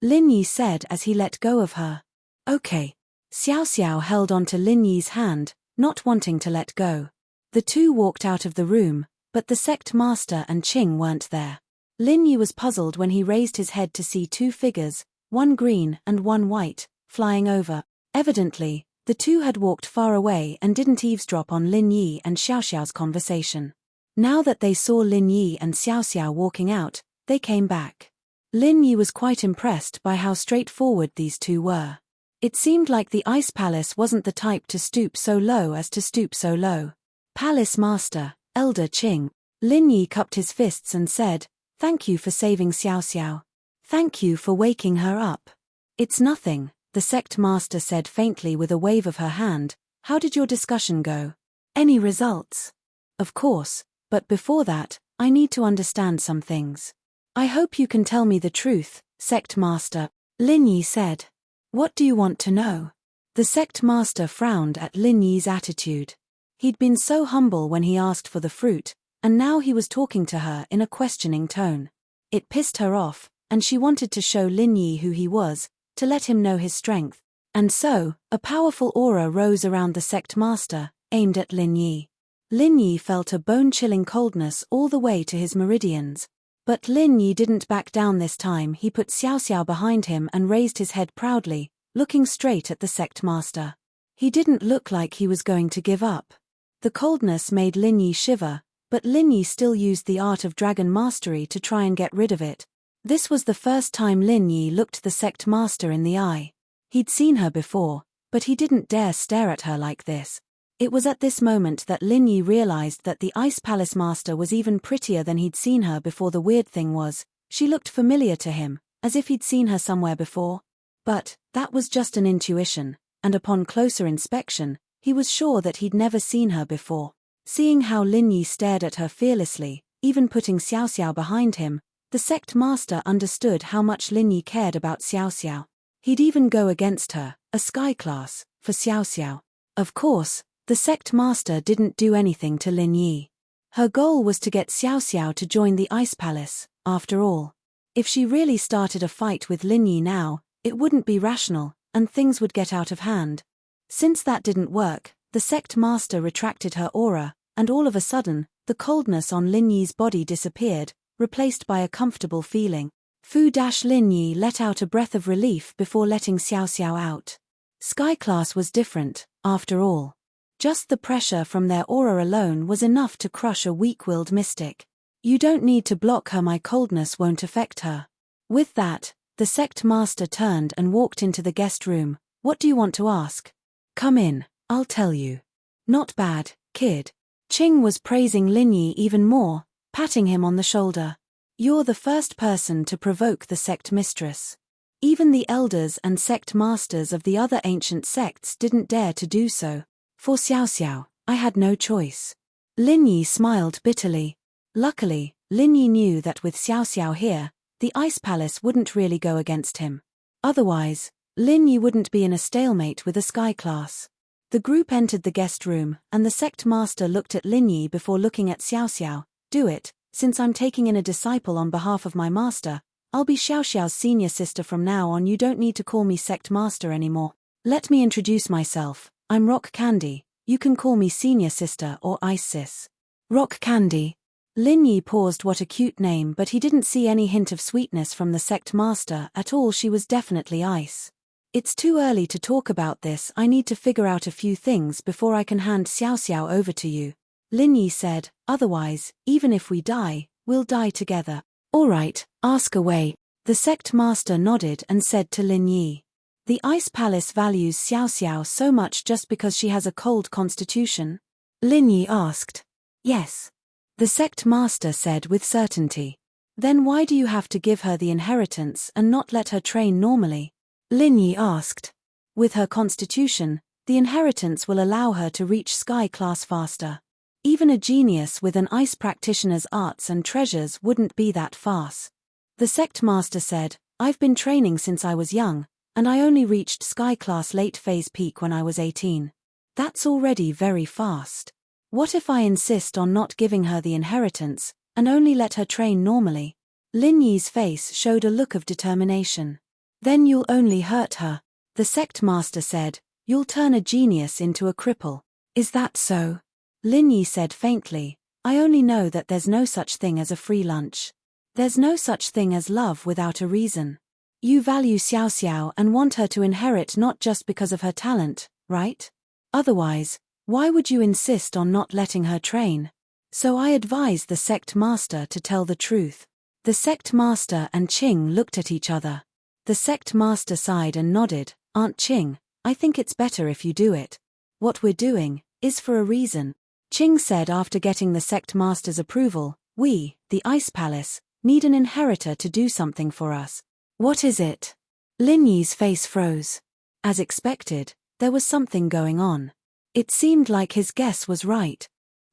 Lin Yi said as he let go of her. Okay. Xiao Xiao held onto Lin Yi's hand, not wanting to let go. The two walked out of the room, but the sect master and Qing weren't there. Lin Yi was puzzled when he raised his head to see two figures, one green and one white, flying over. Evidently, the two had walked far away and didn't eavesdrop on Lin Yi and Xiao Xiao's conversation. Now that they saw Lin Yi and Xiao Xiao walking out, they came back. Lin Yi was quite impressed by how straightforward these two were. It seemed like the Ice Palace wasn't the type to stoop so low as to stoop so low. Palace Master, Elder Qing. Lin Yi cupped his fists and said, "Thank you for saving Xiao Xiao. Thank you for waking her up." "It's nothing," the sect master said faintly with a wave of her hand. "How did your discussion go? Any results?" "Of course, but before that, I need to understand some things." "I hope you can tell me the truth, sect master," Lin Yi said. "What do you want to know?" The sect master frowned at Lin Yi's attitude. He'd been so humble when he asked for the fruit, and now he was talking to her in a questioning tone. It pissed her off, and she wanted to show Lin Yi who he was, to let him know his strength. And so, a powerful aura rose around the sect master, aimed at Lin Yi. Lin Yi felt a bone-chilling coldness all the way to his meridians. But Lin Yi didn't back down this time. He put Xiao Xiao behind him and raised his head proudly, looking straight at the sect master. He didn't look like he was going to give up. The coldness made Lin Yi shiver, but Lin Yi still used the art of dragon mastery to try and get rid of it. This was the first time Lin Yi looked the sect master in the eye. He'd seen her before, but he didn't dare stare at her like this. It was at this moment that Lin Yi realized that the Ice Palace Master was even prettier than he'd seen her before. The weird thing was, she looked familiar to him, as if he'd seen her somewhere before. But that was just an intuition, and upon closer inspection, he was sure that he'd never seen her before. Seeing how Lin Yi stared at her fearlessly, even putting Xiao Xiao behind him, the sect master understood how much Lin Yi cared about Xiao Xiao. He'd even go against her, a sky class, for Xiao Xiao. Of course, the sect master didn't do anything to Lin Yi. Her goal was to get Xiao Xiao to join the Ice Palace, after all. If she really started a fight with Lin Yi now, it wouldn't be rational, and things would get out of hand. Since that didn't work, the sect master retracted her aura, and all of a sudden, the coldness on Lin Yi's body disappeared, replaced by a comfortable feeling. Lin Yi let out a breath of relief before letting Xiao Xiao out. Sky Class was different, after all. Just the pressure from their aura alone was enough to crush a weak-willed mystic. "You don't need to block her, my coldness won't affect her." With that, the sect master turned and walked into the guest room. "What do you want to ask?" "Come in, I'll tell you." "Not bad, kid." Qing was praising Lin Yi even more, patting him on the shoulder. "You're the first person to provoke the sect mistress. Even the elders and sect masters of the other ancient sects didn't dare to do so. For Xiao Xiao, I had no choice." Lin Yi smiled bitterly. Luckily, Lin Yi knew that with Xiao Xiao here, the Ice Palace wouldn't really go against him. Otherwise, Lin Yi wouldn't be in a stalemate with a Sky Class. The group entered the guest room, and the sect master looked at Lin Yi before looking at Xiao Xiao. "Do it, since I'm taking in a disciple on behalf of my master. I'll be Xiao Xiao's senior sister from now on. You don't need to call me sect master anymore. Let me introduce myself. I'm Rock Candy. You can call me senior sister or Ice Sis." Rock Candy. Lin Yi paused. What a cute name, but he didn't see any hint of sweetness from the sect master at all. She was definitely ice. "It's too early to talk about this. I need to figure out a few things before I can hand Xiao Xiao over to you," Lin Yi said. "Otherwise, even if we die, we'll die together." "All right, ask away." The sect master nodded and said to Lin Yi, "The Ice Palace values Xiao Xiao so much just because she has a cold constitution?" Lin Yi asked. "Yes." the sect master said with certainty. Then why do you have to give her the inheritance and not let her train normally? Lin Yi asked. With her constitution, the inheritance will allow her to reach sky class faster. Even a genius with an ice practitioner's arts and treasures wouldn't be that fast. The sect master said, I've been training since I was young, and I only reached sky class late phase peak when I was 18. That's already very fast. What if I insist on not giving her the inheritance, and only let her train normally? Lin Yi's face showed a look of determination. Then you'll only hurt her. The sect master said, you'll turn a genius into a cripple. Is that so? Lin Yi said faintly, I only know that there's no such thing as a free lunch. There's no such thing as love without a reason. You value Xiao Xiao and want her to inherit not just because of her talent, right? Otherwise, why would you insist on not letting her train? So I advise the sect master to tell the truth. The sect master and Qing looked at each other. The sect master sighed and nodded, Aunt Qing, I think it's better if you do it. What we're doing is for a reason. Qing said after getting the sect master's approval, we, the Ice Palace, need an inheritor to do something for us. What is it? Lin Yi's face froze. As expected, there was something going on. It seemed like his guess was right.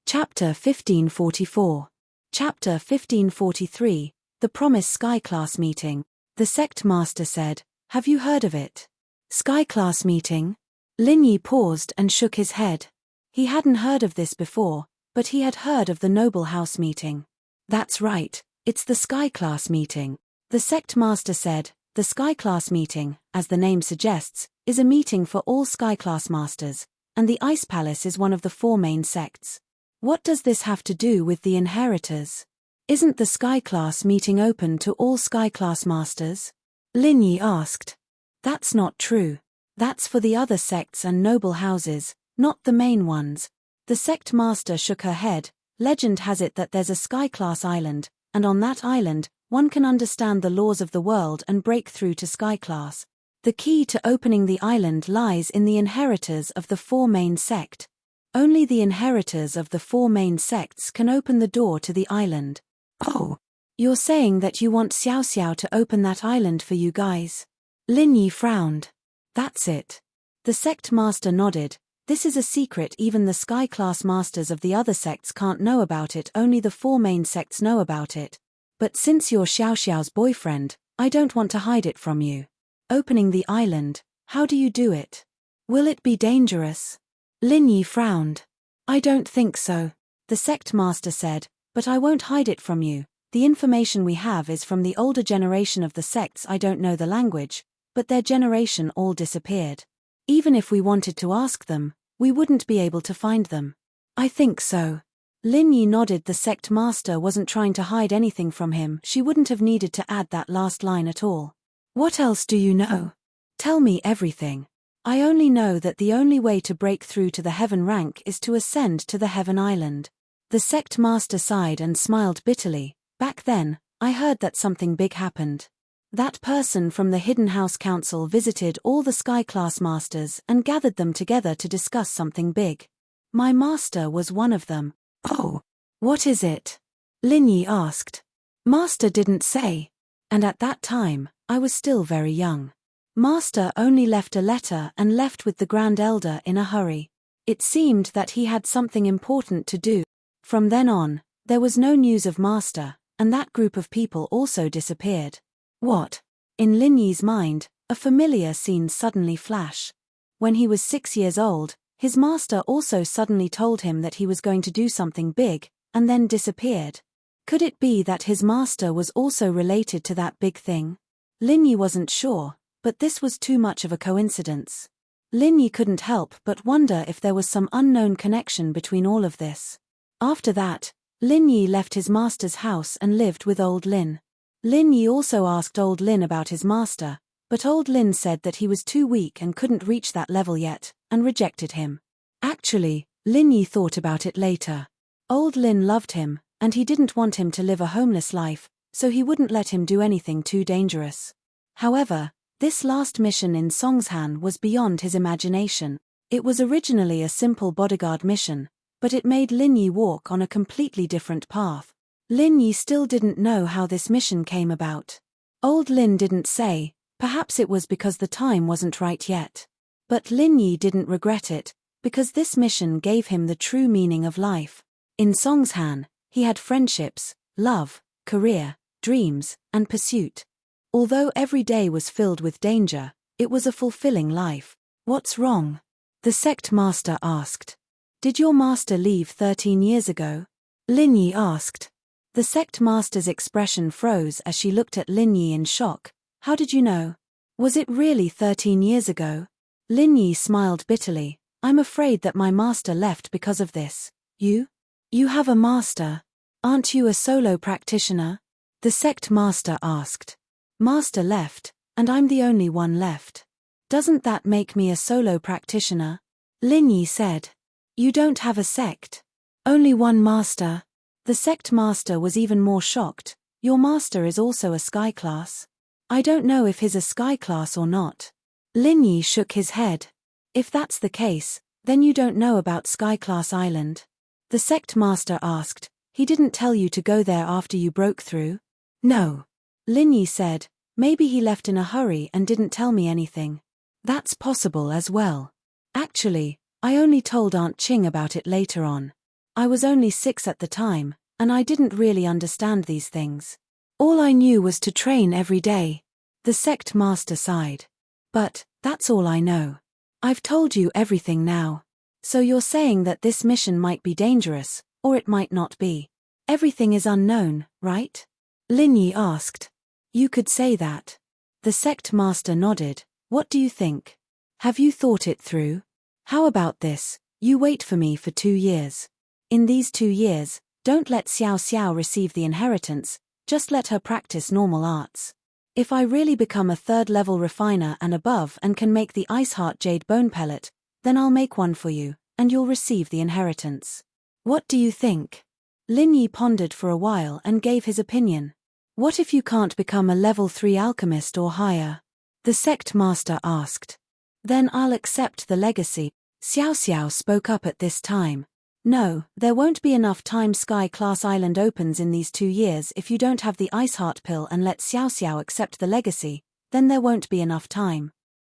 Chapter 1544. Chapter 1543, The Promise Sky Class Meeting. The sect master said, have you heard of it? Sky Class Meeting? Lin Yi paused and shook his head. He hadn't heard of this before, but he had heard of the Noble House meeting. That's right, it's the Sky Class Meeting. The sect master said, the Sky Class Meeting, as the name suggests, is a meeting for all Sky Class Masters, and the Ice Palace is one of the 4 main sects. What does this have to do with the inheritors? Isn't the Sky Class Meeting open to all Sky Class Masters? Lin Yi asked. That's not true. That's for the other sects and noble houses, not the main ones. The sect master shook her head. Legend has it that there's a Sky Class island, and on that island, one can understand the laws of the world and break through to Sky Class. The key to opening the island lies in the inheritors of the 4 main sect. Only the inheritors of the 4 main sects can open the door to the island. Oh, you're saying that you want Xiao Xiao to open that island for you guys? Lin Yi frowned. That's it. The sect master nodded. This is a secret even the Sky Class Masters of the other sects can't know about it, only the 4 main sects know about it. But since you're Xiao Xiao's boyfriend, I don't want to hide it from you. Opening the island, how do you do it? Will it be dangerous? Lin Yi frowned. I don't think so. The sect master said, but I won't hide it from you. The information we have is from the older generation of the sects. I don't know the language, but their generation all disappeared. Even if we wanted to ask them, we wouldn't be able to find them. I think so. Lin Yi nodded. The sect master wasn't trying to hide anything from him. She wouldn't have needed to add that last line at all. What else do you know? Tell me everything. I only know that the only way to break through to the heaven rank is to ascend to the heaven island. The sect master sighed and smiled bitterly. Back then, I heard that something big happened. That person from the Hidden House Council visited all the Sky Class Masters and gathered them together to discuss something big. My master was one of them. Oh, what is it? Lin Yi asked. Master didn't say. And at that time, I was still very young. Master only left a letter and left with the Grand Elder in a hurry. It seemed that he had something important to do. From then on, there was no news of Master, and that group of people also disappeared. What? In Lin Yi's mind, a familiar scene suddenly flashed. When he was 6 years old, his master also suddenly told him that he was going to do something big, and then disappeared. Could it be that his master was also related to that big thing? Lin Yi wasn't sure, but this was too much of a coincidence. Lin Yi couldn't help but wonder if there was some unknown connection between all of this. After that, Lin Yi left his master's house and lived with old Lin. Lin Yi also asked old Lin about his master, but old Lin said that he was too weak and couldn't reach that level yet, and rejected him. Actually, Lin Yi thought about it later. Old Lin loved him, and he didn't want him to live a homeless life, so he wouldn't let him do anything too dangerous. However, this last mission in Songshan was beyond his imagination. It was originally a simple bodyguard mission, but it made Lin Yi walk on a completely different path. Lin Yi still didn't know how this mission came about. Old Lin didn't say, perhaps it was because the time wasn't right yet. But Lin Yi didn't regret it, because this mission gave him the true meaning of life. In Songshan, he had friendships, love, career, dreams, and pursuit. Although every day was filled with danger, it was a fulfilling life. What's wrong? The sect master asked. Did your master leave 13 years ago? Lin Yi asked. The sect master's expression froze as she looked at Lin Yi in shock. How did you know? Was it really 13 years ago? Lin Yi smiled bitterly. I'm afraid that my master left because of this. You? You have a master. Aren't you a solo practitioner? The sect master asked. Master left, and I'm the only one left. Doesn't that make me a solo practitioner? Lin Yi said. You don't have a sect. Only one master. The sect master was even more shocked. Your master is also a sky class. I don't know if he's a sky class or not. Lin Yi shook his head. If that's the case, then you don't know about Sky Class Island. The sect master asked. He didn't tell you to go there after you broke through? No. Lin Yi said. Maybe he left in a hurry and didn't tell me anything. That's possible as well. Actually, I only told Aunt Ching about it later on. I was only 6 at the time, and I didn't really understand these things. All I knew was to train every day. The sect master sighed. But, that's all I know. I've told you everything now. So you're saying that this mission might be dangerous, or it might not be. Everything is unknown, right? Lin Yi asked. You could say that. The sect master nodded. What do you think? Have you thought it through? How about this? You wait for me for 2 years. In these 2 years, don't let Xiao Xiao receive the inheritance, just let her practice normal arts. If I really become a 3rd-level refiner and above and can make the Ice Heart Jade Bone Pellet, then I'll make one for you, and you'll receive the inheritance. What do you think? Lin Yi pondered for a while and gave his opinion. What if you can't become a level 3 alchemist or higher? The sect master asked. Then I'll accept the legacy. Xiao Xiao spoke up at this time. No, there won't be enough time Sky Class Island opens in these 2 years if you don't have the Ice Heart Pill and let Xiao Xiao accept the legacy, then there won't be enough time.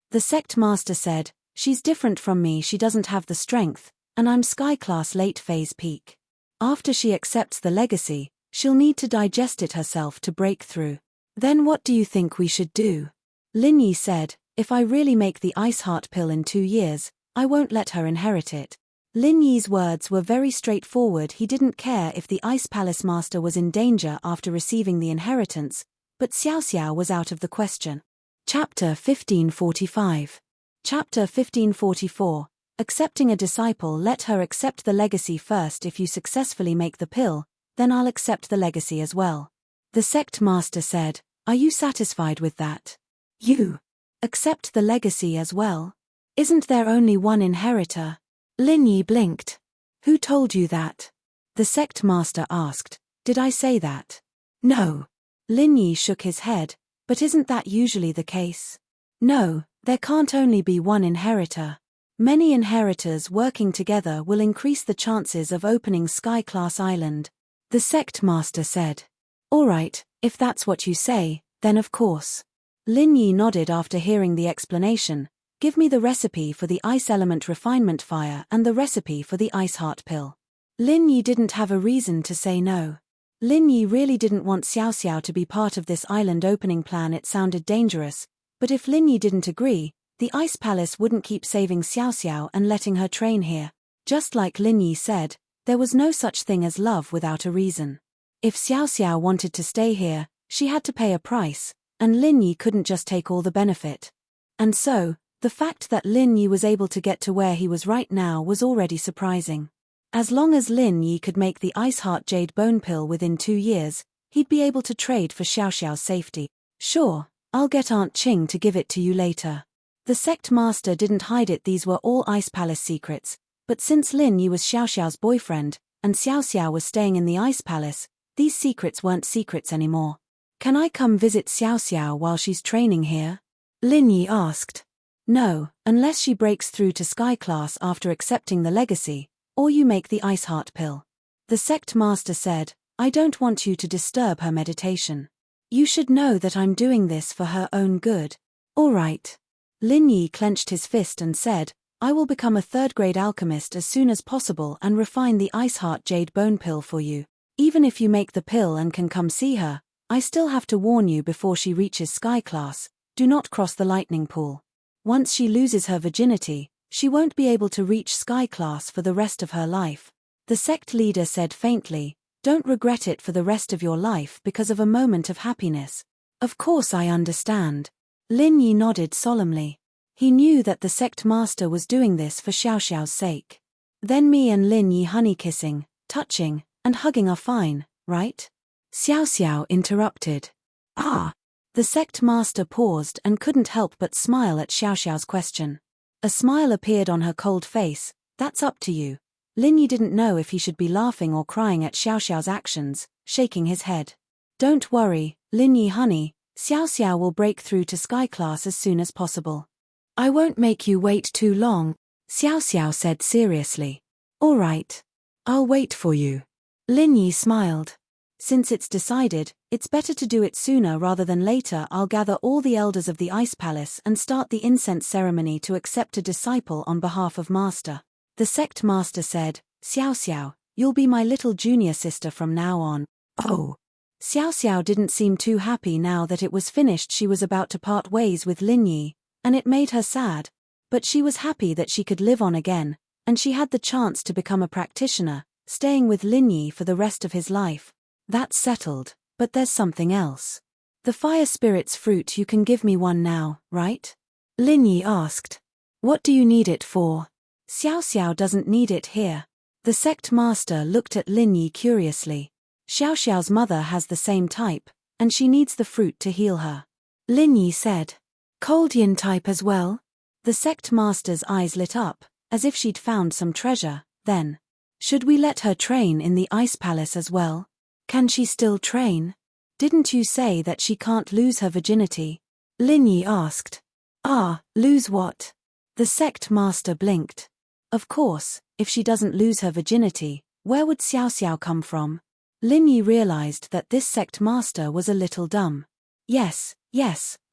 The sect master said, she's different from me, she doesn't have the strength, and I'm Sky Class late phase peak. After she accepts the legacy, she'll need to digest it herself to break through. Then what do you think we should do? Lin Yi said, if I really make the Ice Heart Pill in 2 years, I won't let her inherit it. Lin Yi's words were very straightforward. He didn't care if the Ice Palace Master was in danger after receiving the inheritance, but Xiao Xiao was out of the question. Chapter 1545. Chapter 1544. Accepting a disciple. Let her accept the legacy first. If you successfully make the pill, then I'll accept the legacy as well. The sect master said, are you satisfied with that? You accept the legacy as well? Isn't there only one inheritor? Lin Yi blinked. Who told you that? The sect master asked. Did I say that? No. Lin Yi shook his head. But isn't that usually the case? No, there can't only be one inheritor. Many inheritors working together will increase the chances of opening Sky Class Island. The sect master said. All right, if that's what you say, then of course. Lin Yi nodded after hearing the explanation. Give me the recipe for the Ice Element Refinement Fire and the recipe for the Ice Heart Pill. Lin Yi didn't have a reason to say no. Lin Yi really didn't want Xiao Xiao to be part of this island opening plan. It sounded dangerous, but if Lin Yi didn't agree, the Ice Palace wouldn't keep saving Xiao Xiao and letting her train here. Just like Lin Yi said, there was no such thing as love without a reason. If Xiao Xiao wanted to stay here, she had to pay a price, and Lin Yi couldn't just take all the benefit. And so, the fact that Lin Yi was able to get to where he was right now was already surprising. As long as Lin Yi could make the Ice Heart Jade Bone Pill within 2 years, he'd be able to trade for Xiao Xiao's safety. Sure, I'll get Aunt Ching to give it to you later. The sect master didn't hide it. These were all Ice Palace secrets, but since Lin Yi was Xiao Xiao's boyfriend, and Xiao Xiao was staying in the Ice Palace, these secrets weren't secrets anymore. Can I come visit Xiao Xiao while she's training here? Lin Yi asked. No, unless she breaks through to Sky Class after accepting the legacy, or you make the ice heart pill. The sect master said, I don't want you to disturb her meditation. You should know that I'm doing this for her own good. All right. Lin Yi clenched his fist and said, I will become a third-grade alchemist as soon as possible and refine the ice heart jade bone pill for you. Even if you make the pill and can come see her, I still have to warn you before she reaches sky class, do not cross the lightning pool. Once she loses her virginity, she won't be able to reach sky class for the rest of her life. The sect leader said faintly, don't regret it for the rest of your life because of a moment of happiness. Of course I understand. Lin Yi nodded solemnly. He knew that the sect master was doing this for Xiao Xiao's sake. Then me and Lin Yi honey kissing, touching, and hugging are fine, right? Xiao Xiao interrupted. Ah! The sect master paused and couldn't help but smile at Xiao Xiao's question. A smile appeared on her cold face. That's up to you. Lin Yi didn't know if he should be laughing or crying at Xiao Xiao's actions, shaking his head. Don't worry, Lin Yi honey, Xiao Xiao will break through to sky class as soon as possible. I won't make you wait too long, Xiao Xiao said seriously. All right. I'll wait for you. Lin Yi smiled. Since it's decided, it's better to do it sooner rather than later. I'll gather all the elders of the Ice Palace and start the incense ceremony to accept a disciple on behalf of Master. The sect master said, Xiao Xiao, you'll be my little junior sister from now on. Oh. Xiao Xiao didn't seem too happy now that it was finished. She was about to part ways with Lin Yi, and it made her sad. But she was happy that she could live on again, and she had the chance to become a practitioner, staying with Lin Yi for the rest of his life. That's settled, but there's something else. The fire spirit's fruit, you can give me one now, right? Lin Yi asked. What do you need it for? Xiao Xiao doesn't need it here. The sect master looked at Lin Yi curiously. Xiao Xiao's mother has the same type, and she needs the fruit to heal her. Lin Yi said. Cold yin type as well? The sect master's eyes lit up, as if she'd found some treasure. Then, should we let her train in the Ice Palace as well? Can she still train? Didn't you say that she can't lose her virginity? Lin Yi asked. Ah, lose what? The sect master blinked. Of course, if she doesn't lose her virginity, where would Xiao Xiao come from? Lin Yi realized that this sect master was a little dumb. Yes,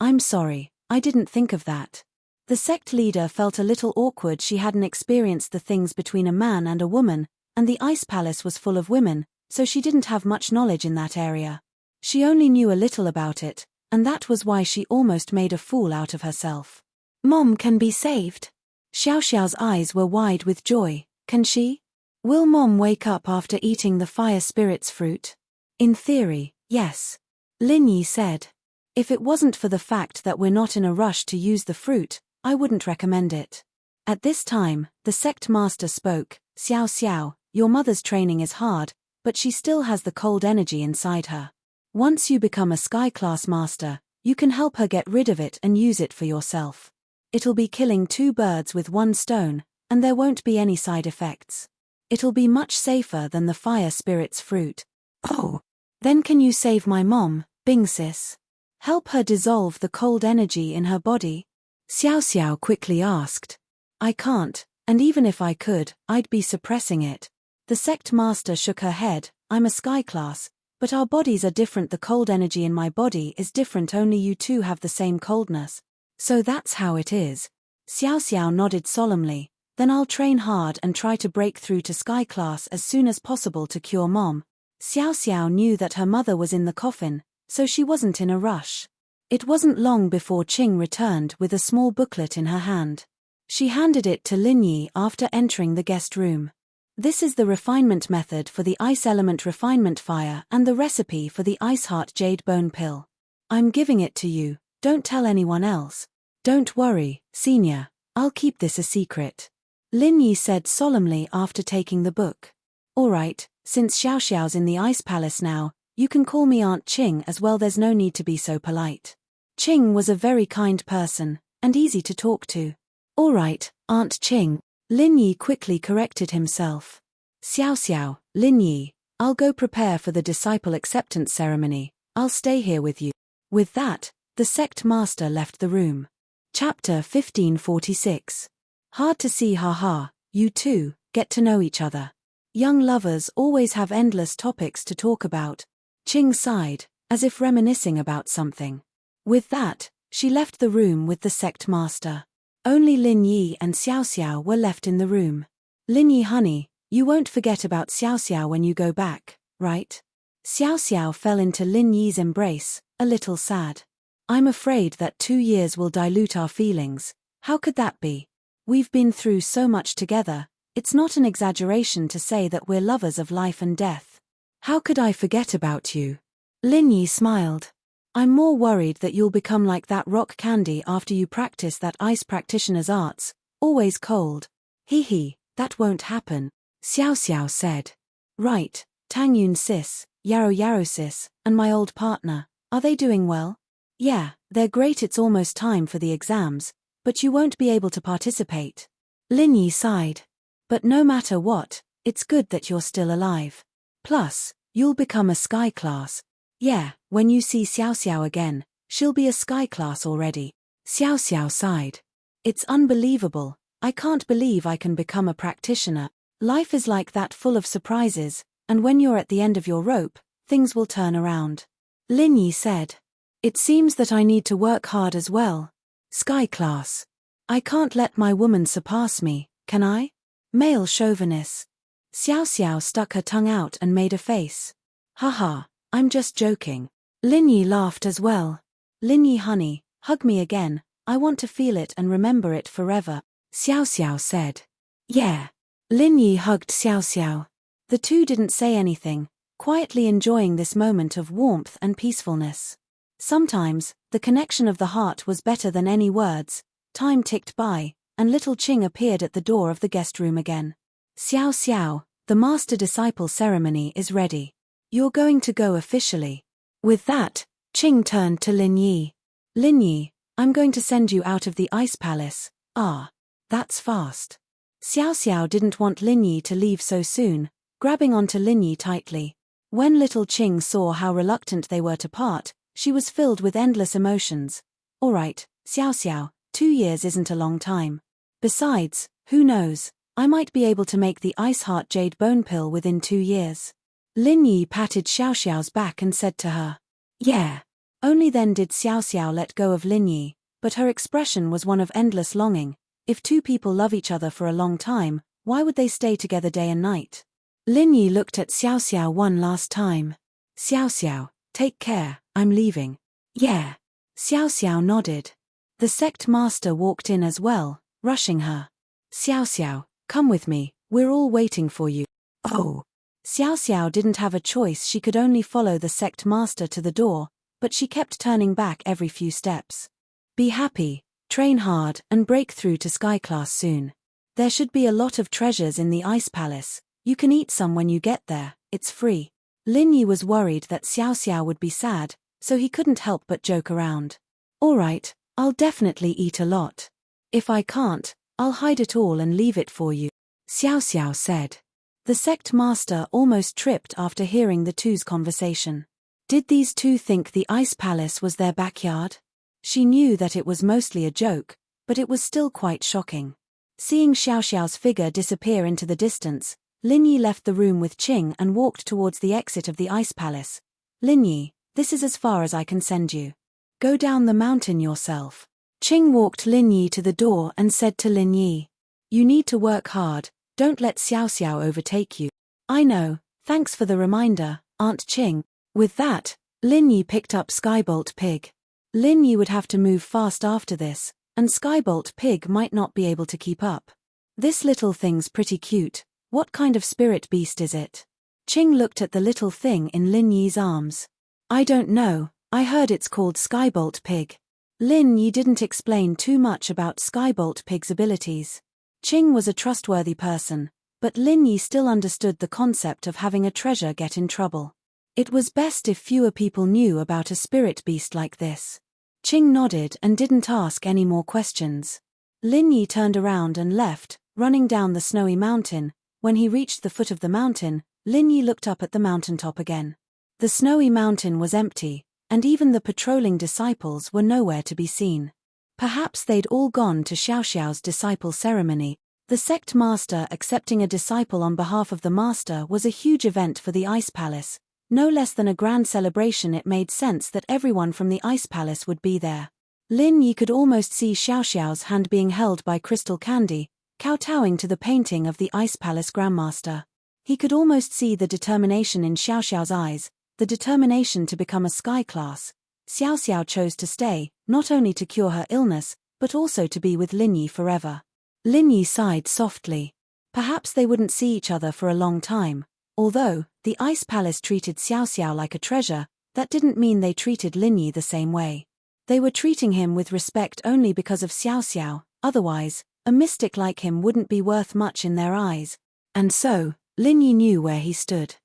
I'm sorry, I didn't think of that. The sect leader felt a little awkward. She hadn't experienced the things between a man and a woman, and the Ice Palace was full of women, so she didn't have much knowledge in that area. She only knew a little about it, and that was why she almost made a fool out of herself. Mom can be saved. Xiao Xiao's eyes were wide with joy. Can she? Will Mom wake up after eating the fire spirit's fruit? In theory, yes. Lin Yi said. If it wasn't for the fact that we're not in a rush to use the fruit, I wouldn't recommend it. At this time, the sect master spoke. Xiao Xiao, your mother's training is hard, but she still has the cold energy inside her. Once you become a sky class master, you can help her get rid of it and use it for yourself. It'll be killing two birds with one stone, and there won't be any side effects. It'll be much safer than the fire spirit's fruit. Oh. Then can you save my mom, Bing sis? Help her dissolve the cold energy in her body? Xiao Xiao quickly asked. I can't, and even if I could, I'd be suppressing it. The sect master shook her head. I'm a sky class, but our bodies are different. The cold energy in my body is different. Only you two have the same coldness. So that's how it is. Xiao Xiao nodded solemnly. Then I'll train hard and try to break through to sky class as soon as possible to cure Mom. Xiao Xiao knew that her mother was in the coffin, so she wasn't in a rush. It wasn't long before Qing returned with a small booklet in her hand. She handed it to Lin Yi after entering the guest room. This is the refinement method for the ice element refinement fire and the recipe for the ice heart jade bone pill. I'm giving it to you, don't tell anyone else. Don't worry, senior, I'll keep this a secret. Lin Yi said solemnly after taking the book. Alright, since Xiao Xiao's in the Ice Palace now, you can call me Aunt Qing as well. There's no need to be so polite. Qing was a very kind person, and easy to talk to. Alright, Aunt Qing. Lin Yi quickly corrected himself. Xiao Xiao, Lin Yi, I'll go prepare for the disciple acceptance ceremony. I'll stay here with you. With that, the sect master left the room. Chapter 1546. Hard to see, haha, you two, get to know each other. Young lovers always have endless topics to talk about. Qing sighed, as if reminiscing about something. With that, she left the room with the sect master. Only Lin Yi and Xiao Xiao were left in the room. Lin Yi, honey, you won't forget about Xiao Xiao when you go back, right? Xiao Xiao fell into Lin Yi's embrace, a little sad. I'm afraid that 2 years will dilute our feelings. How could that be? We've been through so much together. It's not an exaggeration to say that we're lovers of life and death. How could I forget about you? Lin Yi smiled. I'm more worried that you'll become like that rock candy after you practice that ice practitioner's arts, always cold. Hee, that won't happen, Xiao Xiao said. Right, Tang Yun sis, Yaro sis, and my old partner, are they doing well? Yeah, they're great. It's almost time for the exams, but you won't be able to participate. Lin Yi sighed. But no matter what, it's good that you're still alive. Plus, you'll become a sky class. Yeah, when you see Xiao Xiao again, she'll be a sky class already. Xiao Xiao sighed. It's unbelievable. I can't believe I can become a practitioner. Life is like that, full of surprises, and when you're at the end of your rope, things will turn around. Lin Yi said. It seems that I need to work hard as well. Sky class. I can't let my woman surpass me, can I? Male chauvinist. Xiao Xiao stuck her tongue out and made a face. Haha, I'm just joking. Lin Yi laughed as well. Lin Yi, honey, hug me again. I want to feel it and remember it forever, Xiao Xiao said. Yeah. Lin Yi hugged Xiao Xiao. The two didn't say anything, quietly enjoying this moment of warmth and peacefulness. Sometimes, the connection of the heart was better than any words. Time ticked by, and little Qing appeared at the door of the guest room again. Xiao Xiao, the master-disciple ceremony is ready. You're going to go officially. With that, Qing turned to Lin Yi. Lin Yi, I'm going to send you out of the ice palace. Ah, that's fast. Xiao Xiao didn't want Lin Yi to leave so soon, grabbing onto Lin Yi tightly. When little Qing saw how reluctant they were to part, she was filled with endless emotions. All right, Xiao Xiao, 2 years isn't a long time. Besides, who knows, I might be able to make the Ice Heart Jade Bone Pill within 2 years. Lin Yi patted Xiao Xiao's back and said to her. Yeah. Only then did Xiao Xiao let go of Lin Yi, but her expression was one of endless longing. If two people love each other for a long time, why would they stay together day and night? Lin Yi looked at Xiao Xiao one last time. Xiao Xiao, take care, I'm leaving. Yeah. Xiao Xiao nodded. The sect master walked in as well, rushing her. Xiao Xiao, come with me, we're all waiting for you. Oh. Xiao Xiao didn't have a choice. She could only follow the sect master to the door, but she kept turning back every few steps. Be happy, train hard, and break through to sky class soon. There should be a lot of treasures in the ice palace. You can eat some when you get there, it's free. Lin Yi was worried that Xiao Xiao would be sad, so he couldn't help but joke around. All right, I'll definitely eat a lot. If I can't, I'll hide it all and leave it for you, Xiao Xiao said. The sect master almost tripped after hearing the two's conversation. Did these two think the ice palace was their backyard? She knew that it was mostly a joke, but it was still quite shocking. Seeing Xiao Xiao's figure disappear into the distance, Lin Yi left the room with Qing and walked towards the exit of the ice palace. Lin Yi, this is as far as I can send you. Go down the mountain yourself. Qing walked Lin Yi to the door and said to Lin Yi. You need to work hard, don't let Xiao Xiao overtake you. I know, thanks for the reminder, Aunt Qing. With that, Lin Yi picked up Skybolt Pig. Lin Yi would have to move fast after this, and Skybolt Pig might not be able to keep up. This little thing's pretty cute. What kind of spirit beast is it? Qing looked at the little thing in Lin Yi's arms. I don't know, I heard it's called Skybolt Pig. Lin Yi didn't explain too much about Skybolt Pig's abilities. Qing was a trustworthy person, but Lin Yi still understood the concept of having a treasure get in trouble. It was best if fewer people knew about a spirit beast like this. Qing nodded and didn't ask any more questions. Lin Yi turned around and left, running down the snowy mountain. When he reached the foot of the mountain, Lin Yi looked up at the mountaintop again. The snowy mountain was empty, and even the patrolling disciples were nowhere to be seen. Perhaps they'd all gone to Xiao Xiao's disciple ceremony. The sect master accepting a disciple on behalf of the master was a huge event for the Ice Palace. No less than a grand celebration. It made sense that everyone from the Ice Palace would be there. Lin Yi could almost see Xiao Xiao's hand being held by crystal candy, kowtowing to the painting of the Ice Palace Grandmaster. He could almost see the determination in Xiao Xiao's eyes, the determination to become a sky class. Xiao Xiao chose to stay, not only to cure her illness, but also to be with Lin Yi forever. Lin Yi sighed softly. Perhaps they wouldn't see each other for a long time. Although the Ice Palace treated Xiao Xiao like a treasure, that didn't mean they treated Lin Yi the same way. They were treating him with respect only because of Xiao Xiao, otherwise, a mystic like him wouldn't be worth much in their eyes. And so, Lin Yi knew where he stood.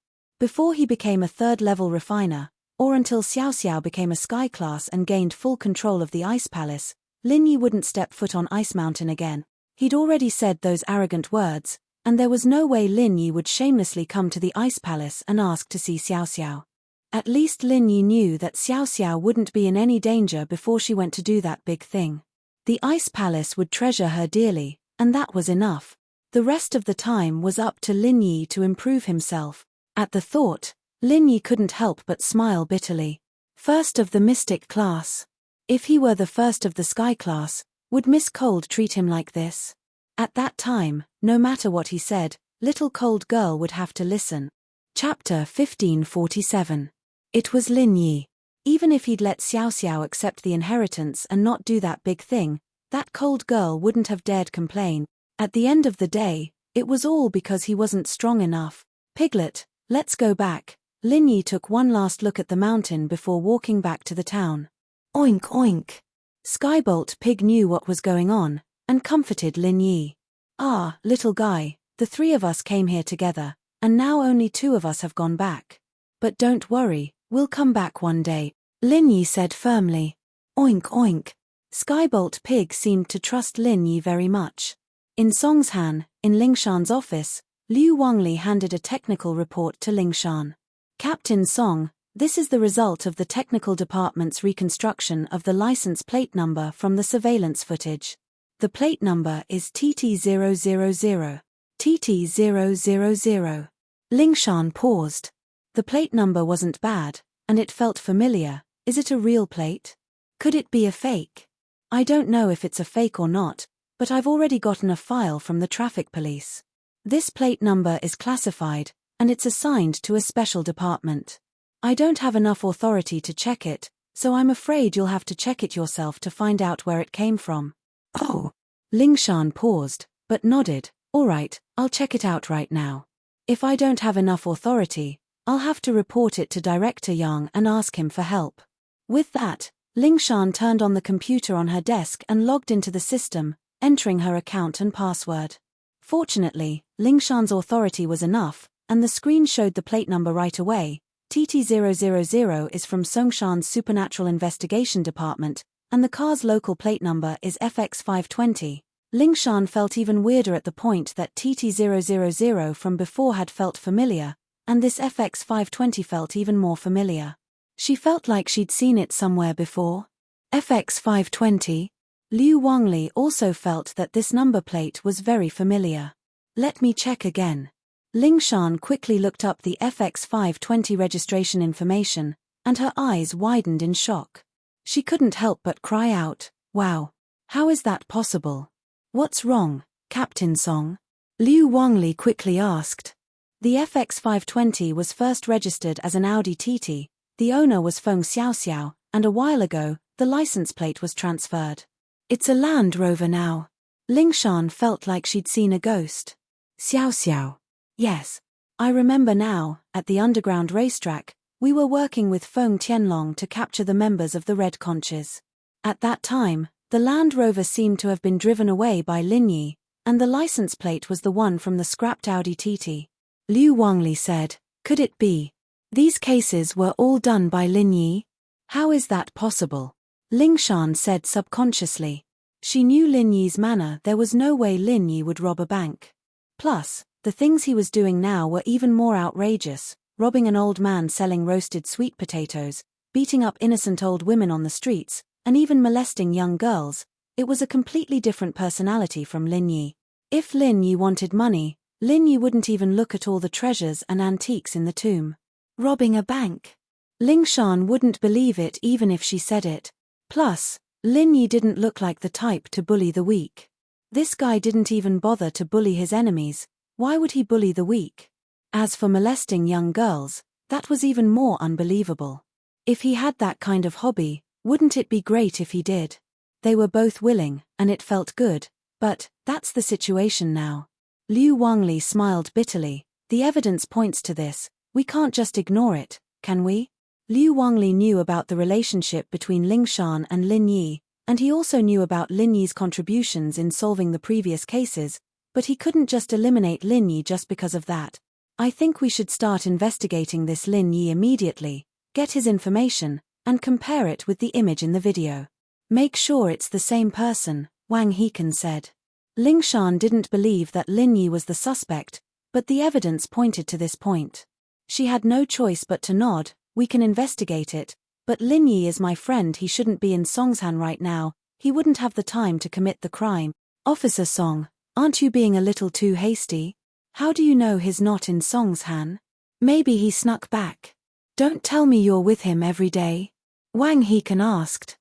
Before he became a third-level refiner, or until Xiao Xiao became a sky class and gained full control of the Ice Palace, Lin Yi wouldn't step foot on Ice Mountain again. He'd already said those arrogant words, and there was no way Lin Yi would shamelessly come to the Ice Palace and ask to see Xiao Xiao. At least Lin Yi knew that Xiao Xiao wouldn't be in any danger before she went to do that big thing. The Ice Palace would treasure her dearly, and that was enough. The rest of the time was up to Lin Yi to improve himself. At the thought, Lin Yi couldn't help but smile bitterly. First of the mystic class. If he were the first of the sky class, would Miss Cold treat him like this? At that time, no matter what he said, little cold girl would have to listen. Chapter 1547. It was Lin Yi. Even if he'd let Xiao Xiao accept the inheritance and not do that big thing, that cold girl wouldn't have dared complain. At the end of the day, it was all because he wasn't strong enough. Piglet, let's go back. Lin Yi took one last look at the mountain before walking back to the town. Oink oink. Skybolt Pig knew what was going on, and comforted Lin Yi. Ah, little guy, the three of us came here together, and now only two of us have gone back. But don't worry, we'll come back one day, Lin Yi said firmly. Oink oink. Skybolt Pig seemed to trust Lin Yi very much. In Songshan, in Lingshan's office, Liu Wangli handed a technical report to Lingshan. Captain Song, this is the result of the technical department's reconstruction of the license plate number from the surveillance footage. The plate number is TT000. TT000. Lingshan paused. The plate number wasn't bad, and it felt familiar. Is it a real plate? Could it be a fake? I don't know if it's a fake or not, but I've already gotten a file from the traffic police. This plate number is classified, and it's assigned to a special department. I don't have enough authority to check it, so I'm afraid you'll have to check it yourself to find out where it came from. Oh. Lingshan paused, but nodded. All right, I'll check it out right now. If I don't have enough authority, I'll have to report it to Director Yang and ask him for help. With that, Lingshan turned on the computer on her desk and logged into the system, entering her account and password. Fortunately, Lingshan's authority was enough, and the screen showed the plate number right away. TT000 is from Songshan's Supernatural Investigation Department, and the car's local plate number is FX520. Lingshan felt even weirder at the point that TT000 from before had felt familiar, and this FX520 felt even more familiar. She felt like she'd seen it somewhere before. FX520? Liu Wangli also felt that this number plate was very familiar. Let me check again. Lingshan quickly looked up the FX520 registration information, and her eyes widened in shock. She couldn't help but cry out, "Wow! How is that possible? What's wrong, Captain Song?" Liu Wangli quickly asked. The FX520 was first registered as an Audi TT, the owner was Feng Xiaoxiao, and a while ago, the license plate was transferred. It's a Land Rover now. Lingshan felt like she'd seen a ghost. Xiaoxiao. Yes. I remember now, at the underground racetrack, we were working with Feng Tianlong to capture the members of the Red Conches. At that time, the Land Rover seemed to have been driven away by Lin Yi, and the license plate was the one from the scrapped Audi TT. Liu Wangli said, "Could it be? These cases were all done by Lin Yi? How is that possible?" Lingshan said subconsciously. She knew Lin Yi's manner. There was no way Lin Yi would rob a bank. Plus, the things he was doing now were even more outrageous, robbing an old man selling roasted sweet potatoes, beating up innocent old women on the streets, and even molesting young girls. It was a completely different personality from Lin Yi. If Lin Yi wanted money, Lin Yi wouldn't even look at all the treasures and antiques in the tomb. Robbing a bank. Ling Shan wouldn't believe it even if she said it. Plus, Lin Yi didn't look like the type to bully the weak. This guy didn't even bother to bully his enemies. Why would he bully the weak? As for molesting young girls, that was even more unbelievable. If he had that kind of hobby, wouldn't it be great if he did? They were both willing, and it felt good, but that's the situation now. Liu Wangli smiled bitterly. The evidence points to this. We can't just ignore it, can we? Liu Wangli knew about the relationship between Ling Shan and Lin Yi, and he also knew about Lin Yi's contributions in solving the previous cases, but he couldn't just eliminate Lin Yi just because of that. I think we should start investigating this Lin Yi immediately, get his information, and compare it with the image in the video. Make sure it's the same person, Wang Hekan said. Ling Shan didn't believe that Lin Yi was the suspect, but the evidence pointed to this point. She had no choice but to nod. We can investigate it, but Lin Yi is my friend. He shouldn't be in Songshan right now. He wouldn't have the time to commit the crime. Officer Song, aren't you being a little too hasty? How do you know he's not in Songshan? Maybe he snuck back. Don't tell me you're with him every day. Wang Hekan asked.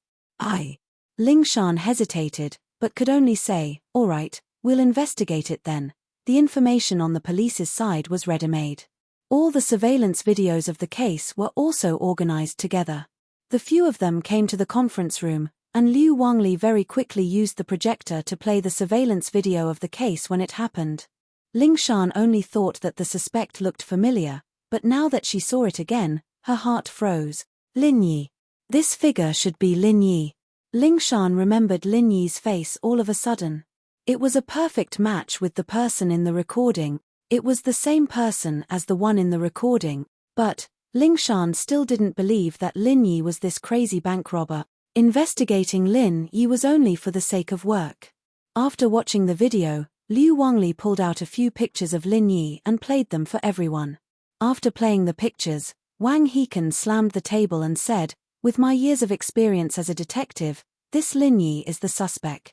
Ling Shan hesitated, but could only say, all right, we'll investigate it then. The information on the police's side was ready-made. All the surveillance videos of the case were also organized together. The few of them came to the conference room, and Liu Wangli very quickly used the projector to play the surveillance video of the case when it happened. Ling Shan only thought that the suspect looked familiar, but now that she saw it again, her heart froze. Lin Yi. This figure should be Lin Yi. Ling Shan remembered Lin Yi's face all of a sudden. It was a perfect match with the person in the recording. It was the same person as the one in the recording, but Ling Shan still didn't believe that Lin Yi was this crazy bank robber. Investigating Lin Yi was only for the sake of work. After watching the video, Liu Wangli pulled out a few pictures of Lin Yi and played them for everyone. After playing the pictures, Wang Hekan slammed the table and said, with my years of experience as a detective, this Lin Yi is the suspect.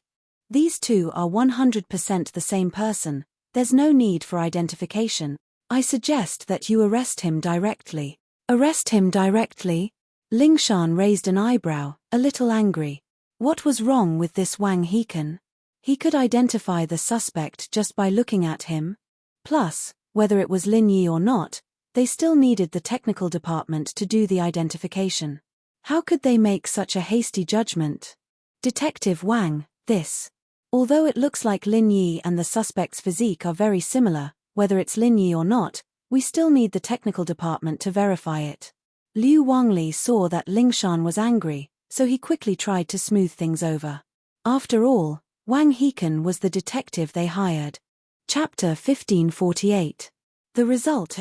These two are 100% the same person. There's no need for identification. I suggest that you arrest him directly. Arrest him directly? Ling Shan raised an eyebrow, a little angry. What was wrong with this Wang Hekan? He could identify the suspect just by looking at him. Plus, whether it was Lin Yi or not, they still needed the technical department to do the identification. How could they make such a hasty judgment? Detective Wang, this. Although it looks like Lin Yi and the suspect's physique are very similar, whether it's Lin Yi or not, we still need the technical department to verify it. Liu Wangli saw that Ling Shan was angry, so he quickly tried to smooth things over. After all, Wang Hekan was the detective they hired. Chapter 1548. The result.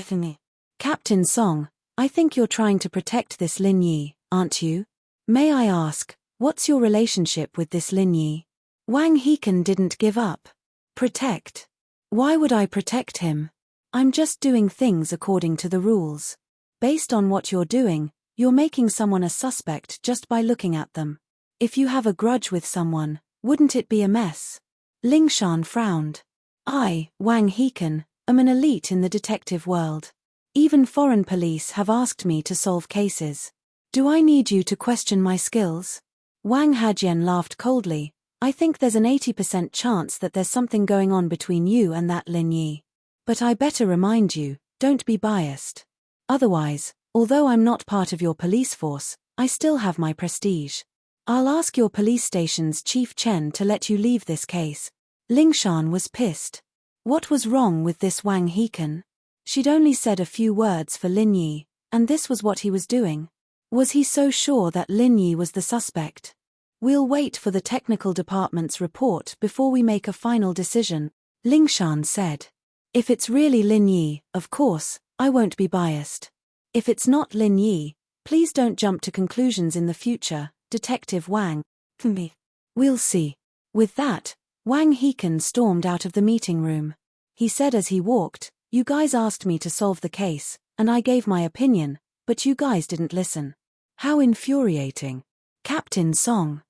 Captain Song, I think you're trying to protect this Lin Yi, aren't you? May I ask, what's your relationship with this Lin Yi? Wang Hekan didn't give up. Protect? Why would I protect him? I'm just doing things according to the rules. Based on what you're doing, you're making someone a suspect just by looking at them. If you have a grudge with someone, wouldn't it be a mess? Ling Shan frowned. I, Wang Hekan, am an elite in the detective world. Even foreign police have asked me to solve cases. Do I need you to question my skills? Wang Hajian laughed coldly. I think there's an 80% chance that there's something going on between you and that Lin Yi. But I better remind you, don't be biased. Otherwise, although I'm not part of your police force, I still have my prestige. I'll ask your police station's Chief Chen to let you leave this case. Ling Shan was pissed. What was wrong with this Wang Hekan? She'd only said a few words for Lin Yi, and this was what he was doing. Was he so sure that Lin Yi was the suspect? We'll wait for the technical department's report before we make a final decision, Ling Shan said. If it's really Lin Yi, of course, I won't be biased. If it's not Lin Yi, please don't jump to conclusions in the future, Detective Wang. We'll see. With that, Wang Hekan stormed out of the meeting room. He said as he walked, you guys asked me to solve the case, and I gave my opinion, but you guys didn't listen. How infuriating. Captain Song.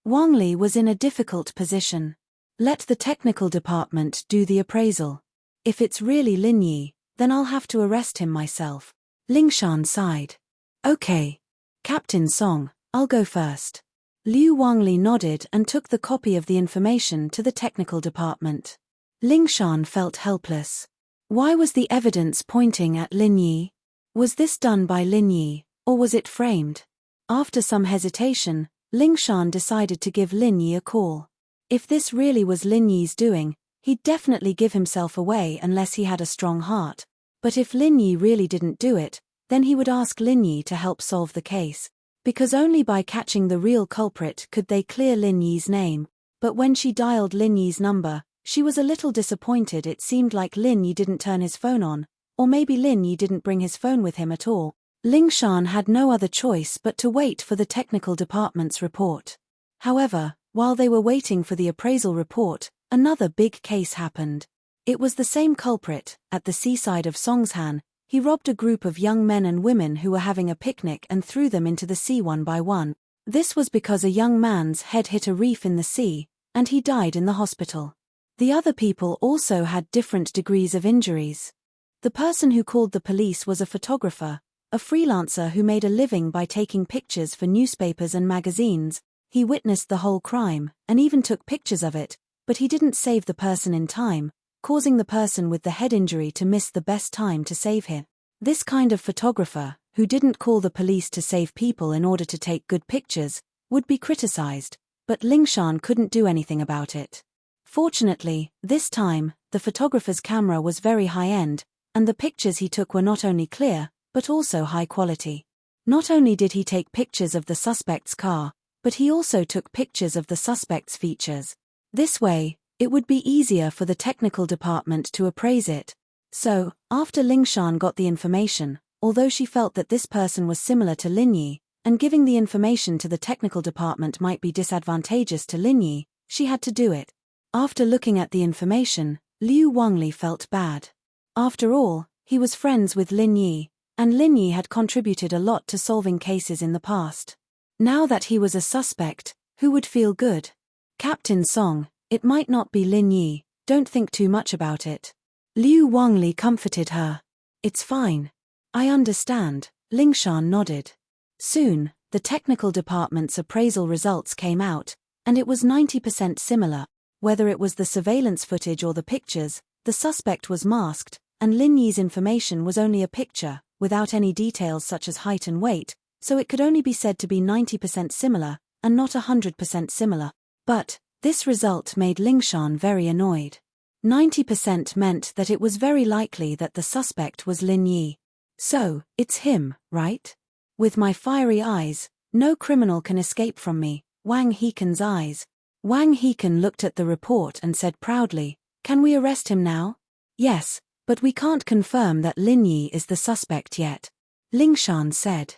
Wang Li was in a difficult position. Let the technical department do the appraisal. If it's really Lin Yi, then I'll have to arrest him myself. Ling Shan sighed. Okay. Captain Song, I'll go first. Liu Wangli nodded and took the copy of the information to the technical department. Ling Shan felt helpless. Why was the evidence pointing at Lin Yi? Was this done by Lin Yi, or was it framed? After some hesitation, Ling Shan decided to give Lin Yi a call. If this really was Lin Yi's doing, he'd definitely give himself away unless he had a strong heart. But if Lin Yi really didn't do it, then he would ask Lin Yi to help solve the case. Because only by catching the real culprit could they clear Lin Yi's name. But when she dialed Lin Yi's number, she was a little disappointed. It seemed like Lin Yi didn't turn his phone on, or maybe Lin Yi didn't bring his phone with him at all. Ling Shan had no other choice but to wait for the technical department's report. However, while they were waiting for the appraisal report, another big case happened. It was the same culprit. At the seaside of Songshan, he robbed a group of young men and women who were having a picnic and threw them into the sea one by one. This was because a young man's head hit a reef in the sea, and he died in the hospital. The other people also had different degrees of injuries. The person who called the police was a photographer, a freelancer who made a living by taking pictures for newspapers and magazines. He witnessed the whole crime, and even took pictures of it, but he didn't save the person in time, causing the person with the head injury to miss the best time to save him. This kind of photographer, who didn't call the police to save people in order to take good pictures, would be criticized, but Ling Shan couldn't do anything about it. Fortunately, this time, the photographer's camera was very high-end, and the pictures he took were not only clear, but also high quality. Not only did he take pictures of the suspect's car, but he also took pictures of the suspect's features. This way, it would be easier for the technical department to appraise it. So, after Ling Shan got the information, although she felt that this person was similar to Lin Yi, and giving the information to the technical department might be disadvantageous to Lin Yi, she had to do it. After looking at the information, Liu Wangli felt bad. After all, he was friends with Lin Yi, and Lin Yi had contributed a lot to solving cases in the past. Now that he was a suspect, who would feel good? Captain Song, it might not be Lin Yi, don't think too much about it. Liu Wangli comforted her. It's fine. I understand, Ling Shan nodded. Soon, the technical department's appraisal results came out, and it was 90% similar. Whether it was the surveillance footage or the pictures, the suspect was masked, and Lin Yi's information was only a picture, without any details such as height and weight, so it could only be said to be 90% similar, and not 100% similar. But, this result made Ling Shan very annoyed. 90% meant that it was very likely that the suspect was Lin Yi. So, it's him, right? With my fiery eyes, no criminal can escape from me. Wang Heken's eyes. Wang Heken looked at the report and said proudly, "Can we arrest him now?" "Yes, but we can't confirm that Lin Yi is the suspect yet," Ling Shan said.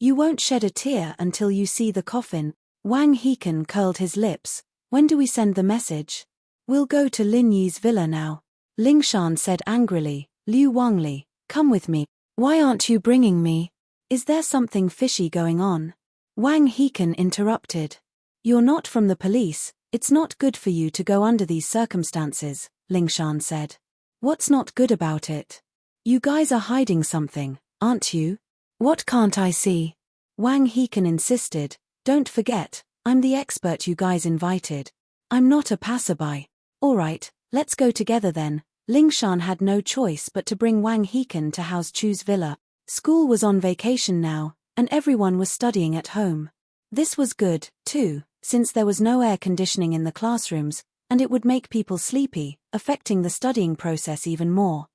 "You won't shed a tear until you see the coffin." Wang Heken curled his lips. "When do we send the message?" "We'll go to Lin Yi's villa now," Ling Shan said angrily. "Liu Wangli, come with me." "Why aren't you bringing me? Is there something fishy going on?" Wang Heken interrupted. "You're not from the police, it's not good for you to go under these circumstances," Ling Shan said. "What's not good about it? You guys are hiding something, aren't you?" "What can't I see?" Wang Heken insisted. "Don't forget, I'm the expert you guys invited. I'm not a passerby." "Alright, let's go together then." Ling Shan had no choice but to bring Wang Heken to House Chu's villa. School was on vacation now, and everyone was studying at home. This was good, too, since there was no air conditioning in the classrooms, and it would make people sleepy, affecting the studying process even more.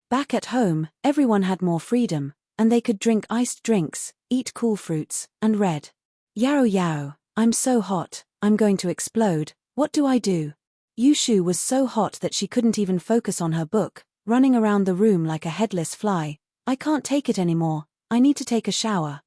Back at home, everyone had more freedom, and they could drink iced drinks, eat cool fruits, and read. "Yao yao, I'm so hot, I'm going to explode, what do I do?" Yushu was so hot that she couldn't even focus on her book, running around the room like a headless fly. "I can't take it anymore, I need to take a shower."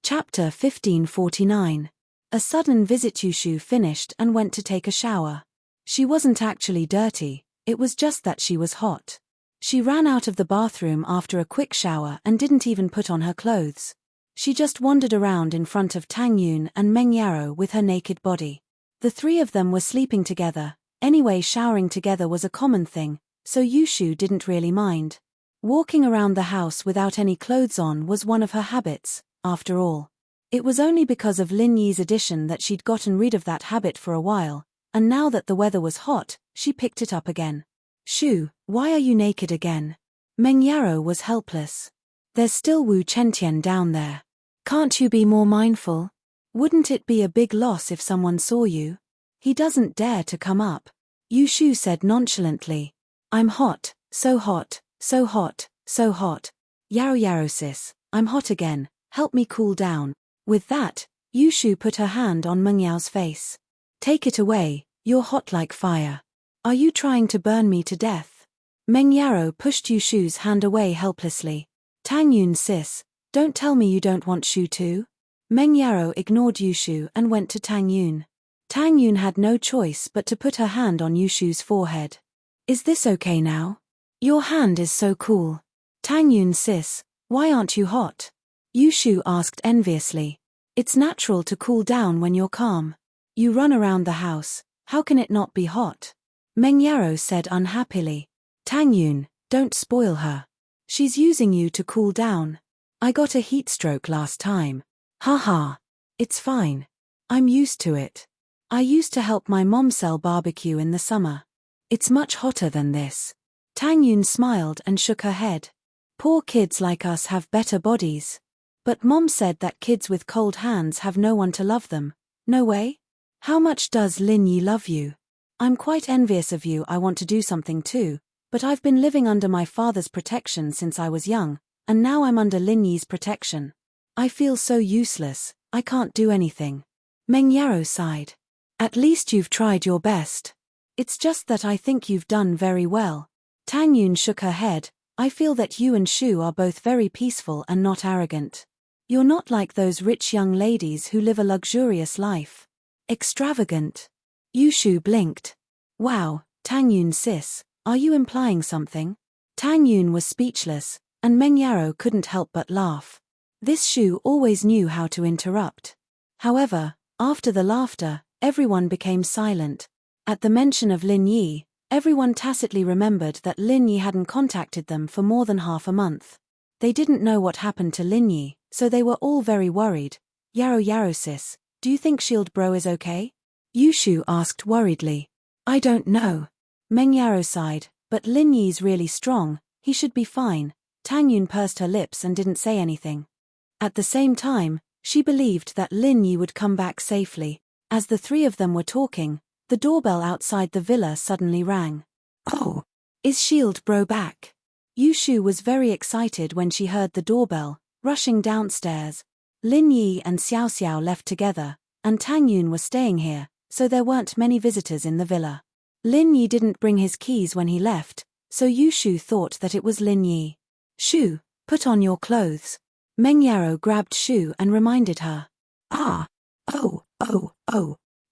Chapter 1549. A sudden visit. Yushu finished and went to take a shower. She wasn't actually dirty, it was just that she was hot. She ran out of the bathroom after a quick shower and didn't even put on her clothes. She just wandered around in front of Tang Yun and Meng Yaro with her naked body. The three of them were sleeping together. Anyway, showering together was a common thing, so Yushu didn't really mind. Walking around the house without any clothes on was one of her habits, after all. It was only because of Lin Yi's addition that she'd gotten rid of that habit for a while, and now that the weather was hot, she picked it up again. Shu, why are you naked again? Meng Yaro was helpless. There's still Wu Chentian down there. Can't you be more mindful? Wouldn't it be a big loss if someone saw you? He doesn't dare to come up. Yushu said nonchalantly. I'm hot, so hot, so hot, so hot. Yaro Yaro sis, I'm hot again, help me cool down. With that, Yushu put her hand on Meng Yao's face. Take it away, you're hot like fire. Are you trying to burn me to death? Meng Yaro pushed Yushu's hand away helplessly. Tang Yun sis, don't tell me you don't want Shu too? Meng Yaro ignored Yushu and went to Tang Yun. Tang Yun had no choice but to put her hand on Yushu's forehead. Is this okay now? Your hand is so cool. Tang Yun sis, why aren't you hot? Yushu asked enviously. It's natural to cool down when you're calm. You run around the house, how can it not be hot? Meng Yaro said unhappily. Tang Yun, don't spoil her. She's using you to cool down. I got a heat stroke last time. Haha. It's fine. I'm used to it. I used to help my mom sell barbecue in the summer. It's much hotter than this. Tang Yun smiled and shook her head. Poor kids like us have better bodies. But Mom said that kids with cold hands have no one to love them. No way? How much does Lin Yi love you? I'm quite envious of you. I want to do something too, but I've been living under my father's protection since I was young, and now I'm under Lin Yi's protection. I feel so useless, I can't do anything. Meng Yaro sighed. At least you've tried your best. It's just that I think you've done very well. Tang Yun shook her head. I feel that you and Shu are both very peaceful and not arrogant. You're not like those rich young ladies who live a luxurious life. Extravagant. Yushu blinked. Wow, Tang Yun sis, are you implying something? Tang Yun was speechless, and Meng Yaro couldn't help but laugh. This Shu always knew how to interrupt. However, after the laughter, everyone became silent. At the mention of Lin Yi, everyone tacitly remembered that Lin Yi hadn't contacted them for more than half a month. They didn't know what happened to Lin Yi, so they were all very worried. Yaro Yaro sis, do you think Shield Bro is okay? Yushu asked worriedly. I don't know. Meng Yaro sighed, but Lin Yi's really strong, he should be fine. Tang Yun pursed her lips and didn't say anything. At the same time, she believed that Lin Yi would come back safely. As the three of them were talking, the doorbell outside the villa suddenly rang. Oh, is Shield Bro back? Yushu was very excited when she heard the doorbell. Rushing downstairs, Lin Yi and Xiao Xiao left together, and Tang Yun was staying here, so there weren't many visitors in the villa. Lin Yi didn't bring his keys when he left, so Yushu thought that it was Lin Yi. Shu, put on your clothes. Meng Yaro grabbed Shu and reminded her. Ah, oh.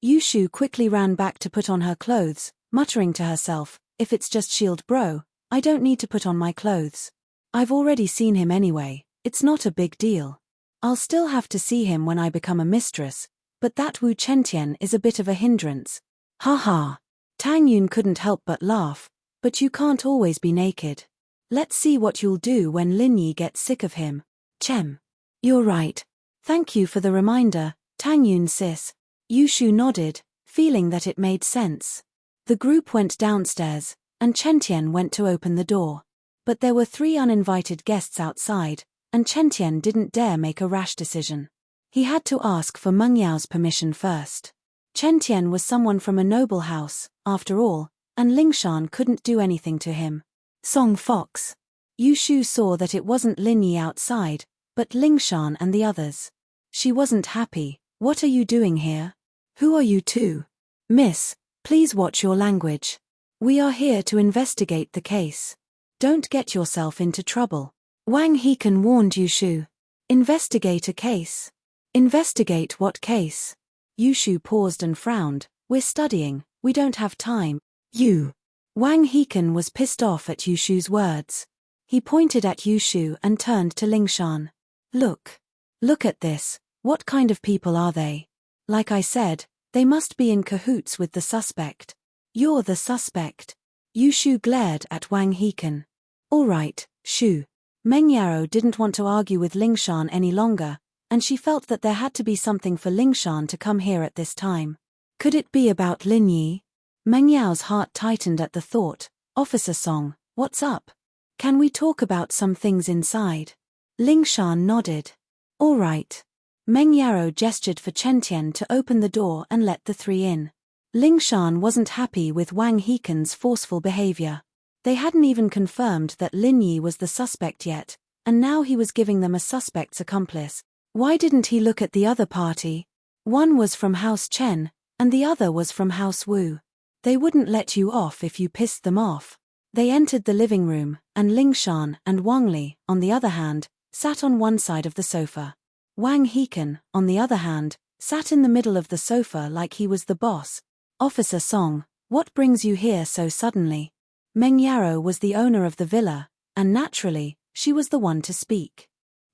Yushu quickly ran back to put on her clothes, muttering to herself, if it's just Shield Bro, I don't need to put on my clothes. I've already seen him anyway. It's not a big deal. I'll still have to see him when I become a mistress, but that Wu Chentian is a bit of a hindrance. Ha. Tang Yun couldn't help but laugh, but you can't always be naked. Let's see what you'll do when Lin Yi gets sick of him. Chem. You're right. Thank you for the reminder, Tang Yun sis. Yushu nodded, feeling that it made sense. The group went downstairs, and Chentian went to open the door. But there were 3 uninvited guests outside, and Chentian didn't dare make a rash decision. He had to ask for Meng Yao's permission first. Chentian was someone from a noble house, after all, and Lingshan couldn't do anything to him. Song Fox. Yushu saw that it wasn't Lin Yi outside, but Lingshan and the others. She wasn't happy. What are you doing here? Who are you two? Miss, please watch your language. We are here to investigate the case. Don't get yourself into trouble. Wang Hekan warned Yushu. Investigate a case. Investigate what case? Yushu paused and frowned. We're studying, we don't have time. You. Wang Hekan was pissed off at Yushu's words. He pointed at Yushu and turned to Lingshan. Look at this, what kind of people are they? Like I said, They must be in cahoots with the suspect. You're the suspect. Yu Shu glared at Wang Hekan. All right, Shu. Meng Yaro didn't want to argue with Lingshan any longer, and she felt that there had to be something for Lingshan to come here at this time. Could it be about Lin Yi? Meng Yao's heart tightened at the thought. Officer Song, what's up? Can we talk about some things inside? Lingshan nodded. All right. Meng Yaro gestured for Chen Tian to open the door and let the three in. Lingshan wasn't happy with Wang Hekan's forceful behavior. They hadn't even confirmed that Lin Yi was the suspect yet, and now he was giving them a suspect's accomplice. Why didn't he look at the other party? One was from House Chen, and the other was from House Wu. They wouldn't let you off if you pissed them off. They entered the living room, and Lingshan and Wang Li, on the other hand, sat on one side of the sofa. Wang Hekan, on the other hand, sat in the middle of the sofa like he was the boss. Officer Song, what brings you here so suddenly? Meng Yaro was the owner of the villa, and naturally, she was the one to speak.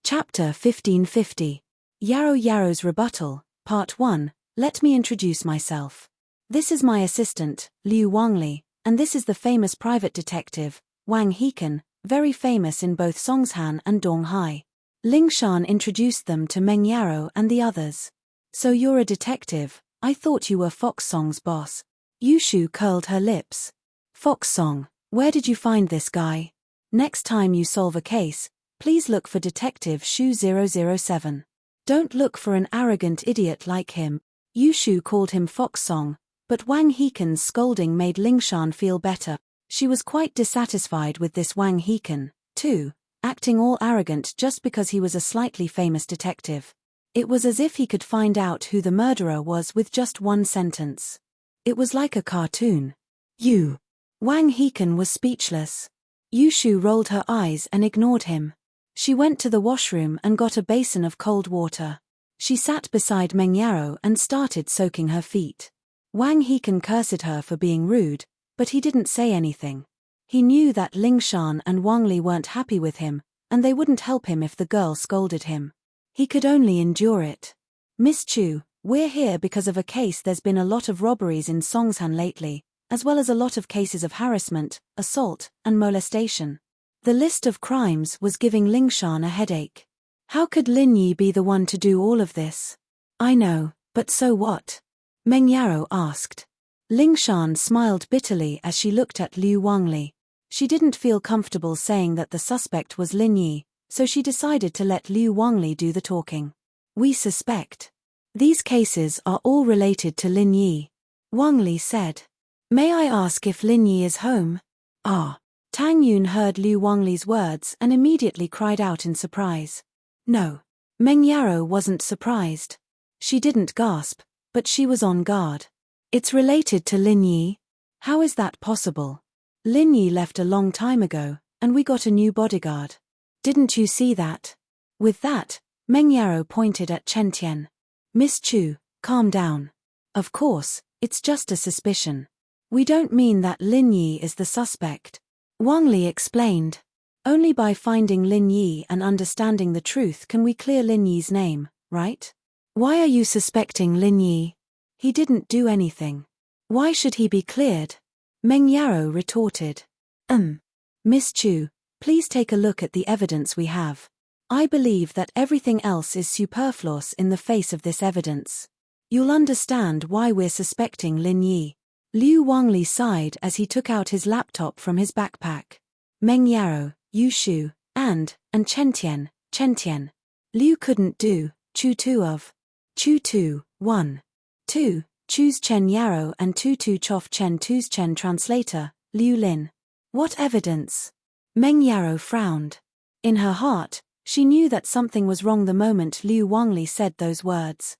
Chapter 1550. Yaro Yaro's Rebuttal, Part 1, Let me introduce myself. This is my assistant, Liu Wangli, and this is the famous private detective, Wang Hekan, very famous in both Songshan and Donghai. Lingshan introduced them to Meng Yaro and the others. So you're a detective, I thought you were Fox Song's boss. Yu Shu curled her lips. Fox Song, where did you find this guy? Next time you solve a case, please look for Detective Shu 007. Don't look for an arrogant idiot like him. Yu Shu called him Fox Song, but Wang Hekan's scolding made Lingshan feel better. She was quite dissatisfied with this Wang Hekan, too, acting all arrogant just because he was a slightly famous detective. It was as if he could find out who the murderer was with just one sentence. It was like a cartoon. You. Wang Hekan was speechless. Yu Shu rolled her eyes and ignored him. She went to the washroom and got a basin of cold water. She sat beside Meng Yaro and started soaking her feet. Wang Hekan cursed her for being rude, but he didn't say anything. He knew that Lingshan and Wang Li weren't happy with him, and they wouldn't help him if the girl scolded him. He could only endure it. Miss Chu, we're here because of a case. There's been a lot of robberies in Songshan lately, as well as a lot of cases of harassment, assault, and molestation. The list of crimes was giving Lingshan a headache. How could Lin Yi be the one to do all of this? I know, but so what? Meng Yaro asked. Lingshan smiled bitterly as she looked at Liu Wangli. She didn't feel comfortable saying that the suspect was Lin Yi, so she decided to let Liu Wangli do the talking. We suspect. These cases are all related to Lin Yi. Wang Li said. May I ask if Lin Yi is home? Ah. Tang Yun heard Liu Wangli's words and immediately cried out in surprise. No. Meng Yaro wasn't surprised. She didn't gasp, but she was on guard. It's related to Lin Yi? How is that possible? Lin Yi left a long time ago, and we got a new bodyguard. Didn't you see that? With that, Meng Yaro pointed at Chen Tian. Miss Chu, calm down. Of course, it's just a suspicion. We don't mean that Lin Yi is the suspect. Wang Li explained. Only by finding Lin Yi and understanding the truth can we clear Lin Yi's name, right? Why are you suspecting Lin Yi? He didn't do anything. Why should he be cleared? Meng Yaro retorted. Miss Chu, please take a look at the evidence we have. I believe that everything else is superfluous in the face of this evidence. You'll understand why we're suspecting Lin Yi. Liu Wangli sighed as he took out his laptop from his backpack. Meng Yaro, Yu Shu, and Chen Tian. Liu couldn't do, Chu 2 of. Chu 2, 1. 2, choose Chen Yaro and 2 chof Chen 2's Chen translator, Liu Lin. What evidence? Meng Yaro frowned. In her heart, she knew that something was wrong the moment Liu Wangli said those words.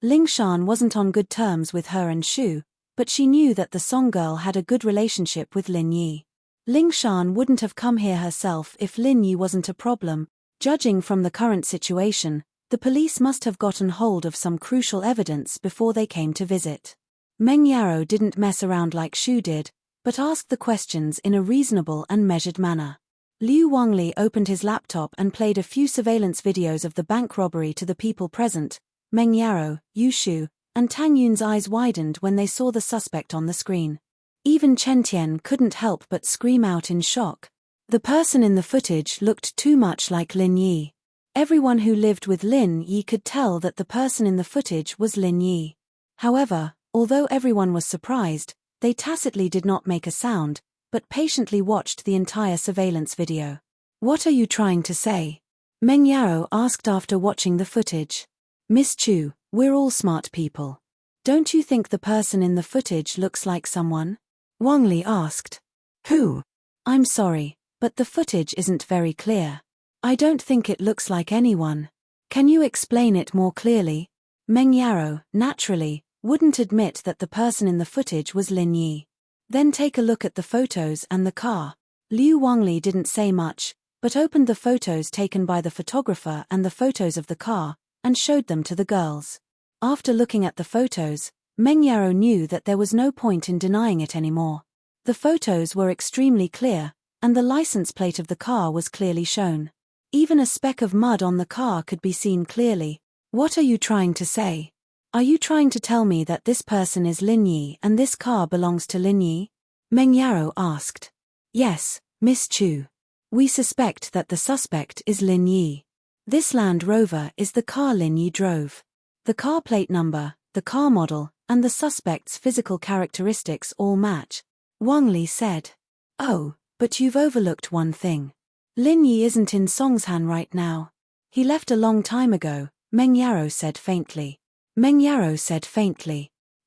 Lingshan wasn't on good terms with her and Shu, but she knew that the Song girl had a good relationship with Lin Yi. Lingshan wouldn't have come here herself if Lin Yi wasn't a problem. Judging from the current situation, the police must have gotten hold of some crucial evidence before they came to visit. Meng Yaro didn't mess around like Shu did, but asked the questions in a reasonable and measured manner. Liu Wangli opened his laptop and played a few surveillance videos of the bank robbery to the people present. Meng Yaro, Yu Shu, and Tang Yun's eyes widened when they saw the suspect on the screen. Even Chen Tian couldn't help but scream out in shock. The person in the footage looked too much like Lin Yi. Everyone who lived with Lin Yi could tell that the person in the footage was Lin Yi. However, although everyone was surprised, they tacitly did not make a sound, but patiently watched the entire surveillance video. "What are you trying to say?" Meng Yao asked after watching the footage. "Miss Chu, we're all smart people. Don't you think the person in the footage looks like someone?" Wang Li asked. "Who?" "I'm sorry, but the footage isn't very clear. I don't think it looks like anyone. Can you explain it more clearly?" Meng Yao, naturally, wouldn't admit that the person in the footage was Lin Yi. "Then take a look at the photos and the car." Liu Wangli didn't say much, but opened the photos taken by the photographer and the photos of the car, and showed them to the girls. After looking at the photos, Meng Yao knew that there was no point in denying it anymore. The photos were extremely clear, and the license plate of the car was clearly shown. Even a speck of mud on the car could be seen clearly. "What are you trying to say? Are you trying to tell me that this person is Lin Yi and this car belongs to Lin Yi?" Meng Yao asked. "Yes, Miss Chu. We suspect that the suspect is Lin Yi. This Land Rover is the car Lin Yi drove. The car plate number, the car model, and the suspect's physical characteristics all match," Wang Li said. "Oh, but you've overlooked one thing. Lin Yi isn't in Songshan right now. He left a long time ago," Meng Yao said faintly.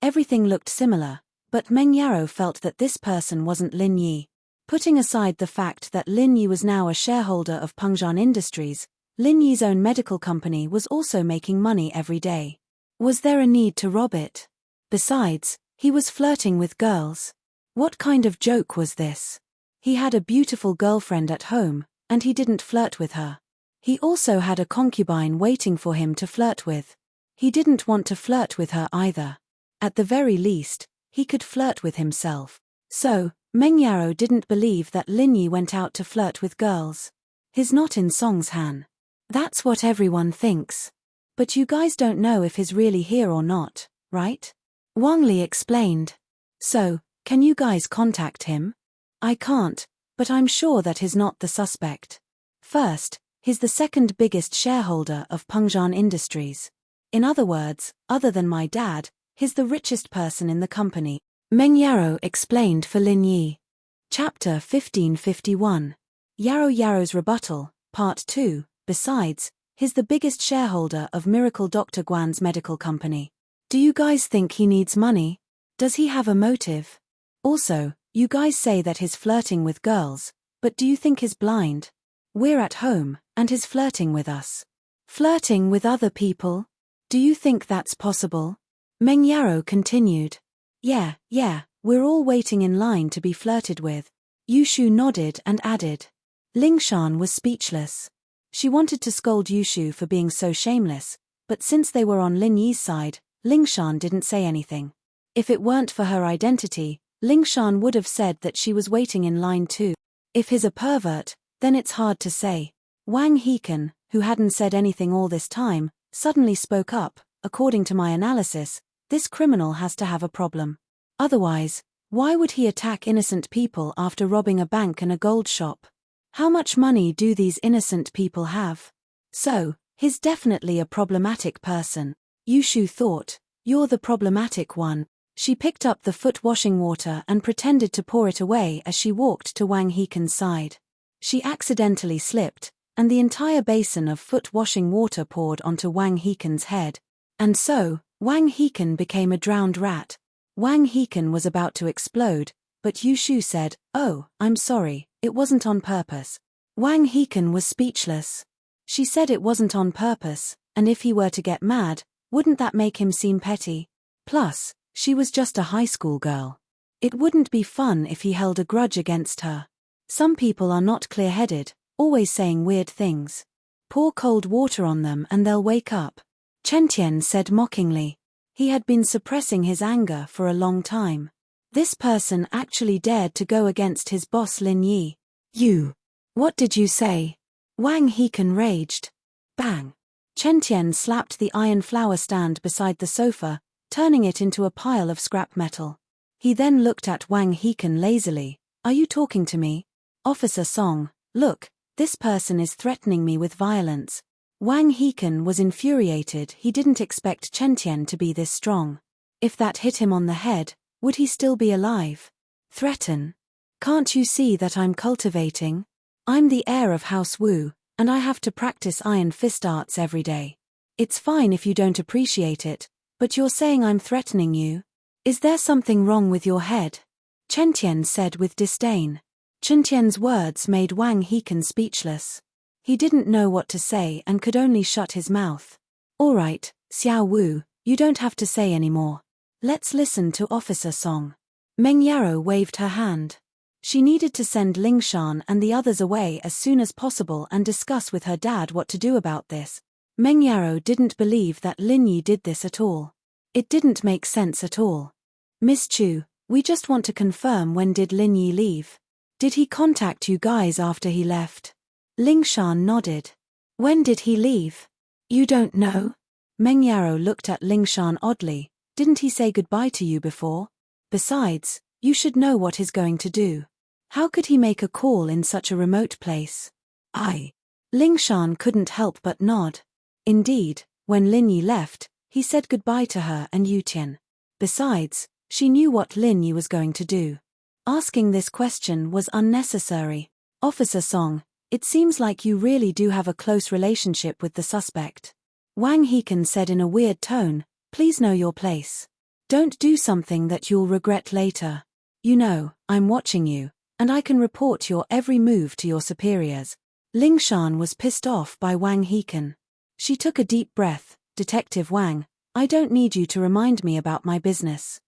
Everything looked similar, but Meng Yao felt that this person wasn't Lin Yi. Putting aside the fact that Lin Yi was now a shareholder of Pengzhan Industries, Lin Yi's own medical company was also making money every day. Was there a need to rob it? Besides, he was flirting with girls. What kind of joke was this? He had a beautiful girlfriend at home, and he didn't flirt with her. He also had a concubine waiting for him to flirt with. He didn't want to flirt with her either. At the very least, he could flirt with himself. So, Meng Yao didn't believe that Lin Yi went out to flirt with girls. He's not in Songshan. That's what everyone thinks. But you guys don't know if he's really here or not, right? Wang Li explained. "So, can you guys contact him?" "I can't, but I'm sure that he's not the suspect. First, he's the second biggest shareholder of Pengzhan Industries. In other words, other than my dad, he's the richest person in the company," Meng Yao explained for Lin Yi. Chapter 1551. Yao's rebuttal, Part 2. Besides, he's the biggest shareholder of Miracle Dr. Guan's medical company. Do you guys think he needs money? Does he have a motive? Also, you guys say that he's flirting with girls, but do you think he's blind? We're at home, and he's flirting with us. Flirting with other people? Do you think that's possible? Meng Yao continued. Yeah, we're all waiting in line to be flirted with." Yushu nodded and added. Lingshan was speechless. She wanted to scold Yushu for being so shameless, but since they were on Lin Yi's side, Lingshan didn't say anything. If it weren't for her identity, Lingshan would have said that she was waiting in line too. If he's a pervert, then it's hard to say. Wang Hekan, who hadn't said anything all this time, suddenly spoke up. "According to my analysis, this criminal has to have a problem. Otherwise, why would he attack innocent people after robbing a bank and a gold shop? How much money do these innocent people have? So, he's definitely a problematic person." Yushu thought. "You're the problematic one." She picked up the foot washing water and pretended to pour it away as she walked to Wang Hekan's side. She accidentally slipped, and the entire basin of foot washing water poured onto Wang Hekan's head. And so, Wang Hekan became a drowned rat. Wang Hekan was about to explode, but Yushu said, "Oh, I'm sorry, it wasn't on purpose." Wang Hekan was speechless. She said it wasn't on purpose, and if he were to get mad, wouldn't that make him seem petty? Plus, she was just a high school girl. It wouldn't be fun if he held a grudge against her. Some people are not clear-headed, always saying weird things. Pour cold water on them and they'll wake up. Chen Tian said mockingly. He had been suppressing his anger for a long time. This person actually dared to go against his boss Lin Yi. "You! What did you say?" Wang Hekan raged. Bang! Chen Tian slapped the iron flower stand beside the sofa, turning it into a pile of scrap metal. He then looked at Wang Hekan lazily. Are you talking to me? Officer Song, look, this person is threatening me with violence. Wang Hekan was infuriated. He didn't expect Chen Tian to be this strong. If that hit him on the head, would he still be alive? Threaten? Can't you see that I'm cultivating? I'm the heir of House Wu, and I have to practice iron fist arts every day. It's fine if you don't appreciate it, but you're saying I'm threatening you? Is there something wrong with your head? Chen Tian said with disdain. Chen Tian's words made Wang Hekan speechless. He didn't know what to say and could only shut his mouth. All right, Xiao Wu, you don't have to say any more. Let's listen to Officer Song. Meng Yaro waved her hand. She needed to send Ling Shan and the others away as soon as possible and discuss with her dad what to do about this. Meng Yaro didn't believe that Lin Yi did this at all. It didn't make sense at all. Miss Chu, we just want to confirm, when did Lin Yi leave? Did he contact you guys after he left? Ling Shan nodded. When did he leave? You don't know? Meng Yaro looked at Ling Shan oddly. Didn't he say goodbye to you before? Besides, you should know what he's going to do. How could he make a call in such a remote place? Ling Shan couldn't help but nod. Indeed, when Lin Yi left, he said goodbye to her and Yu Tian. Besides, she knew what Lin Yi was going to do. Asking this question was unnecessary. Officer Song, it seems like you really do have a close relationship with the suspect. Wang Hekan said in a weird tone, please know your place. Don't do something that you'll regret later. You know, I'm watching you, and I can report your every move to your superiors. Ling Shan was pissed off by Wang Hekan. She took a deep breath. Detective Wang, I don't need you to remind me about my business.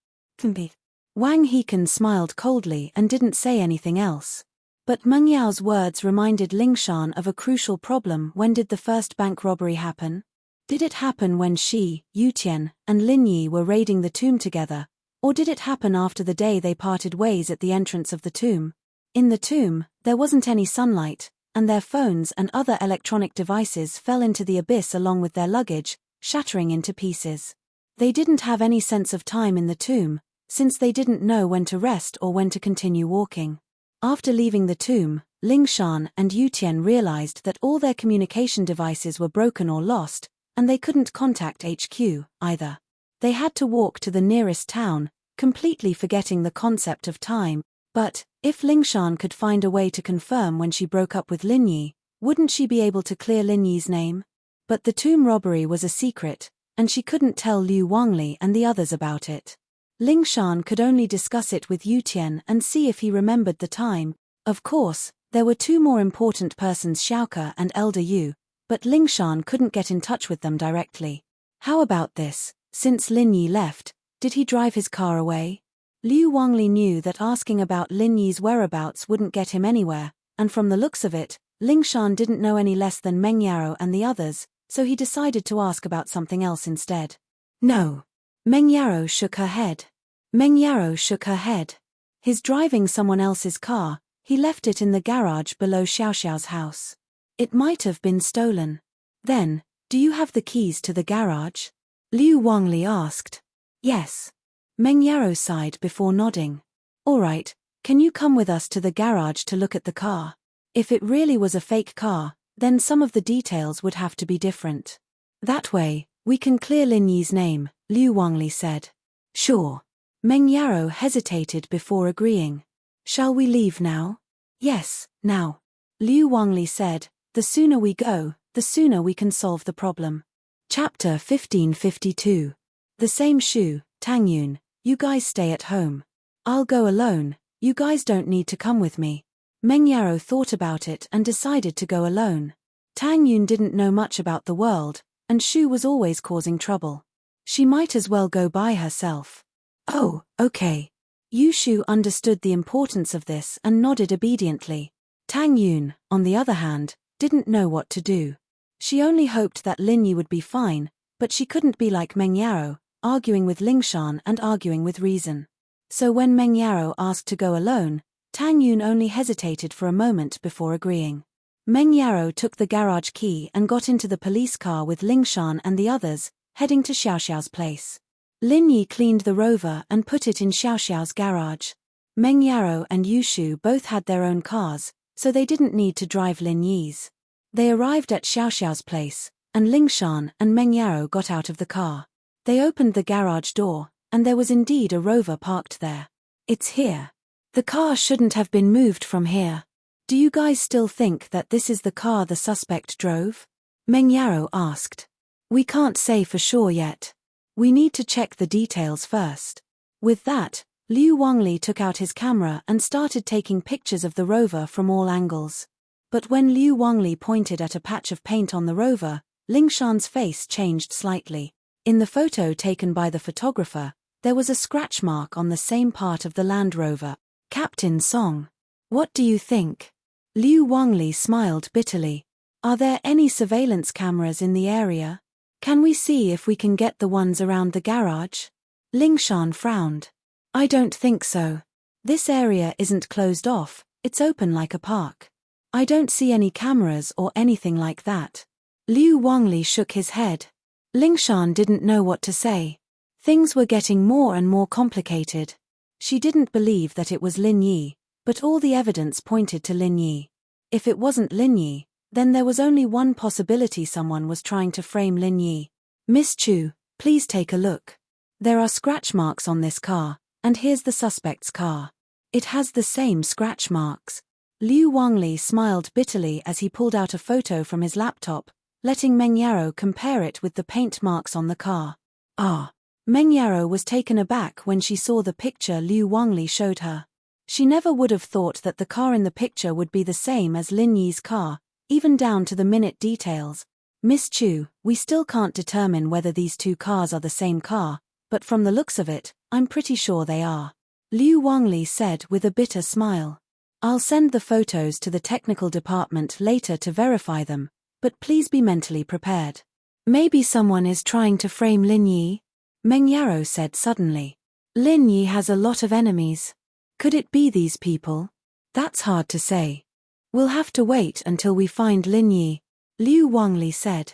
Wang Hekan smiled coldly and didn't say anything else. But Meng Yao's words reminded Ling Shan of a crucial problem. When did the first bank robbery happen? Did it happen when she, Yu Tian, and Lin Yi were raiding the tomb together, or did it happen after the day they parted ways at the entrance of the tomb? In the tomb, there wasn't any sunlight, and their phones and other electronic devices fell into the abyss along with their luggage, shattering into pieces. They didn't have any sense of time in the tomb, since they didn't know when to rest or when to continue walking. After leaving the tomb, Ling Shan and Yu Tian realized that all their communication devices were broken or lost, and they couldn't contact HQ, either. They had to walk to the nearest town, completely forgetting the concept of time. But, if Ling Shan could find a way to confirm when she broke up with Lin Yi, wouldn't she be able to clear Lin Yi's name? But the tomb robbery was a secret, and she couldn't tell Liu Wangli and the others about it. Ling Shan could only discuss it with Yu Tian and see if he remembered the time. Of course, there were two more important persons, Xiaoke and Elder Yu, but Ling Shan couldn't get in touch with them directly. How about this? Since Lin Yi left, did he drive his car away? Liu Wangli knew that asking about Lin Yi's whereabouts wouldn't get him anywhere, and from the looks of it, Ling Shan didn't know any less than Meng Yaro and the others, so he decided to ask about something else instead. No. Meng Yaro shook her head. Meng Yaro shook her head. He's driving someone else's car. He left it in the garage below Xiaoxiao's house. It might have been stolen. Then, do you have the keys to the garage? Liu Wangli asked. Yes. Meng Yaro sighed before nodding. All right, can you come with us to the garage to look at the car? If it really was a fake car, then some of the details would have to be different. That way, we can clear Lin Yi's name, Liu Wangli said. Sure. Meng Yaro hesitated before agreeing. Shall we leave now? Yes, now. Liu Wangli said, the sooner we go, the sooner we can solve the problem. Chapter 1552. The same shoe, Tang Yun, you guys stay at home. I'll go alone, you guys don't need to come with me. Meng Yaro thought about it and decided to go alone. Tang Yun didn't know much about the world, and Shu was always causing trouble. She might as well go by herself. Oh, okay. Yu Shu understood the importance of this and nodded obediently. Tang Yun, on the other hand, didn't know what to do. She only hoped that Lin Yi would be fine, but she couldn't be like Meng Yaro, arguing with Ling Shan and arguing with reason. So when Meng Yaro asked to go alone, Tang Yun only hesitated for a moment before agreeing. Meng Yaro took the garage key and got into the police car with Ling Shan and the others, heading to Xiaoxiao's place. Lin Yi cleaned the rover and put it in Xiaoxiao's garage. Meng Yaro and Yushu both had their own cars, so they didn't need to drive Lin Yi's. They arrived at Xiaoxiao's place, and Lingshan and Meng Yaro got out of the car. They opened the garage door, and there was indeed a rover parked there. It's here. The car shouldn't have been moved from here. Do you guys still think that this is the car the suspect drove? Meng Yaro asked. We can't say for sure yet. We need to check the details first. With that, Liu Wangli took out his camera and started taking pictures of the rover from all angles. But when Liu Wangli pointed at a patch of paint on the rover, Lingshan's face changed slightly. In the photo taken by the photographer, there was a scratch mark on the same part of the Land Rover. Captain Song. What do you think? Liu Wangli smiled bitterly. Are there any surveillance cameras in the area? Can we see if we can get the ones around the garage? Lingshan frowned. I don't think so. This area isn't closed off, it's open like a park. I don't see any cameras or anything like that. Liu Wangli shook his head. Lingshan didn't know what to say. Things were getting more and more complicated. She didn't believe that it was Lin Yi, but all the evidence pointed to Lin Yi. If it wasn't Lin Yi, then there was only one possibility: someone was trying to frame Lin Yi. Miss Chu, please take a look. There are scratch marks on this car, and here's the suspect's car. It has the same scratch marks. Liu Wangli smiled bitterly as he pulled out a photo from his laptop, letting Meng Yaro compare it with the paint marks on the car. Ah! Meng Yaro was taken aback when she saw the picture Liu Wangli showed her. She never would have thought that the car in the picture would be the same as Lin Yi's car, even down to the minute details. Miss Chu, we still can't determine whether these two cars are the same car, but from the looks of it, I'm pretty sure they are. Liu Wangli said with a bitter smile. I'll send the photos to the technical department later to verify them, but please be mentally prepared. Maybe someone is trying to frame Lin Yi? Meng Yaro said suddenly. Lin Yi has a lot of enemies. Could it be these people? That's hard to say. We'll have to wait until we find Lin Yi, Liu Wangli said.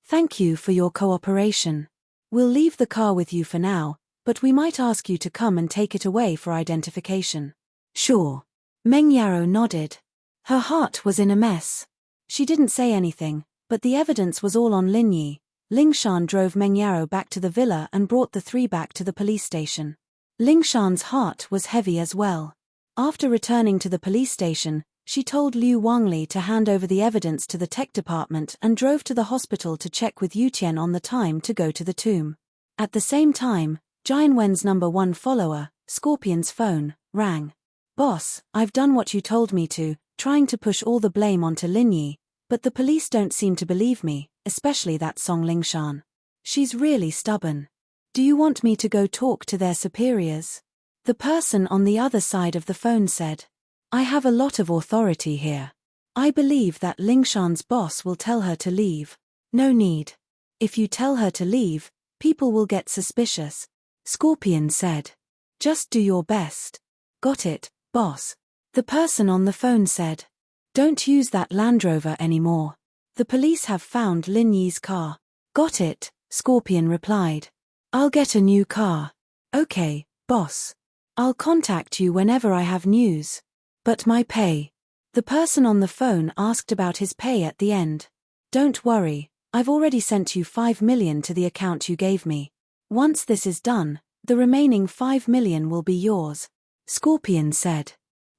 Thank you for your cooperation. We'll leave the car with you for now, but we might ask you to come and take it away for identification. Sure. Meng Yaro nodded. Her heart was in a mess. She didn't say anything, but the evidence was all on Lin Yi. Lingshan drove Meng Yaro back to the villa and brought the three back to the police station. Lingshan's heart was heavy as well. After returning to the police station, she told Liu Wangli to hand over the evidence to the tech department and drove to the hospital to check with Yutian on the time to go to the tomb. At the same time, Jian Wen's #1 follower, Scorpion's phone, rang. Boss, I've done what you told me to, trying to push all the blame onto Lin Yi, but the police don't seem to believe me, especially that Song Lingshan. She's really stubborn. Do you want me to go talk to their superiors? The person on the other side of the phone said. I have a lot of authority here. I believe that Lingshan's boss will tell her to leave. No need. If you tell her to leave, people will get suspicious. Scorpion said. Just do your best. Got it, boss. The person on the phone said. Don't use that Land Rover anymore. The police have found Lin Yi's car. Got it, Scorpion replied. I'll get a new car. Okay, boss. I'll contact you whenever I have news. But my pay? The person on the phone asked about his pay at the end. Don't worry, I've already sent you 5 million to the account you gave me. Once this is done, the remaining 5 million will be yours. Scorpion said.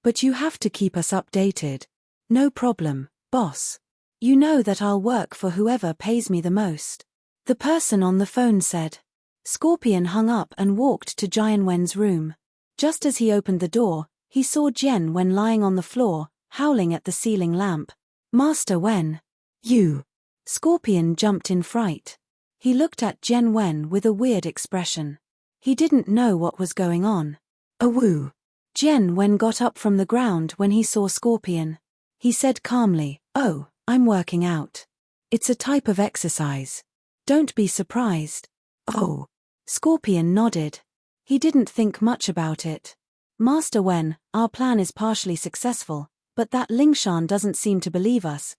But you have to keep us updated. No problem, boss. You know that I'll work for whoever pays me the most. The person on the phone said. Scorpion hung up and walked to Jian Wen's room. Just as he opened the door, he saw Jian Wen lying on the floor, howling at the ceiling lamp. Master Wen. You. Scorpion jumped in fright. He looked at Jian Wen with a weird expression. He didn't know what was going on. Awoo. Jian Wen got up from the ground when he saw Scorpion. He said calmly, Oh, I'm working out. It's a type of exercise. Don't be surprised. Oh. Scorpion nodded. He didn't think much about it. Master Wen, our plan is partially successful, but that Lingshan doesn't seem to believe us.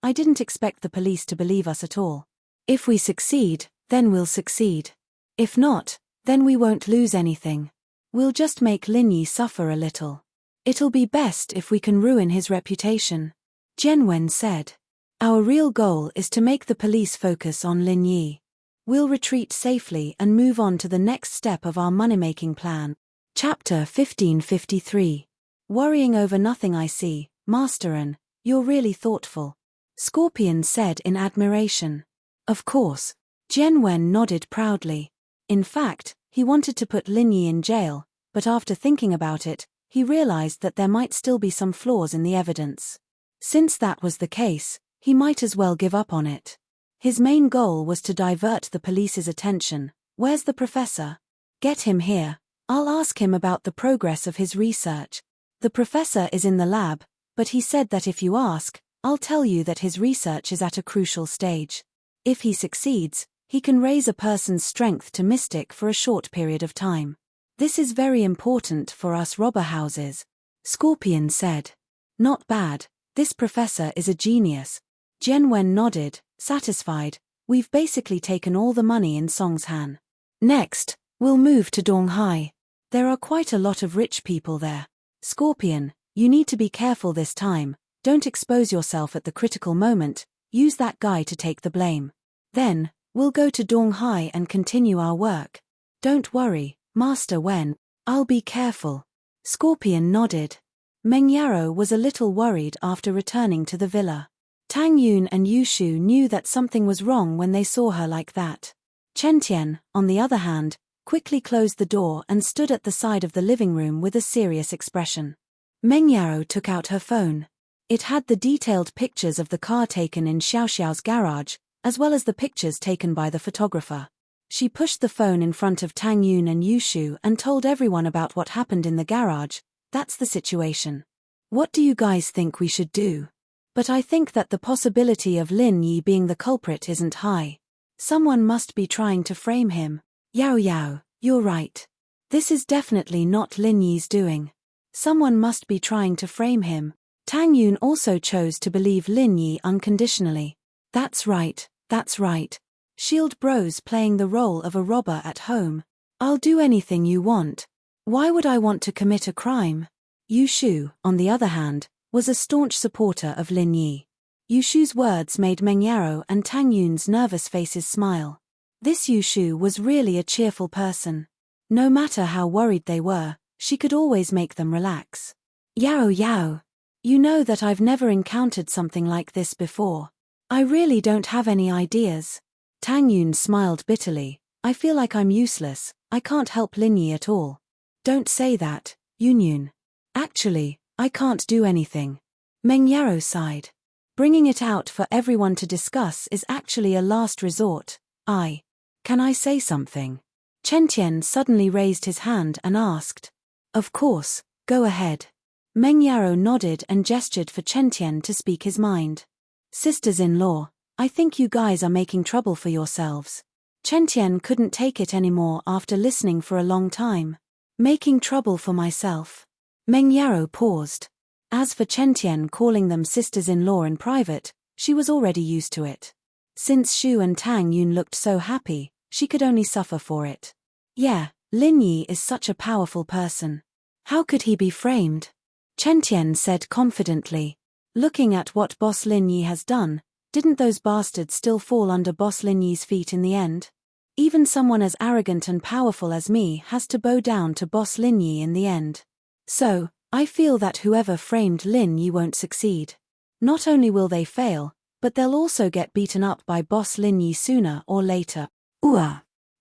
I didn't expect the police to believe us at all. If we succeed, then we'll succeed. If not, Then we won't lose anything. We'll just make Lin Yi suffer a little. It'll be best if we can ruin his reputation. Jian Wen said. Our real goal is to make the police focus on Lin Yi. We'll retreat safely and move on to the next step of our money-making plan. Chapter 1553. Worrying over nothing. I see, Master An, you're really thoughtful. Scorpion said in admiration. Of course. Jian Wen nodded proudly. In fact, he wanted to put Lin Yi in jail, but after thinking about it, he realized that there might still be some flaws in the evidence. Since that was the case, he might as well give up on it. His main goal was to divert the police's attention. Where's the professor? Get him here. I'll ask him about the progress of his research. The professor is in the lab, but he said that if you ask, I'll tell you that his research is at a crucial stage. If he succeeds, he can raise a person's strength to mystic for a short period of time. This is very important for us robber houses. Scorpion said. Not bad. This professor is a genius. Jian Wen nodded, satisfied. We've basically taken all the money in Songshan. Next, we'll move to Donghai. There are quite a lot of rich people there. Scorpion, you need to be careful this time. Don't expose yourself at the critical moment. Use that guy to take the blame. Then, we'll go to Donghai and continue our work. Don't worry, Master Wen. I'll be careful. Scorpion nodded. Meng Yaro was a little worried after returning to the villa. Tang Yun and Yu Shu knew that something was wrong when they saw her like that. Chen Tian, on the other hand, quickly closed the door and stood at the side of the living room with a serious expression. Meng Yaro took out her phone. It had the detailed pictures of the car taken in Xiaoxiao's garage, as well as the pictures taken by the photographer. She pushed the phone in front of Tang Yun and Yu Shu and told everyone about what happened in the garage. That's the situation. What do you guys think we should do? But I think that the possibility of Lin Yi being the culprit isn't high. Someone must be trying to frame him. Yao Yao, you're right. This is definitely not Lin Yi's doing. Someone must be trying to frame him. Tang Yun also chose to believe Lin Yi unconditionally. That's right, that's right. Shield Bros playing the role of a robber at home. I'll do anything you want. Why would I want to commit a crime? Yu Shu, on the other hand, was a staunch supporter of Lin Yi. Yu Shu's words made Meng Yaro and Tang Yun's nervous faces smile. This Yu Shu was really a cheerful person. No matter how worried they were, she could always make them relax. Yao Yao. You know that I've never encountered something like this before. I really don't have any ideas. Tang Yun smiled bitterly. I feel like I'm useless. I can't help Lin Yi at all. Don't say that, Yun Yun. Actually, I can't do anything. Meng Yaro sighed. Bringing it out for everyone to discuss is actually a last resort. Can I say something? Chen Tian suddenly raised his hand and asked. Of course, go ahead. Meng Yaro nodded and gestured for Chen Tian to speak his mind. Sisters-in-law, I think you guys are making trouble for yourselves. Chen Tian couldn't take it anymore after listening for a long time. Making trouble for myself. Meng Yaro paused. As for Chen Tian calling them sisters-in-law in private, she was already used to it. Since Shu and Tang Yun looked so happy, she could only suffer for it. Yeah, Lin Yi is such a powerful person. How could he be framed? Chen Tian said confidently. Looking at what Boss Lin Yi has done, didn't those bastards still fall under Boss Lin Yi's feet in the end? Even someone as arrogant and powerful as me has to bow down to Boss Lin Yi in the end. So, I feel that whoever framed Lin Yi won't succeed. Not only will they fail, but they'll also get beaten up by Boss Lin Yi sooner or later.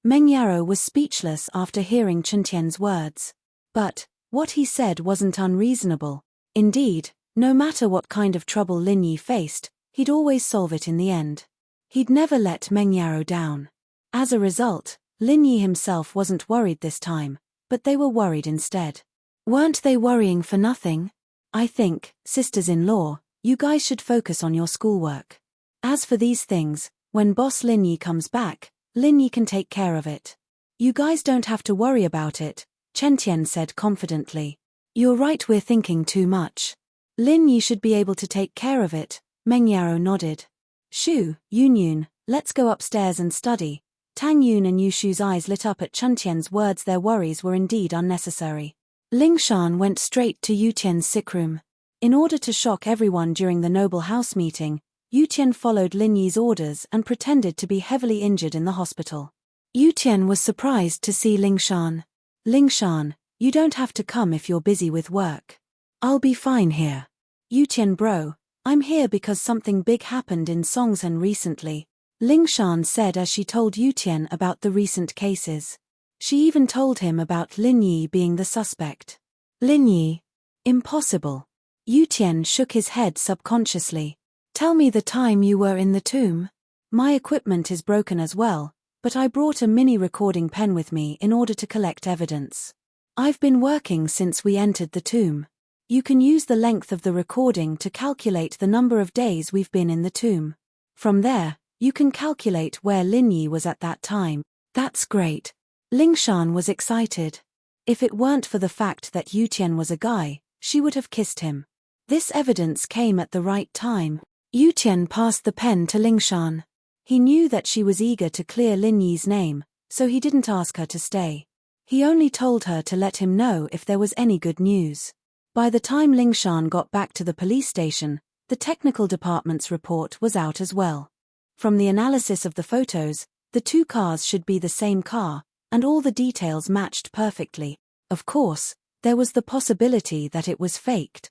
Meng Yaro was speechless after hearing Chen Tian's words. But what he said wasn't unreasonable. Indeed, no matter what kind of trouble Lin Yi faced, he'd always solve it in the end. He'd never let Meng Yaro down. As a result, Lin Yi himself wasn't worried this time, but they were worried instead. Weren't they worrying for nothing? I think, sisters-in-law, you guys should focus on your schoolwork. As for these things, when Boss Lin Yi comes back, Lin Yi can take care of it. You guys don't have to worry about it, Chen Tian said confidently. You're right, we're thinking too much. Lin Yi should be able to take care of it, Meng Yaro nodded. Shu, Yun Yun, let's go upstairs and study. Tang Yun and Yushu's eyes lit up at Chun Tian's words. Their worries were indeed unnecessary. Ling Shan went straight to Yu Tian's sick room. In order to shock everyone during the noble house meeting, Yu Tian followed Lin Yi's orders and pretended to be heavily injured in the hospital. Yu Tian was surprised to see Ling Shan. Ling Shan, you don't have to come if you're busy with work. I'll be fine here. Yu Tian bro, I'm here because something big happened in Songshan recently, Ling Shan said as she told Yu Tian about the recent cases. She even told him about Lin Yi being the suspect. Lin Yi? Impossible. Yu Tian shook his head subconsciously. Tell me the time you were in the tomb. My equipment is broken as well, but I brought a mini recording pen with me in order to collect evidence. I've been working since we entered the tomb. You can use the length of the recording to calculate the number of days we've been in the tomb. From there, you can calculate where Lin Yi was at that time. That's great. Ling Shan was excited. If it weren't for the fact that Yu Tian was a guy, she would have kissed him. This evidence came at the right time. Yu Tian passed the pen to Ling Shan. He knew that she was eager to clear Lin Yi's name, so he didn't ask her to stay. He only told her to let him know if there was any good news. By the time Ling Shan got back to the police station, the technical department's report was out as well. From the analysis of the photos, the two cars should be the same car, and all the details matched perfectly. Of course, there was the possibility that it was faked.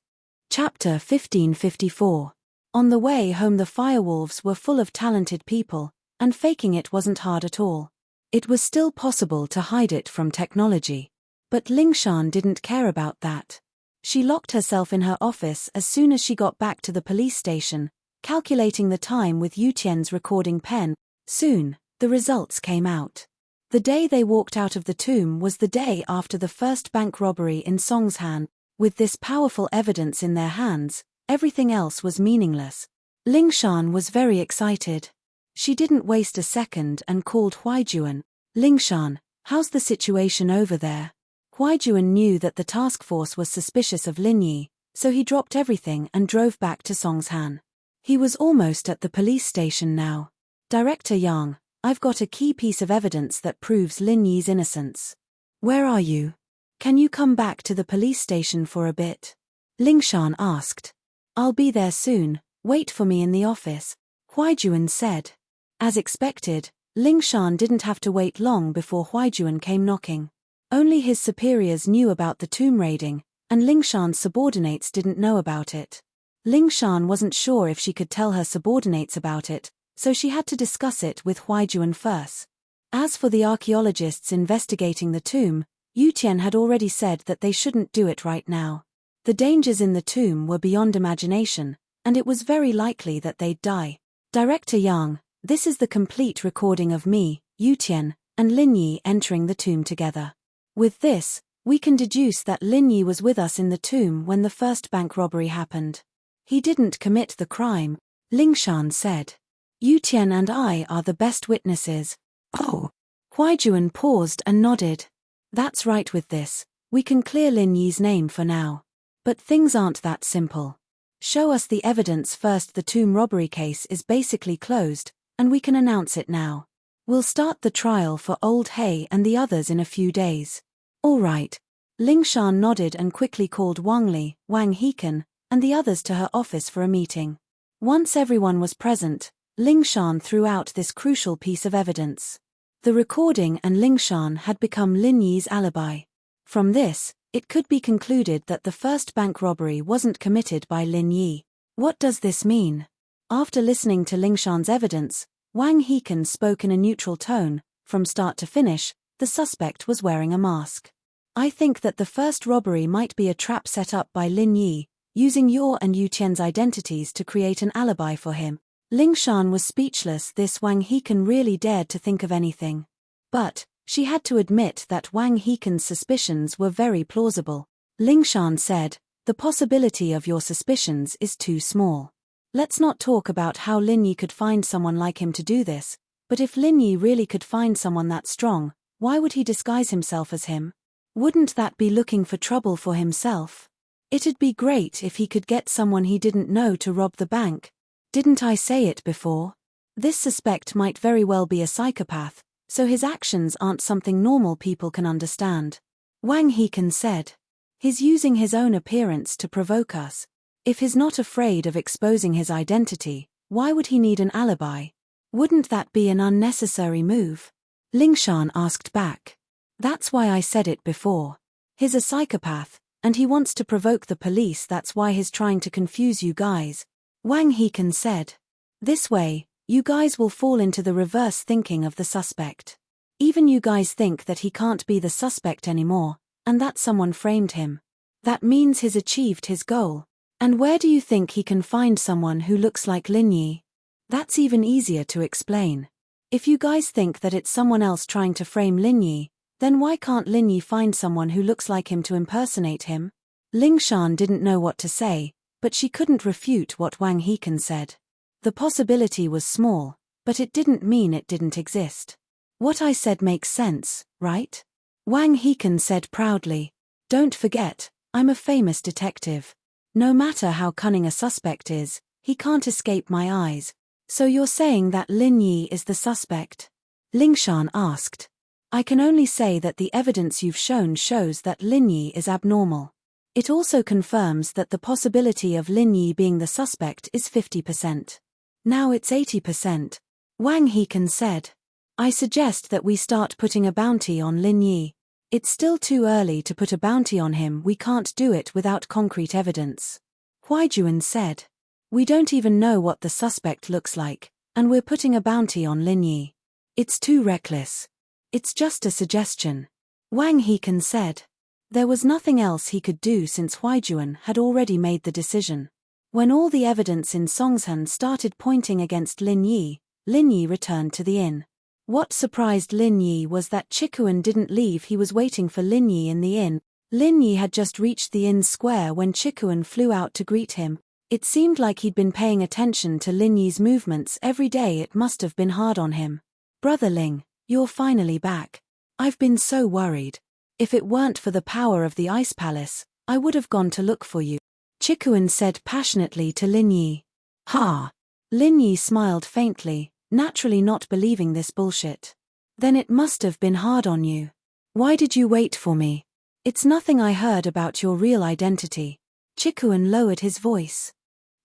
Chapter 1554. On the way home, the firewolves were full of talented people, and faking it wasn't hard at all. It was still possible to hide it from technology. But Ling Shan didn't care about that. She locked herself in her office as soon as she got back to the police station, calculating the time with Yu Tian's recording pen. Soon, the results came out. The day they walked out of the tomb was the day after the first bank robbery in Songshan. With this powerful evidence in their hands, everything else was meaningless. Ling Shan was very excited. She didn't waste a second and called Huaijuan. Ling Shan, how's the situation over there? Huaijuan knew that the task force was suspicious of Lin Yi, so he dropped everything and drove back to Songshan. He was almost at the police station now. Director Yang, I've got a key piece of evidence that proves Lin Yi's innocence. Where are you? Can you come back to the police station for a bit? Ling Shan asked. I'll be there soon, wait for me in the office, Huaijuan said. As expected, Ling Shan didn't have to wait long before Huaijuan came knocking. Only his superiors knew about the tomb raiding, and Ling Shan's subordinates didn't know about it. Ling Shan wasn't sure if she could tell her subordinates about it, so she had to discuss it with Huaijuan first. As for the archaeologists investigating the tomb, Yu Tian had already said that they shouldn't do it right now. The dangers in the tomb were beyond imagination, and it was very likely that they'd die. Director Yang, this is the complete recording of me, Yu Tian, and Lin Yi entering the tomb together. With this, we can deduce that Lin Yi was with us in the tomb when the first bank robbery happened. He didn't commit the crime, Ling Shan said. Yu Tian and I are the best witnesses. Oh. Huaijuan paused and nodded. That's right. With this, we can clear Lin Yi's name for now. But things aren't that simple. Show us the evidence first. The tomb robbery case is basically closed, and we can announce it now. We'll start the trial for Old Hay and the others in a few days. All right. Ling Shan nodded and quickly called Wang Li, Wang Hekan, and the others to her office for a meeting. Once everyone was present, Ling Shan threw out this crucial piece of evidence. The recording and Ling Shan had become Lin Yi's alibi. From this, it could be concluded that the first bank robbery wasn't committed by Lin Yi. What does this mean? After listening to Ling Shan's evidence, Wang Hekan spoke in a neutral tone. From start to finish, the suspect was wearing a mask. I think that the first robbery might be a trap set up by Lin Yi, using your and Yu Tian's identities to create an alibi for him. Ling Shan was speechless. This Wang Hekan really dared to think of anything. But she had to admit that Wang Hekan's suspicions were very plausible. Ling Shan said, the possibility of your suspicions is too small. Let's not talk about how Lin Yi could find someone like him to do this, but if Lin Yi really could find someone that strong, why would he disguise himself as him? Wouldn't that be looking for trouble for himself? It'd be great if he could get someone he didn't know to rob the bank. Didn't I say it before? This suspect might very well be a psychopath, so his actions aren't something normal people can understand. Wang Hekan said. He's using his own appearance to provoke us. If he's not afraid of exposing his identity, why would he need an alibi? Wouldn't that be an unnecessary move? Lingshan asked back. That's why I said it before. He's a psychopath, and he wants to provoke the police. That's why he's trying to confuse you guys. Wang Hekan said. This way, you guys will fall into the reverse thinking of the suspect. Even you guys think that he can't be the suspect anymore, and that someone framed him. That means he's achieved his goal. And where do you think he can find someone who looks like Lin Yi? That's even easier to explain. If you guys think that it's someone else trying to frame Lin Yi, then why can't Lin Yi find someone who looks like him to impersonate him? Lingshan didn't know what to say, but she couldn't refute what Wang Hekan said. The possibility was small, but it didn't mean it didn't exist. What I said makes sense, right? Wang Hekan said proudly. Don't forget, I'm a famous detective. No matter how cunning a suspect is, he can't escape my eyes. So you're saying that Lin Yi is the suspect? Lingshan asked. I can only say that the evidence you've shown shows that Lin Yi is abnormal. It also confirms that the possibility of Lin Yi being the suspect is 50%. Now it's 80%. Wang Hekan said. I suggest that we start putting a bounty on Lin Yi. It's still too early to put a bounty on him. We can't do it without concrete evidence. Huaijuan said. We don't even know what the suspect looks like, and we're putting a bounty on Lin Yi. It's too reckless. It's just a suggestion. Wang Hekan said. There was nothing else he could do since Huaijuan had already made the decision. When all the evidence in Songshan started pointing against Lin Yi returned to the inn. What surprised Lin Yi was that Chikuan didn't leave. He was waiting for Lin Yi in the inn. Lin Yi had just reached the inn square when Chikuan flew out to greet him. It seemed like he'd been paying attention to Lin Yi's movements every day. It must have been hard on him. Brother Ling, you're finally back. I've been so worried. If it weren't for the power of the Ice Palace, I would have gone to look for you. Chikuan said passionately to Lin Yi. Ha! Lin Yi smiled faintly, naturally not believing this bullshit. Then it must have been hard on you. Why did you wait for me? It's nothing. I heard about your real identity. Chikuan lowered his voice.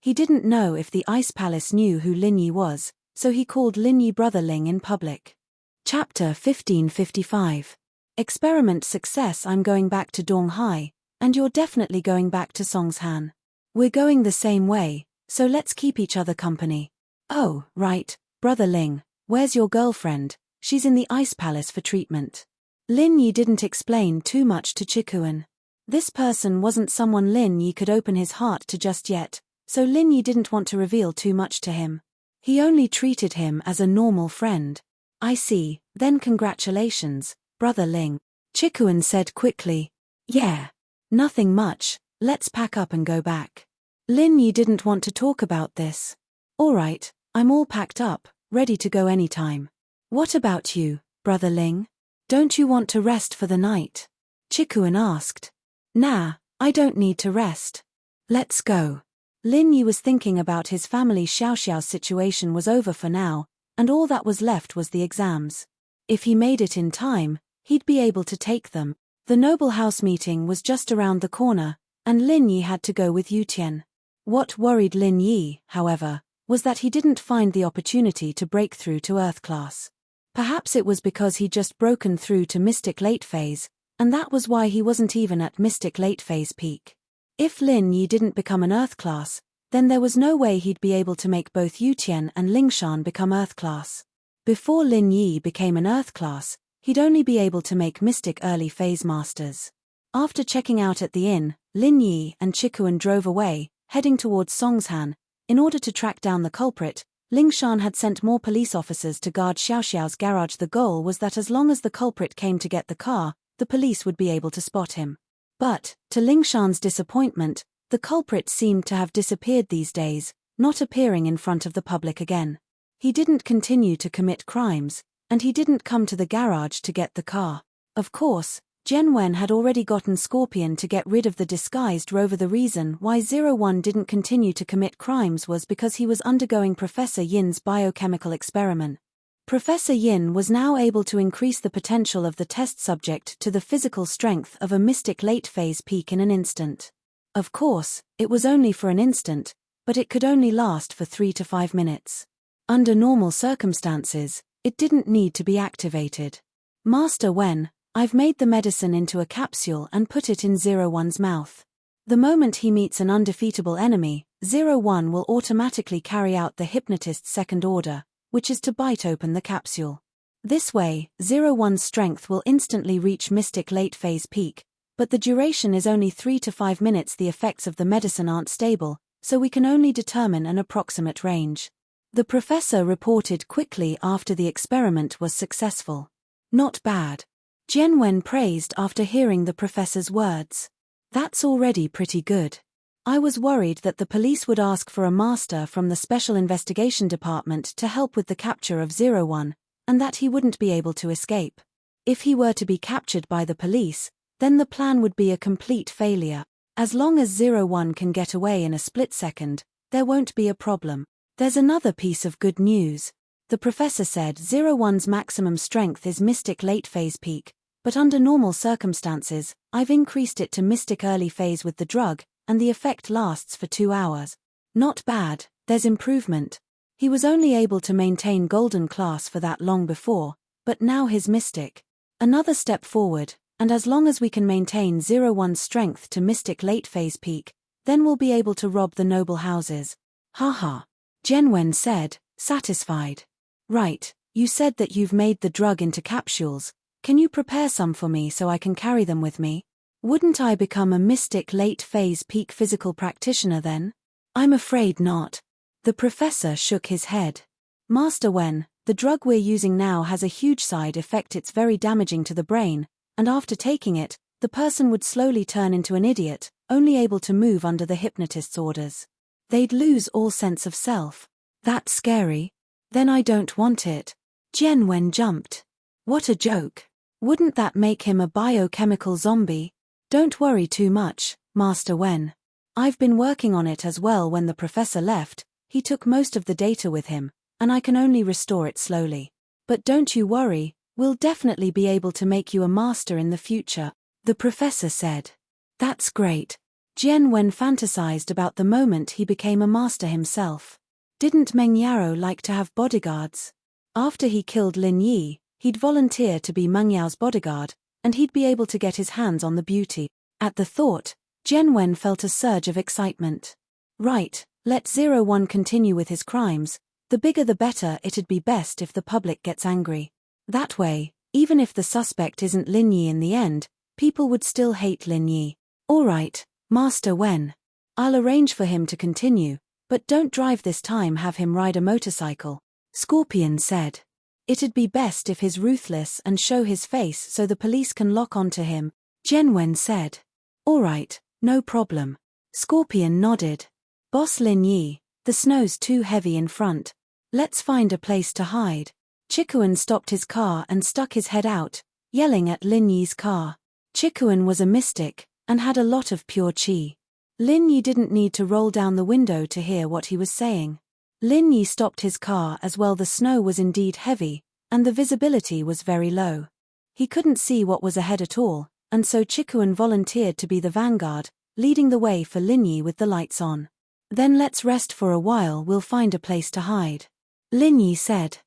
He didn't know if the Ice Palace knew who Lin Yi was, so he called Lin Yi Brother Ling in public. Chapter 1555. Experiment success. I'm going back to Donghai, and you're definitely going back to Songshan. We're going the same way, so let's keep each other company. Oh, right, Brother Ling, where's your girlfriend? She's in the Ice Palace for treatment. Lin Yi didn't explain too much to Chikuan. This person wasn't someone Lin Yi could open his heart to just yet, so Lin Yi didn't want to reveal too much to him. He only treated him as a normal friend. I see, then congratulations, Brother Ling. Chikuan said quickly. Yeah. Nothing much, let's pack up and go back. Lin Yi didn't want to talk about this. Alright, I'm all packed up, ready to go anytime. What about you, Brother Ling? Don't you want to rest for the night? Chikuan asked. Nah, I don't need to rest. Let's go. Lin Yi was thinking about his family. Xiaoxiao's situation was over for now, and all that was left was the exams. If he made it in time, he'd be able to take them. The noble house meeting was just around the corner, and Lin Yi had to go with Yutian. What worried Lin Yi, however, was that he didn't find the opportunity to break through to Earth class. Perhaps it was because he'd just broken through to Mystic Late Phase, and that was why he wasn't even at Mystic Late Phase peak. If Lin Yi didn't become an Earth class, then there was no way he'd be able to make both Yutian and Lingshan become Earth class. Before Lin Yi became an Earth class, he'd only be able to make Mystic Early Phase Masters. After checking out at the inn, Lin Yi and Chikuan drove away, heading towards Songshan. In order to track down the culprit, Lingshan had sent more police officers to guard Xiaoxiao's garage. The goal was that as long as the culprit came to get the car, the police would be able to spot him. But, to Lingshan's disappointment, the culprit seemed to have disappeared these days, not appearing in front of the public again. He didn't continue to commit crimes, and he didn't come to the garage to get the car. Of course, Jian Wen had already gotten Scorpion to get rid of the disguised rover. The reason why 01 didn't continue to commit crimes was because he was undergoing Professor Yin's biochemical experiment. Professor Yin was now able to increase the potential of the test subject to the physical strength of a mystic late-phase peak in an instant. Of course, it was only for an instant, but it could only last for 3 to 5 minutes. Under normal circumstances, it didn't need to be activated. Master Wen, I've made the medicine into a capsule and put it in 01's mouth. The moment he meets an undefeatable enemy, 01 will automatically carry out the hypnotist's second order, which is to bite open the capsule. This way, 01's strength will instantly reach mystic late-phase peak, but the duration is only 3 to 5 minutes. The effects of the medicine aren't stable, so we can only determine an approximate range. The professor reported quickly after the experiment was successful. Not bad. Jian Wen praised after hearing the professor's words. That's already pretty good. I was worried that the police would ask for a master from the Special Investigation Department to help with the capture of 01, and that he wouldn't be able to escape. If he were to be captured by the police, then the plan would be a complete failure. As long as 01 can get away in a split second, there won't be a problem. There's another piece of good news. The professor said 01's maximum strength is mystic late phase peak, but under normal circumstances, I've increased it to mystic early phase with the drug, and the effect lasts for 2 hours. Not bad, there's improvement. He was only able to maintain golden class for that long before, but now he's mystic. Another step forward. And as long as we can maintain 01's strength to mystic late phase peak, then we'll be able to rob the noble houses. Haha. Jian Wen said, satisfied. Right, you said that you've made the drug into capsules. Can you prepare some for me so I can carry them with me? Wouldn't I become a mystic late phase peak physical practitioner then? I'm afraid not. The professor shook his head. Master Wen, the drug we're using now has a huge side effect. It's very damaging to the brain, and after taking it, the person would slowly turn into an idiot, only able to move under the hypnotist's orders. They'd lose all sense of self. That's scary. Then I don't want it. Jian Wen jumped. What a joke. Wouldn't that make him a biochemical zombie? Don't worry too much, Master Wen. I've been working on it as well. When the professor left, he took most of the data with him, and I can only restore it slowly. But don't you worry. We'll definitely be able to make you a master in the future, the professor said. That's great. Jian Wen fantasized about the moment he became a master himself. Didn't Meng Yao like to have bodyguards? After he killed Lin Yi, he'd volunteer to be Meng Yao's bodyguard, and he'd be able to get his hands on the beauty. At the thought, Jian Wen felt a surge of excitement. Right, let 01 continue with his crimes. The bigger the better. It'd be best if the public gets angry. That way, even if the suspect isn't Lin Yi in the end, people would still hate Lin Yi. All right, Master Wen. I'll arrange for him to continue, but don't drive this time. Have him ride a motorcycle, Scorpion said. It'd be best if he's ruthless and show his face so the police can lock onto him, Jian Wen said. All right, no problem. Scorpion nodded. Boss Lin Yi, the snow's too heavy in front. Let's find a place to hide. Chikuan stopped his car and stuck his head out, yelling at Lin Yi's car. Chikuan was a mystic, and had a lot of pure qi. Lin Yi didn't need to roll down the window to hear what he was saying. Lin Yi stopped his car as well. The snow was indeed heavy, and the visibility was very low. He couldn't see what was ahead at all, and so Chikuan volunteered to be the vanguard, leading the way for Lin Yi with the lights on. Then let's rest for a while. We'll find a place to hide, Lin Yi said.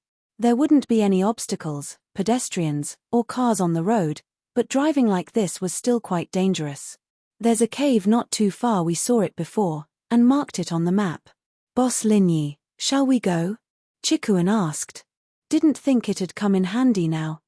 There wouldn't be any obstacles, pedestrians, or cars on the road, but driving like this was still quite dangerous. There's a cave not too far. We saw it before, and marked it on the map. Boss Lin Yi, shall we go? Chikuan asked. Didn't think it'd come in handy now.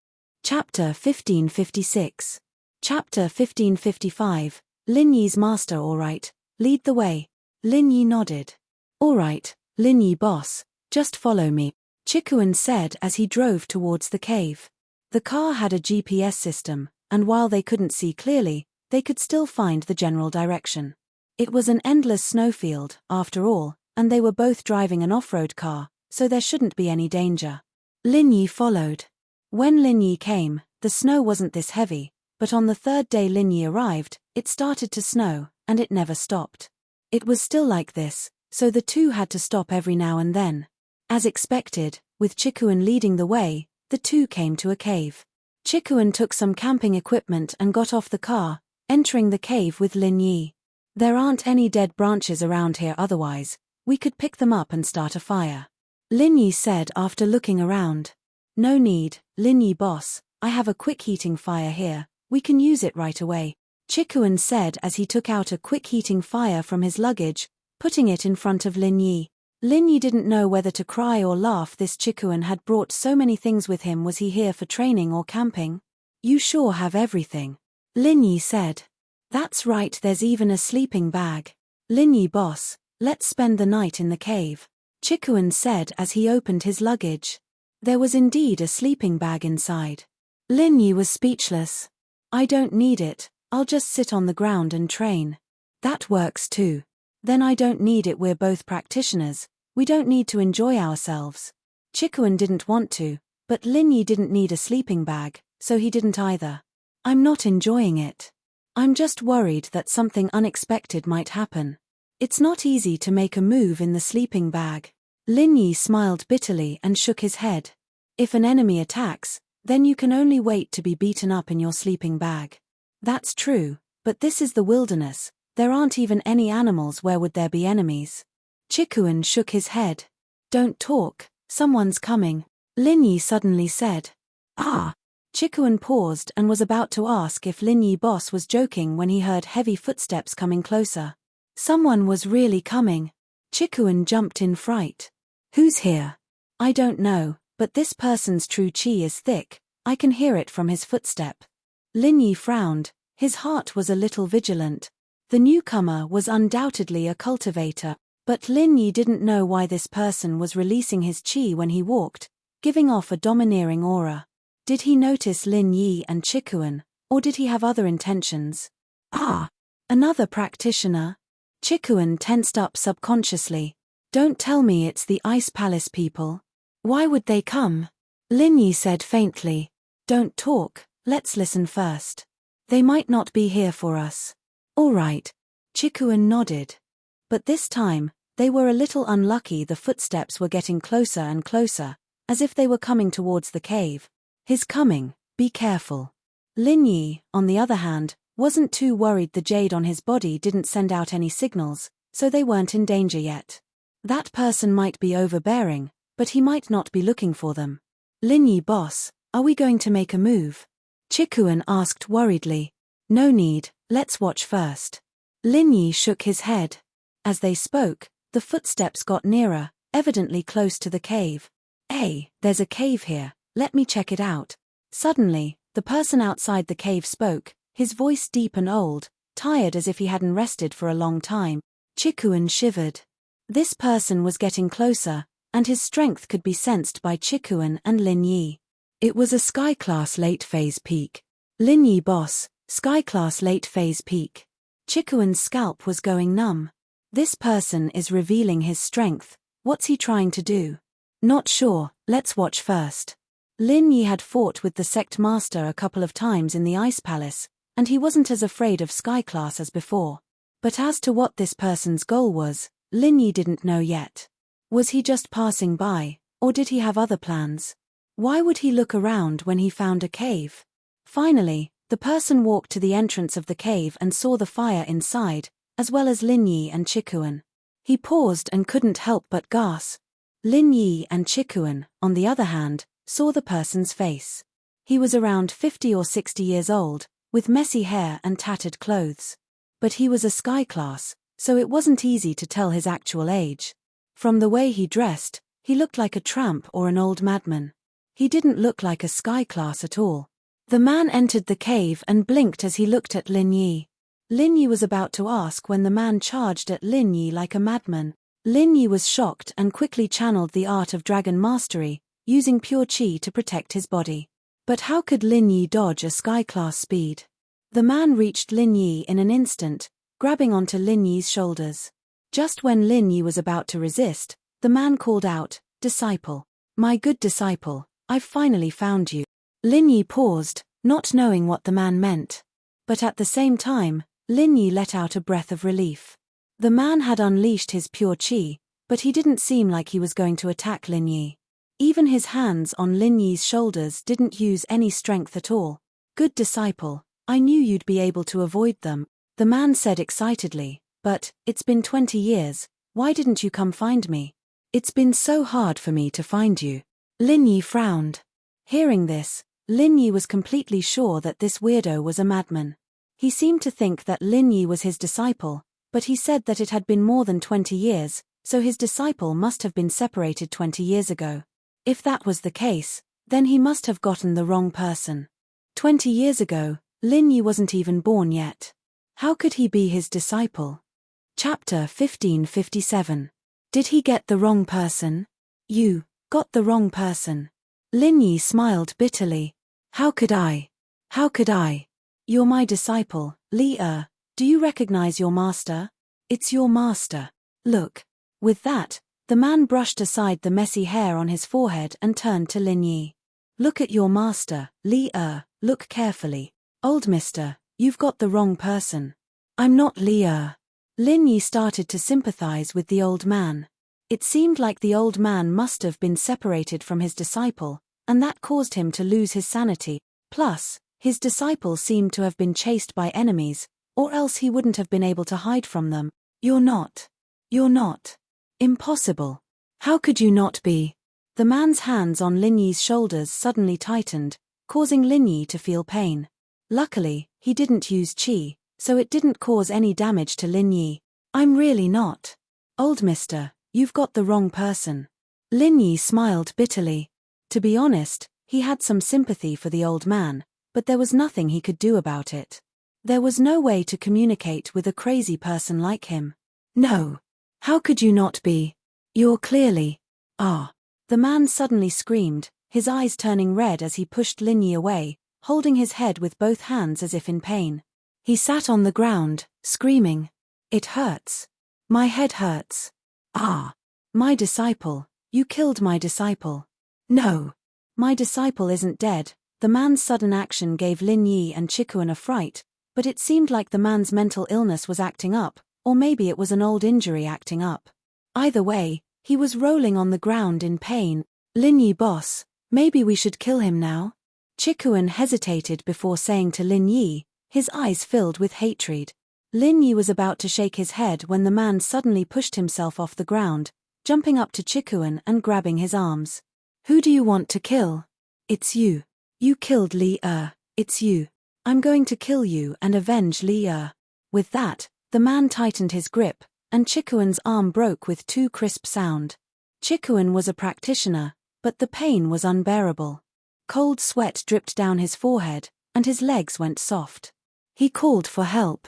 Chapter 1556. Chapter 1555, Lin Yi's master. All right, lead the way. Lin Yi nodded. All right, Lin Yi boss, just follow me, Chikuan said as he drove towards the cave. The car had a GPS system, and while they couldn't see clearly, they could still find the general direction. It was an endless snowfield, after all, and they were both driving an off-road car, so there shouldn't be any danger. Lin Yi followed. When Lin Yi came, the snow wasn't this heavy, but on the third day Lin Yi arrived, it started to snow, and it never stopped. It was still like this, so the two had to stop every now and then. As expected, With Chikuan leading the way, the two came to a cave. Chikuan took some camping equipment and got off the car, entering the cave with Lin Yi. There aren't any dead branches around here otherwise, we could pick them up and start a fire. Lin Yi said after looking around. No need, Lin Yi boss, I have a quick heating fire here, we can use it right away. Chikuan said as he took out a quick heating fire from his luggage, putting it in front of Lin Yi. Lin Yi didn't know whether to cry or laugh. This Chikuan had brought so many things with him. Was he here for training or camping? You sure have everything. Lin Yi said. That's right, there's even a sleeping bag. Lin Yi boss, let's spend the night in the cave. Chikuan said as he opened his luggage. There was indeed a sleeping bag inside. Lin Yi was speechless. I don't need it, I'll just sit on the ground and train. That works too. Then I don't need it, we're both practitioners, we don't need to enjoy ourselves. Chikuan didn't want to, but Lin Yi didn't need a sleeping bag, so he didn't either. I'm not enjoying it. I'm just worried that something unexpected might happen. It's not easy to make a move in the sleeping bag. Lin Yi smiled bitterly and shook his head. If an enemy attacks, then you can only wait to be beaten up in your sleeping bag. That's true, but this is the wilderness. There aren't even any animals, where would there be enemies? Chikuan shook his head. Don't talk, someone's coming, Lin Yi suddenly said. Ah! Chikuan paused and was about to ask if Lin Yi boss was joking when he heard heavy footsteps coming closer. Someone was really coming. Chikuan jumped in fright. Who's here? I don't know, but this person's true chi is thick, I can hear it from his footstep. Lin Yi frowned, his heart was a little vigilant. The newcomer was undoubtedly a cultivator, but Lin Yi didn't know why this person was releasing his chi when he walked, giving off a domineering aura. Did he notice Lin Yi and Chikuan, or did he have other intentions? Ah! Another practitioner? Chikuan tensed up subconsciously. Don't tell me it's the Ice Palace people. Why would they come? Lin Yi said faintly. Don't talk, let's listen first. They might not be here for us. All right. Chikuan nodded. But this time, they were a little unlucky. The footsteps were getting closer and closer, as if they were coming towards the cave. He's coming, be careful. Lin Yi, on the other hand, wasn't too worried. The jade on his body didn't send out any signals, so they weren't in danger yet. That person might be overbearing, but he might not be looking for them. Lin Yi boss, are we going to make a move? Chikuan asked worriedly. No need, let's watch first. Lin Yi shook his head. As they spoke, the footsteps got nearer, evidently close to the cave. Hey, there's a cave here, let me check it out. Suddenly, the person outside the cave spoke, his voice deep and old, tired as if he hadn't rested for a long time. Chikuan shivered. This person was getting closer, and his strength could be sensed by Chikuan and Lin Yi. It was a Sky-class late-phase peak. Lin Yi boss, Sky-class late-phase peak. Chikuan's scalp was going numb. This person is revealing his strength, what's he trying to do? Not sure, let's watch first. Lin Yi had fought with the sect master a couple of times in the Ice Palace, and he wasn't as afraid of Sky-class as before. But as to what this person's goal was, Lin Yi didn't know yet. Was he just passing by, or did he have other plans? Why would he look around when he found a cave? Finally, the person walked to the entrance of the cave and saw the fire inside, as well as Lin Yi and Chikuan. He paused and couldn't help but gasp. Lin Yi and Chikuan, on the other hand, saw the person's face. He was around 50 or 60 years old, with messy hair and tattered clothes. But he was a Sky-class, so it wasn't easy to tell his actual age. From the way he dressed, he looked like a tramp or an old madman. He didn't look like a Sky-class at all. The man entered the cave and blinked as he looked at Lin Yi. Lin Yi was about to ask when the man charged at Lin Yi like a madman. Lin Yi was shocked and quickly channeled the art of dragon mastery, using pure chi to protect his body. But how could Lin Yi dodge a Sky-class speed? The man reached Lin Yi in an instant, grabbing onto Lin Yi's shoulders. Just when Lin Yi was about to resist, the man called out, "Disciple. My good disciple, I've finally found you." Lin Yi paused, not knowing what the man meant. But at the same time, Lin Yi let out a breath of relief. The man had unleashed his pure chi, but he didn't seem like he was going to attack Lin Yi. Even his hands on Lin Yi's shoulders didn't use any strength at all. Good disciple, I knew you'd be able to avoid them, the man said excitedly, but, it's been 20 years, why didn't you come find me? It's been so hard for me to find you. Lin Yi frowned. Hearing this, Lin Yi was completely sure that this weirdo was a madman. He seemed to think that Lin Yi was his disciple, but he said that it had been more than 20 years, so his disciple must have been separated 20 years ago. If that was the case, then he must have gotten the wrong person. 20 years ago, Lin Yi wasn't even born yet. How could he be his disciple? Chapter 1557. Did he get the wrong person? You got the wrong person. Lin Yi smiled bitterly. How could I? How could I? You're my disciple, Li Er. Do you recognize your master? It's your master. Look. With that, the man brushed aside the messy hair on his forehead and turned to Lin Yi. Look at your master, Li Er, look carefully. Old mister, you've got the wrong person. I'm not Li Er. Lin Yi started to sympathize with the old man. It seemed like the old man must have been separated from his disciple, and that caused him to lose his sanity. Plus, his disciple seemed to have been chased by enemies, or else he wouldn't have been able to hide from them. You're not. You're not. Impossible. How could you not be? The man's hands on Lin Yi's shoulders suddenly tightened, causing Lin Yi to feel pain. Luckily, he didn't use qi, so it didn't cause any damage to Lin Yi. I'm really not. Old mister, you've got the wrong person. Lin Yi smiled bitterly. To be honest, he had some sympathy for the old man, but there was nothing he could do about it. There was no way to communicate with a crazy person like him. No. How could you not be? You're clearly. Ah. The man suddenly screamed, his eyes turning red as he pushed Lin Yi away, holding his head with both hands as if in pain. He sat on the ground, screaming. It hurts. My head hurts. Ah. My disciple, you killed my disciple. No. My disciple isn't dead. The man's sudden action gave Lin Yi and Chikuan a fright, but it seemed like the man's mental illness was acting up, or maybe it was an old injury acting up. Either way, he was rolling on the ground in pain. Lin Yi boss, maybe we should kill him now? Chikuan hesitated before saying to Lin Yi, his eyes filled with hatred. Lin Yi was about to shake his head when the man suddenly pushed himself off the ground, jumping up to Chikuan and grabbing his arms. Who do you want to kill? It's you. You killed Li Er. It's you. I'm going to kill you and avenge Li Er. With that, the man tightened his grip, and Chikuan's arm broke with two crisp sound. Chikuan was a practitioner, but the pain was unbearable. Cold sweat dripped down his forehead, and his legs went soft. He called for help.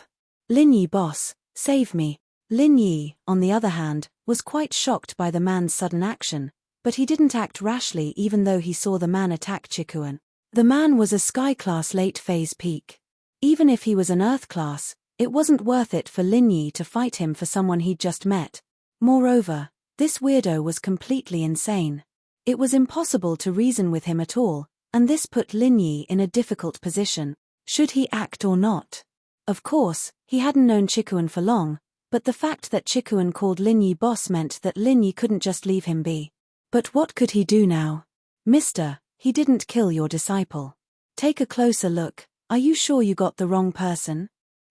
Lin Yi boss, save me. Lin Yi, on the other hand, was quite shocked by the man's sudden action, but he didn't act rashly even though he saw the man attack Chikuan. The man was a sky-class late-phase peak. Even if he was an Earth-class, it wasn't worth it for Lin Yi to fight him for someone he'd just met. Moreover, this weirdo was completely insane. It was impossible to reason with him at all, and this put Lin Yi in a difficult position. Should he act or not? Of course, he hadn't known Chikuan for long, but the fact that Chikuan called Lin Yi boss meant that Lin Yi couldn't just leave him be. But what could he do now? Mister, he didn't kill your disciple. Take a closer look. Are you sure you got the wrong person?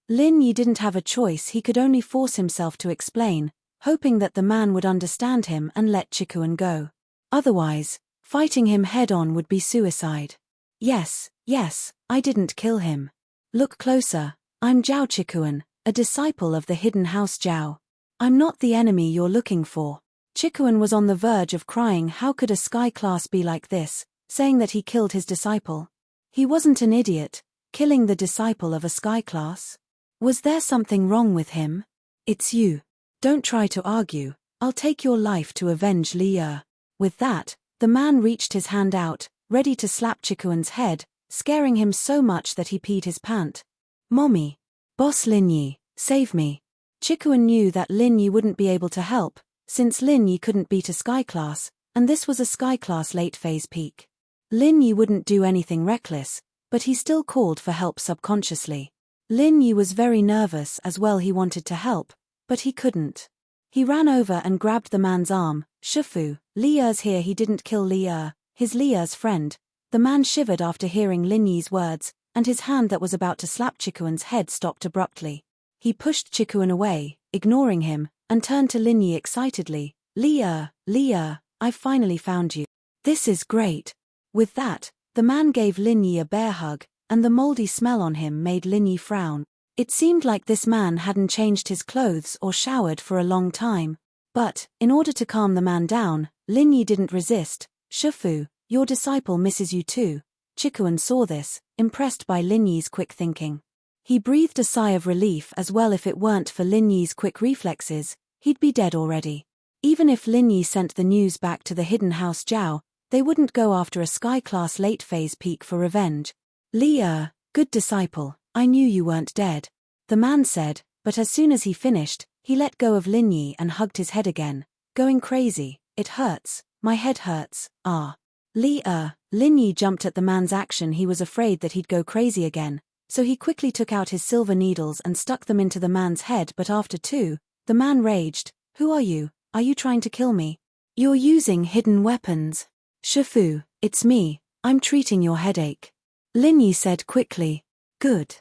Lin Yi didn't have a choice, he could only force himself to explain, hoping that the man would understand him and let Chikuan go. Otherwise, fighting him head-on would be suicide. Yes, I didn't kill him. Look closer, I'm Zhao Chikuan, a disciple of the hidden house Zhao. I'm not the enemy you're looking for. Chikuan was on the verge of crying. How could a sky class be like this, saying that he killed his disciple? He wasn't an idiot, killing the disciple of a sky class. Was there something wrong with him? It's you. Don't try to argue, I'll take your life to avenge Li Er. With that, the man reached his hand out, ready to slap Chikuan's head, scaring him so much that he peed his pant. Mommy. Boss Lin Yi, save me. Chikuan knew that Lin Yi wouldn't be able to help, since Lin Yi couldn't beat a sky class, and this was a sky class late phase peak. Lin Yi wouldn't do anything reckless, but he still called for help subconsciously. Lin Yi was very nervous as well, he wanted to help, but he couldn't. He ran over and grabbed the man's arm. Shifu, Li Er's here. He didn't kill Li Er, he's Li Er's friend. The man shivered after hearing Lin Yi's words, and his hand that was about to slap Chikuan's head stopped abruptly. He pushed Chikuan away, ignoring him, and turned to Lin Yi excitedly. Li Er, I've finally found you. This is great. With that, the man gave Lin Yi a bear hug, and the moldy smell on him made Lin Yi frown. It seemed like this man hadn't changed his clothes or showered for a long time. But, in order to calm the man down, Lin Yi didn't resist. Shifu, your disciple misses you too. Chikuan saw this, impressed by Lin Yi's quick thinking. He breathed a sigh of relief as well. If it weren't for Lin Yi's quick reflexes, he'd be dead already. Even if Lin Yi sent the news back to the hidden house Zhao, they wouldn't go after a sky-class late-phase peak for revenge. Li Er, good disciple, I knew you weren't dead, the man said, but as soon as he finished, he let go of Lin Yi and hugged his head again. Going crazy, it hurts, my head hurts, ah. Li Er, Lin Yi jumped at the man's action. He was afraid that he'd go crazy again, so he quickly took out his silver needles and stuck them into the man's head. But after two, the man raged. Who are you? Are you trying to kill me? You're using hidden weapons. Shifu, it's me, I'm treating your headache. Lin Yi said quickly. Good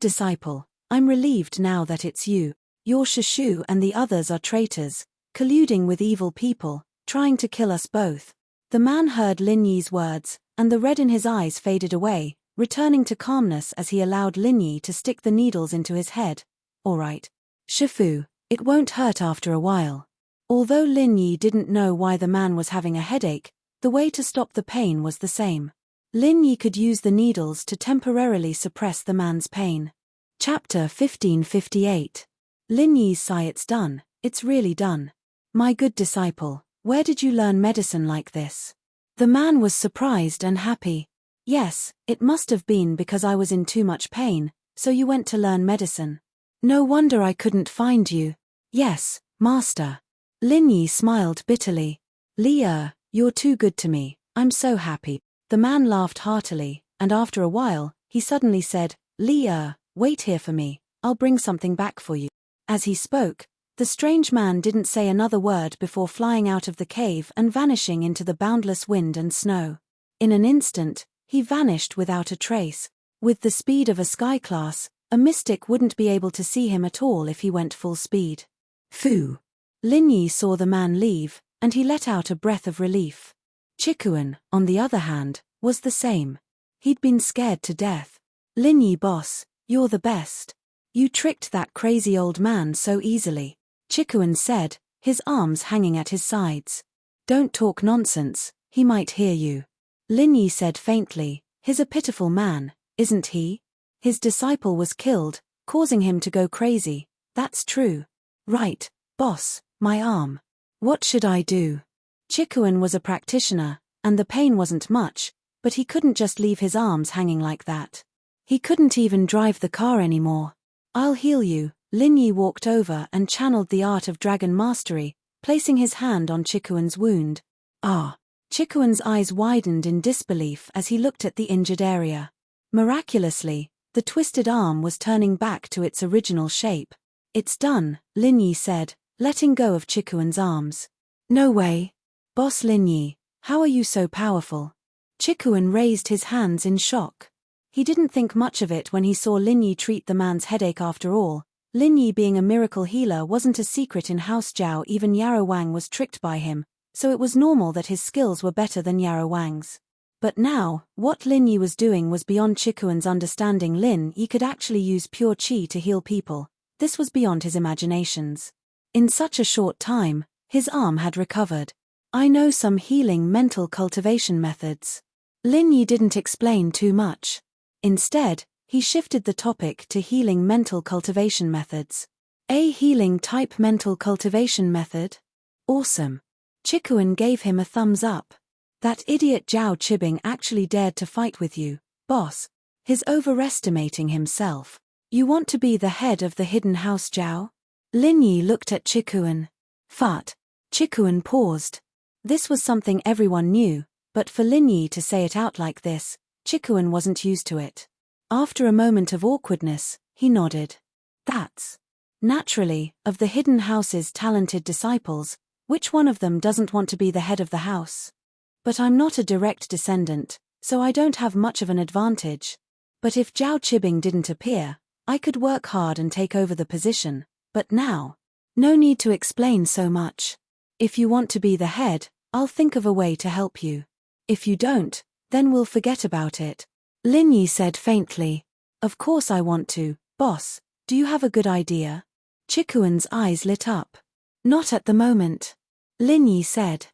disciple, I'm relieved now that it's you. Your Shishu and the others are traitors, colluding with evil people, trying to kill us both. The man heard Lin Yi's words, and the red in his eyes faded away, returning to calmness as he allowed Lin Yi to stick the needles into his head. All right. Shifu, it won't hurt after a while. Although Lin Yi didn't know why the man was having a headache, the way to stop the pain was the same. Lin Yi could use the needles to temporarily suppress the man's pain. Chapter 1558. Lin Yi's sigh. It's done, it's really done. My good disciple, where did you learn medicine like this? The man was surprised and happy. Yes, it must have been because I was in too much pain, so you went to learn medicine. No wonder I couldn't find you. Yes, master. Lin Yi smiled bitterly. Li Er, you're too good to me, I'm so happy. The man laughed heartily, and after a while, he suddenly said, Li Er, wait here for me, I'll bring something back for you. As he spoke, the strange man didn't say another word before flying out of the cave and vanishing into the boundless wind and snow. In an instant, he vanished without a trace. With the speed of a sky class, a mystic wouldn't be able to see him at all if he went full speed. Phew! Lin Yi saw the man leave, and he let out a breath of relief. Chikuan, on the other hand, was the same. He'd been scared to death. Lin Yi boss, you're the best. You tricked that crazy old man so easily, Chikuan said, his arms hanging at his sides. Don't talk nonsense, he might hear you. Lin Yi said faintly, he's a pitiful man, isn't he? His disciple was killed, causing him to go crazy. That's true. Right, boss, my arm. What should I do? Chikuan was a practitioner, and the pain wasn't much, but he couldn't just leave his arms hanging like that. He couldn't even drive the car anymore. I'll heal you. Lin Yi walked over and channeled the art of dragon mastery, placing his hand on Chikuan's wound. Ah! Chikuan's eyes widened in disbelief as he looked at the injured area. Miraculously, the twisted arm was turning back to its original shape. It's done, Lin Yi said, letting go of Chikuan's arms. No way. Boss Lin Yi, how are you so powerful? Chikuan raised his hands in shock. He didn't think much of it when he saw Lin Yi treat the man's headache. After all, Lin Yi being a miracle healer wasn't a secret in House Zhao. Even Yarrow Wang was tricked by him, so it was normal that his skills were better than Yarrow Wang's. But now, what Lin Yi was doing was beyond Chikuan's understanding. Lin Yi could actually use pure qi to heal people. This was beyond his imaginations. In such a short time, his arm had recovered. I know some healing mental cultivation methods. Lin Yi didn't explain too much. Instead, he shifted the topic to healing mental cultivation methods. A healing type mental cultivation method? Awesome. Chikuan gave him a thumbs up. That idiot Zhao Chibing actually dared to fight with you, boss. He's overestimating himself. You want to be the head of the hidden house Zhao? Lin Yi looked at Chikuan. Fart. Chikuan paused. This was something everyone knew, but for Lin Yi to say it out like this, Chikuan wasn't used to it. After a moment of awkwardness, he nodded. That's Naturally, of the hidden house's talented disciples, which one of them doesn't want to be the head of the house? But I'm not a direct descendant, so I don't have much of an advantage. But if Zhao Qibing didn't appear, I could work hard and take over the position, but now? No need to explain so much. If you want to be the head, I'll think of a way to help you. If you don't, then we'll forget about it. Lin Yi said faintly. Of course I want to, boss. Do you have a good idea? Chikuan's eyes lit up. Not at the moment. Lin Yi said.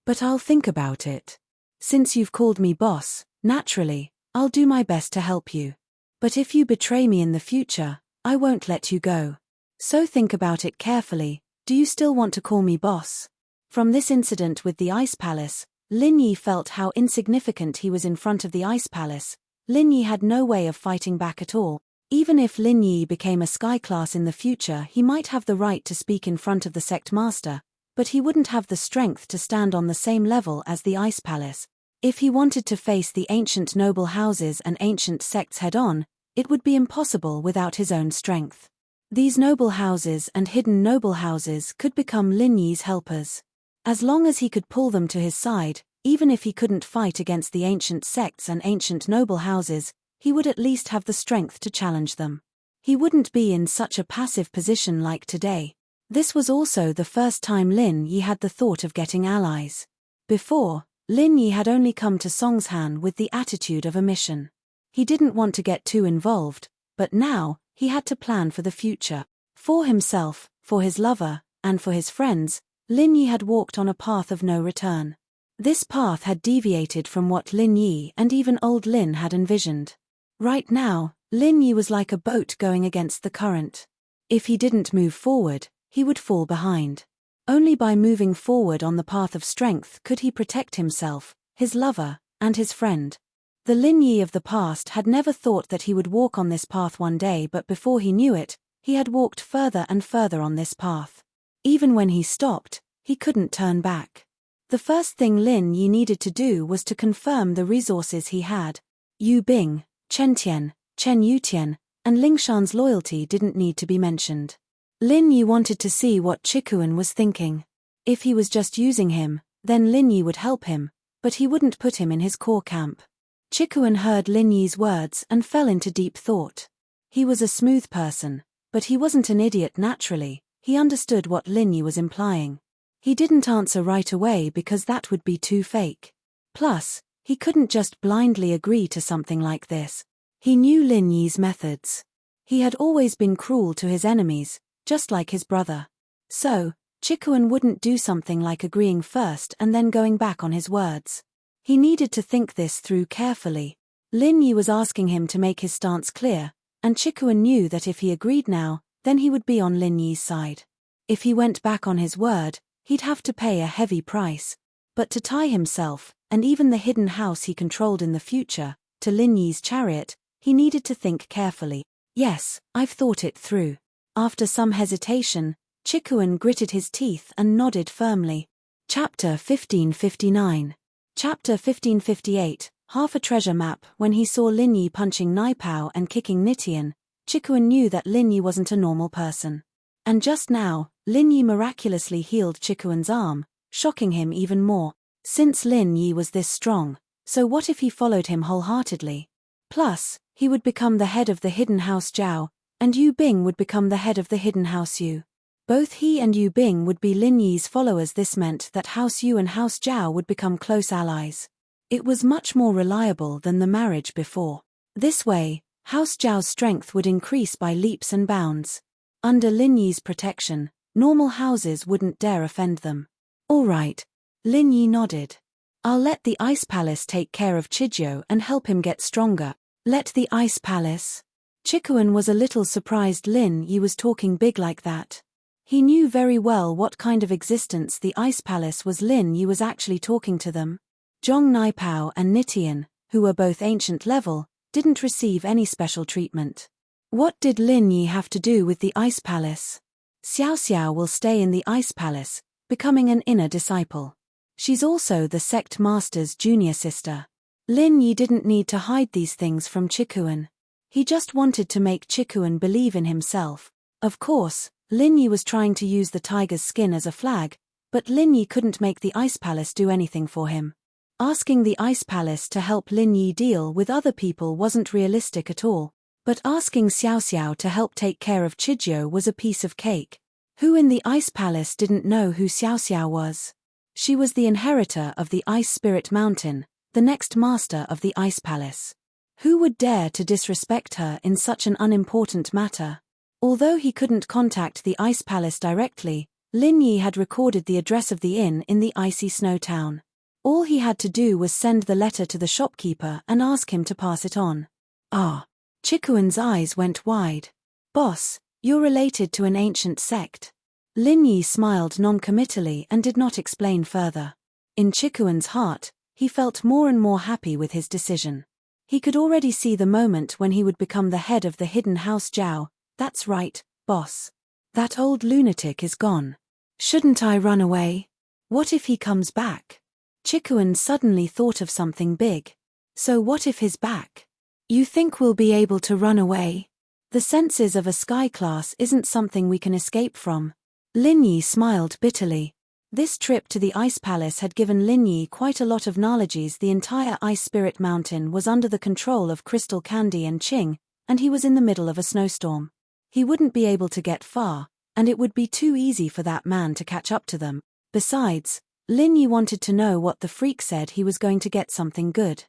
But I'll think about it. Since you've called me boss, naturally, I'll do my best to help you. But if you betray me in the future, I won't let you go. So think about it carefully. Do you still want to call me boss? From this incident with the Ice Palace, Lin Yi felt how insignificant he was in front of the Ice Palace. Lin Yi had no way of fighting back at all. Even if Lin Yi became a sky class in the future, he might have the right to speak in front of the sect master, but he wouldn't have the strength to stand on the same level as the Ice Palace. If he wanted to face the ancient noble houses and ancient sects head-on, it would be impossible without his own strength. These noble houses and hidden noble houses could become Lin Yi's helpers. As long as he could pull them to his side, even if he couldn't fight against the ancient sects and ancient noble houses, he would at least have the strength to challenge them. He wouldn't be in such a passive position like today. This was also the first time Lin Yi had the thought of getting allies. Before, Lin Yi had only come to Songshan with the attitude of a mission. He didn't want to get too involved, but now, he had to plan for the future. For himself, for his lover, and for his friends, Lin Yi had walked on a path of no return. This path had deviated from what Lin Yi and even old Lin had envisioned. Right now, Lin Yi was like a boat going against the current. If he didn't move forward, he would fall behind. Only by moving forward on the path of strength could he protect himself, his lover, and his friend. The Lin Yi of the past had never thought that he would walk on this path one day, but before he knew it, he had walked further and further on this path. Even when he stopped, he couldn't turn back. The first thing Lin Yi needed to do was to confirm the resources he had. Yu Bing, Chen Tian, Chen Yutian, and Lingshan's loyalty didn't need to be mentioned. Lin Yi wanted to see what Chikuan was thinking. If he was just using him, then Lin Yi would help him, but he wouldn't put him in his core camp. Chikuan heard Lin Yi's words and fell into deep thought. He was a smooth person, but he wasn't an idiot naturally. He understood what Lin Yi was implying. He didn't answer right away because that would be too fake. Plus, he couldn't just blindly agree to something like this. He knew Lin Yi's methods. He had always been cruel to his enemies, just like his brother. So, Chikuan wouldn't do something like agreeing first and then going back on his words. He needed to think this through carefully. Lin Yi was asking him to make his stance clear, and Chikuan knew that if he agreed now, then he would be on Lin Yi's side. If he went back on his word, he'd have to pay a heavy price. But to tie himself, and even the hidden house he controlled in the future, to Lin Yi's chariot, he needed to think carefully. Yes, I've thought it through. After some hesitation, Chikuan gritted his teeth and nodded firmly. Chapter 1559. Chapter 1558, half a treasure map. When he saw Lin Yi punching Naipao and kicking Nitian, Chikuan knew that Lin Yi wasn't a normal person. And just now, Lin Yi miraculously healed Chikuan's arm, shocking him even more. Since Lin Yi was this strong, so what if he followed him wholeheartedly? Plus, he would become the head of the hidden house Zhao, and Yu Bing would become the head of the hidden house Yu. Both he and Yu Bing would be Lin Yi's followers. This meant that House Yu and House Zhao would become close allies. It was much more reliable than the marriage before. This way, House Zhao's strength would increase by leaps and bounds. Under Lin Yi's protection, normal houses wouldn't dare offend them. All right. Lin Yi nodded. I'll let the Ice Palace take care of Chijio and help him get stronger. Let the Ice Palace? Chikuan was a little surprised Lin Yi was talking big like that. He knew very well what kind of existence the Ice Palace was. Lin Yi was actually talking to them. Zhong Naipao and Nitian, who were both ancient level, didn't receive any special treatment. What did Lin Yi have to do with the Ice Palace? Xiao Xiao will stay in the Ice Palace, becoming an inner disciple. She's also the sect master's junior sister. Lin Yi didn't need to hide these things from Chikuan. He just wanted to make Chikuan believe in himself. Of course, Lin Yi was trying to use the tiger's skin as a flag, but Lin Yi couldn't make the Ice Palace do anything for him. Asking the Ice Palace to help Lin Yi deal with other people wasn't realistic at all, but asking Xiao Xiao to help take care of Chijio was a piece of cake. Who in the Ice Palace didn't know who Xiao Xiao was? She was the inheritor of the Ice Spirit Mountain, the next master of the Ice Palace. Who would dare to disrespect her in such an unimportant matter? Although he couldn't contact the Ice Palace directly, Lin Yi had recorded the address of the inn in the icy snow town. All he had to do was send the letter to the shopkeeper and ask him to pass it on. Ah! Chikuan's eyes went wide. Boss, you're related to an ancient sect. Lin Yi smiled non-committally and did not explain further. In Chikuan's heart, he felt more and more happy with his decision. He could already see the moment when he would become the head of the hidden house Zhao. That's right, boss. That old lunatic is gone. Shouldn't I run away? What if he comes back? Chikuan suddenly thought of something big. So what if he's back? You think we'll be able to run away? The senses of a sky class isn't something we can escape from. Lin Yi smiled bitterly. This trip to the Ice Palace had given Lin Yi quite a lot of knowledge. The entire Ice Spirit Mountain was under the control of Crystal Candy and Qing, and he was in the middle of a snowstorm. He wouldn't be able to get far, and it would be too easy for that man to catch up to them. Besides, Lin Yi wanted to know what the freak said. He was going to get something good.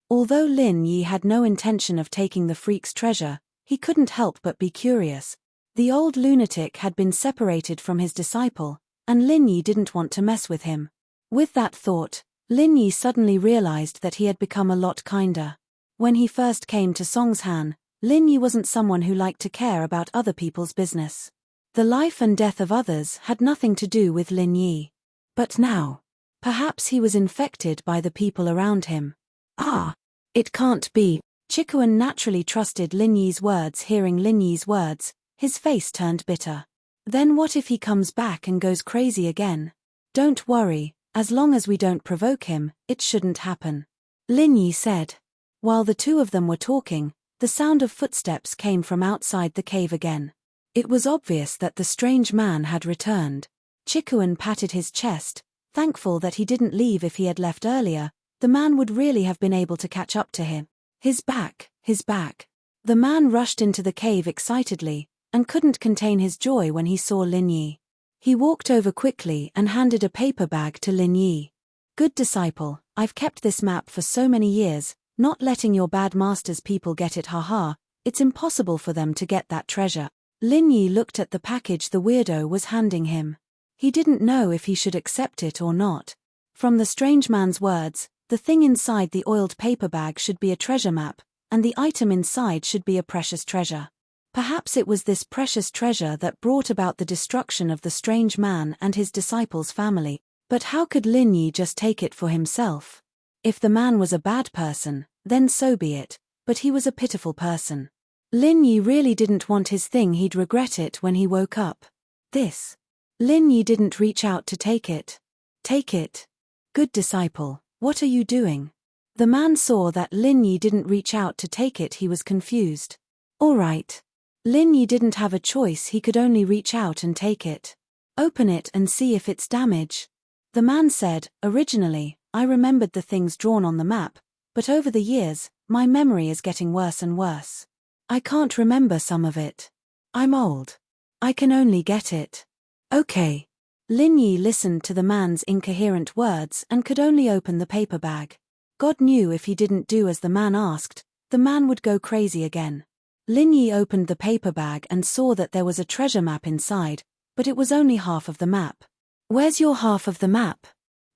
Although Lin Yi had no intention of taking the freak's treasure, he couldn't help but be curious. The old lunatic had been separated from his disciple, and Lin Yi didn't want to mess with him. With that thought, Lin Yi suddenly realized that he had become a lot kinder. When he first came to Songshan, Lin Yi wasn't someone who liked to care about other people's business. The life and death of others had nothing to do with Lin Yi. But now, perhaps he was infected by the people around him. Ah! It can't be. Chikuan naturally trusted Lin Yi's words. Hearing Lin Yi's words, his face turned bitter. Then what if he comes back and goes crazy again? Don't worry, as long as we don't provoke him, it shouldn't happen. Lin Yi said. While the two of them were talking, the sound of footsteps came from outside the cave again. It was obvious that the strange man had returned. Chikuan patted his chest, thankful that he didn't leave. If he had left earlier, the man would really have been able to catch up to him. His back, his back. The man rushed into the cave excitedly, and couldn't contain his joy when he saw Lin Yi. He walked over quickly and handed a paper bag to Lin Yi. Good disciple, I've kept this map for so many years, not letting your bad master's people get it. Haha, it's impossible for them to get that treasure. Lin Yi looked at the package the weirdo was handing him. He didn't know if he should accept it or not. From the strange man's words, the thing inside the oiled paper bag should be a treasure map, and the item inside should be a precious treasure. Perhaps it was this precious treasure that brought about the destruction of the strange man and his disciple's family. But how could Lin Yi just take it for himself? If the man was a bad person, then so be it, but he was a pitiful person. Lin Yi really didn't want his thing. He'd regret it when he woke up. This. Lin Yi didn't reach out to take it. Take it. Good disciple, what are you doing? The man saw that Lin Yi didn't reach out to take it. He was confused. All right. Lin Yi didn't have a choice. He could only reach out and take it. Open it and see if it's damage. The man said, originally, I remembered the things drawn on the map, but over the years, my memory is getting worse and worse. I can't remember some of it. I'm old. I can only get it. Okay. Lin Yi listened to the man's incoherent words and could only open the paper bag. God knew if he didn't do as the man asked, the man would go crazy again. Lin Yi opened the paper bag and saw that there was a treasure map inside, but it was only half of the map. Where's your half of the map?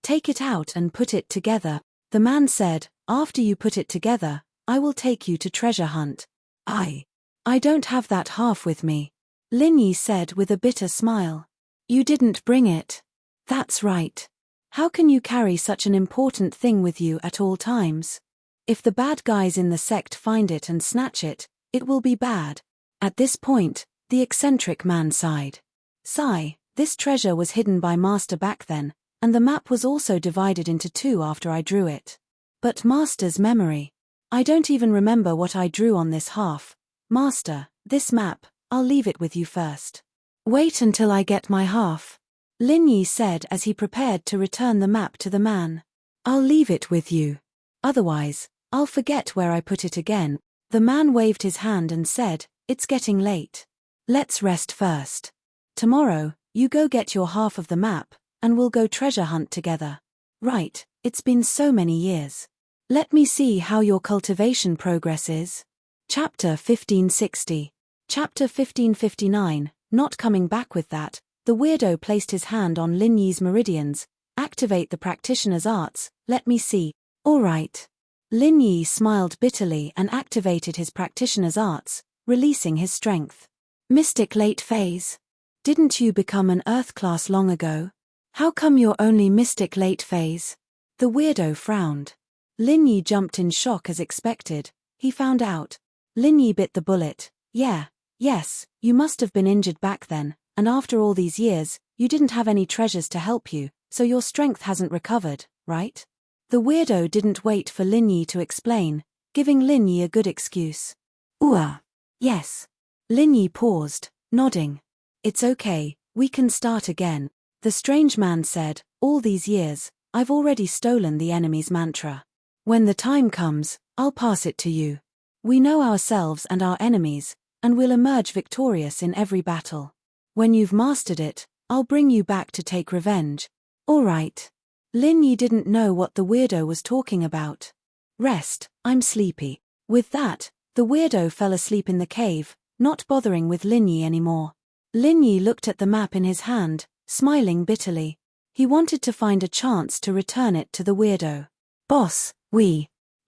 Take it out and put it together. The man said, after you put it together, I will take you to treasure hunt. I don't have that half with me. Lin Yi said with a bitter smile. You didn't bring it. That's right. How can you carry such an important thing with you at all times? If the bad guys in the sect find it and snatch it, it will be bad. At this point, the eccentric man sighed. Sigh, this treasure was hidden by Master back then, and the map was also divided into two after I drew it. But Master's memory. I don't even remember what I drew on this half. Master, this map, I'll leave it with you first. Wait until I get my half, Lin Yi said as he prepared to return the map to the man. I'll leave it with you. Otherwise, I'll forget where I put it again. The man waved his hand and said, it's getting late. Let's rest first. Tomorrow, you go get your half of the map, and we'll go treasure hunt together. Right, it's been so many years. Let me see how your cultivation progress is. Chapter 1560. Chapter 1559, not coming back with that, the weirdo placed his hand on Lin Yi's meridians. Activate the practitioner's arts, let me see. All right. Lin Yi smiled bitterly and activated his practitioner's arts, releasing his strength. Mystic late phase. Didn't you become an Earth class long ago? How come you're only Mystic late phase? The weirdo frowned. Lin Yi jumped in shock as expected. He found out. Lin Yi bit the bullet. Yes, you must have been injured back then, and after all these years, you didn't have any treasures to help you, so your strength hasn't recovered, right? The weirdo didn't wait for Lin Yi to explain, giving Lin Yi a good excuse. Yes. Lin Yi paused, nodding. It's okay, we can start again. The strange man said, all these years, I've already stolen the enemy's mantra. When the time comes, I'll pass it to you. We know ourselves and our enemies, and we'll emerge victorious in every battle. When you've mastered it, I'll bring you back to take revenge. All right. Lin Yi didn't know what the weirdo was talking about. Rest, I'm sleepy. With that, the weirdo fell asleep in the cave, not bothering with Lin Yi anymore. Lin Yi looked at the map in his hand, smiling bitterly. He wanted to find a chance to return it to the weirdo. Boss,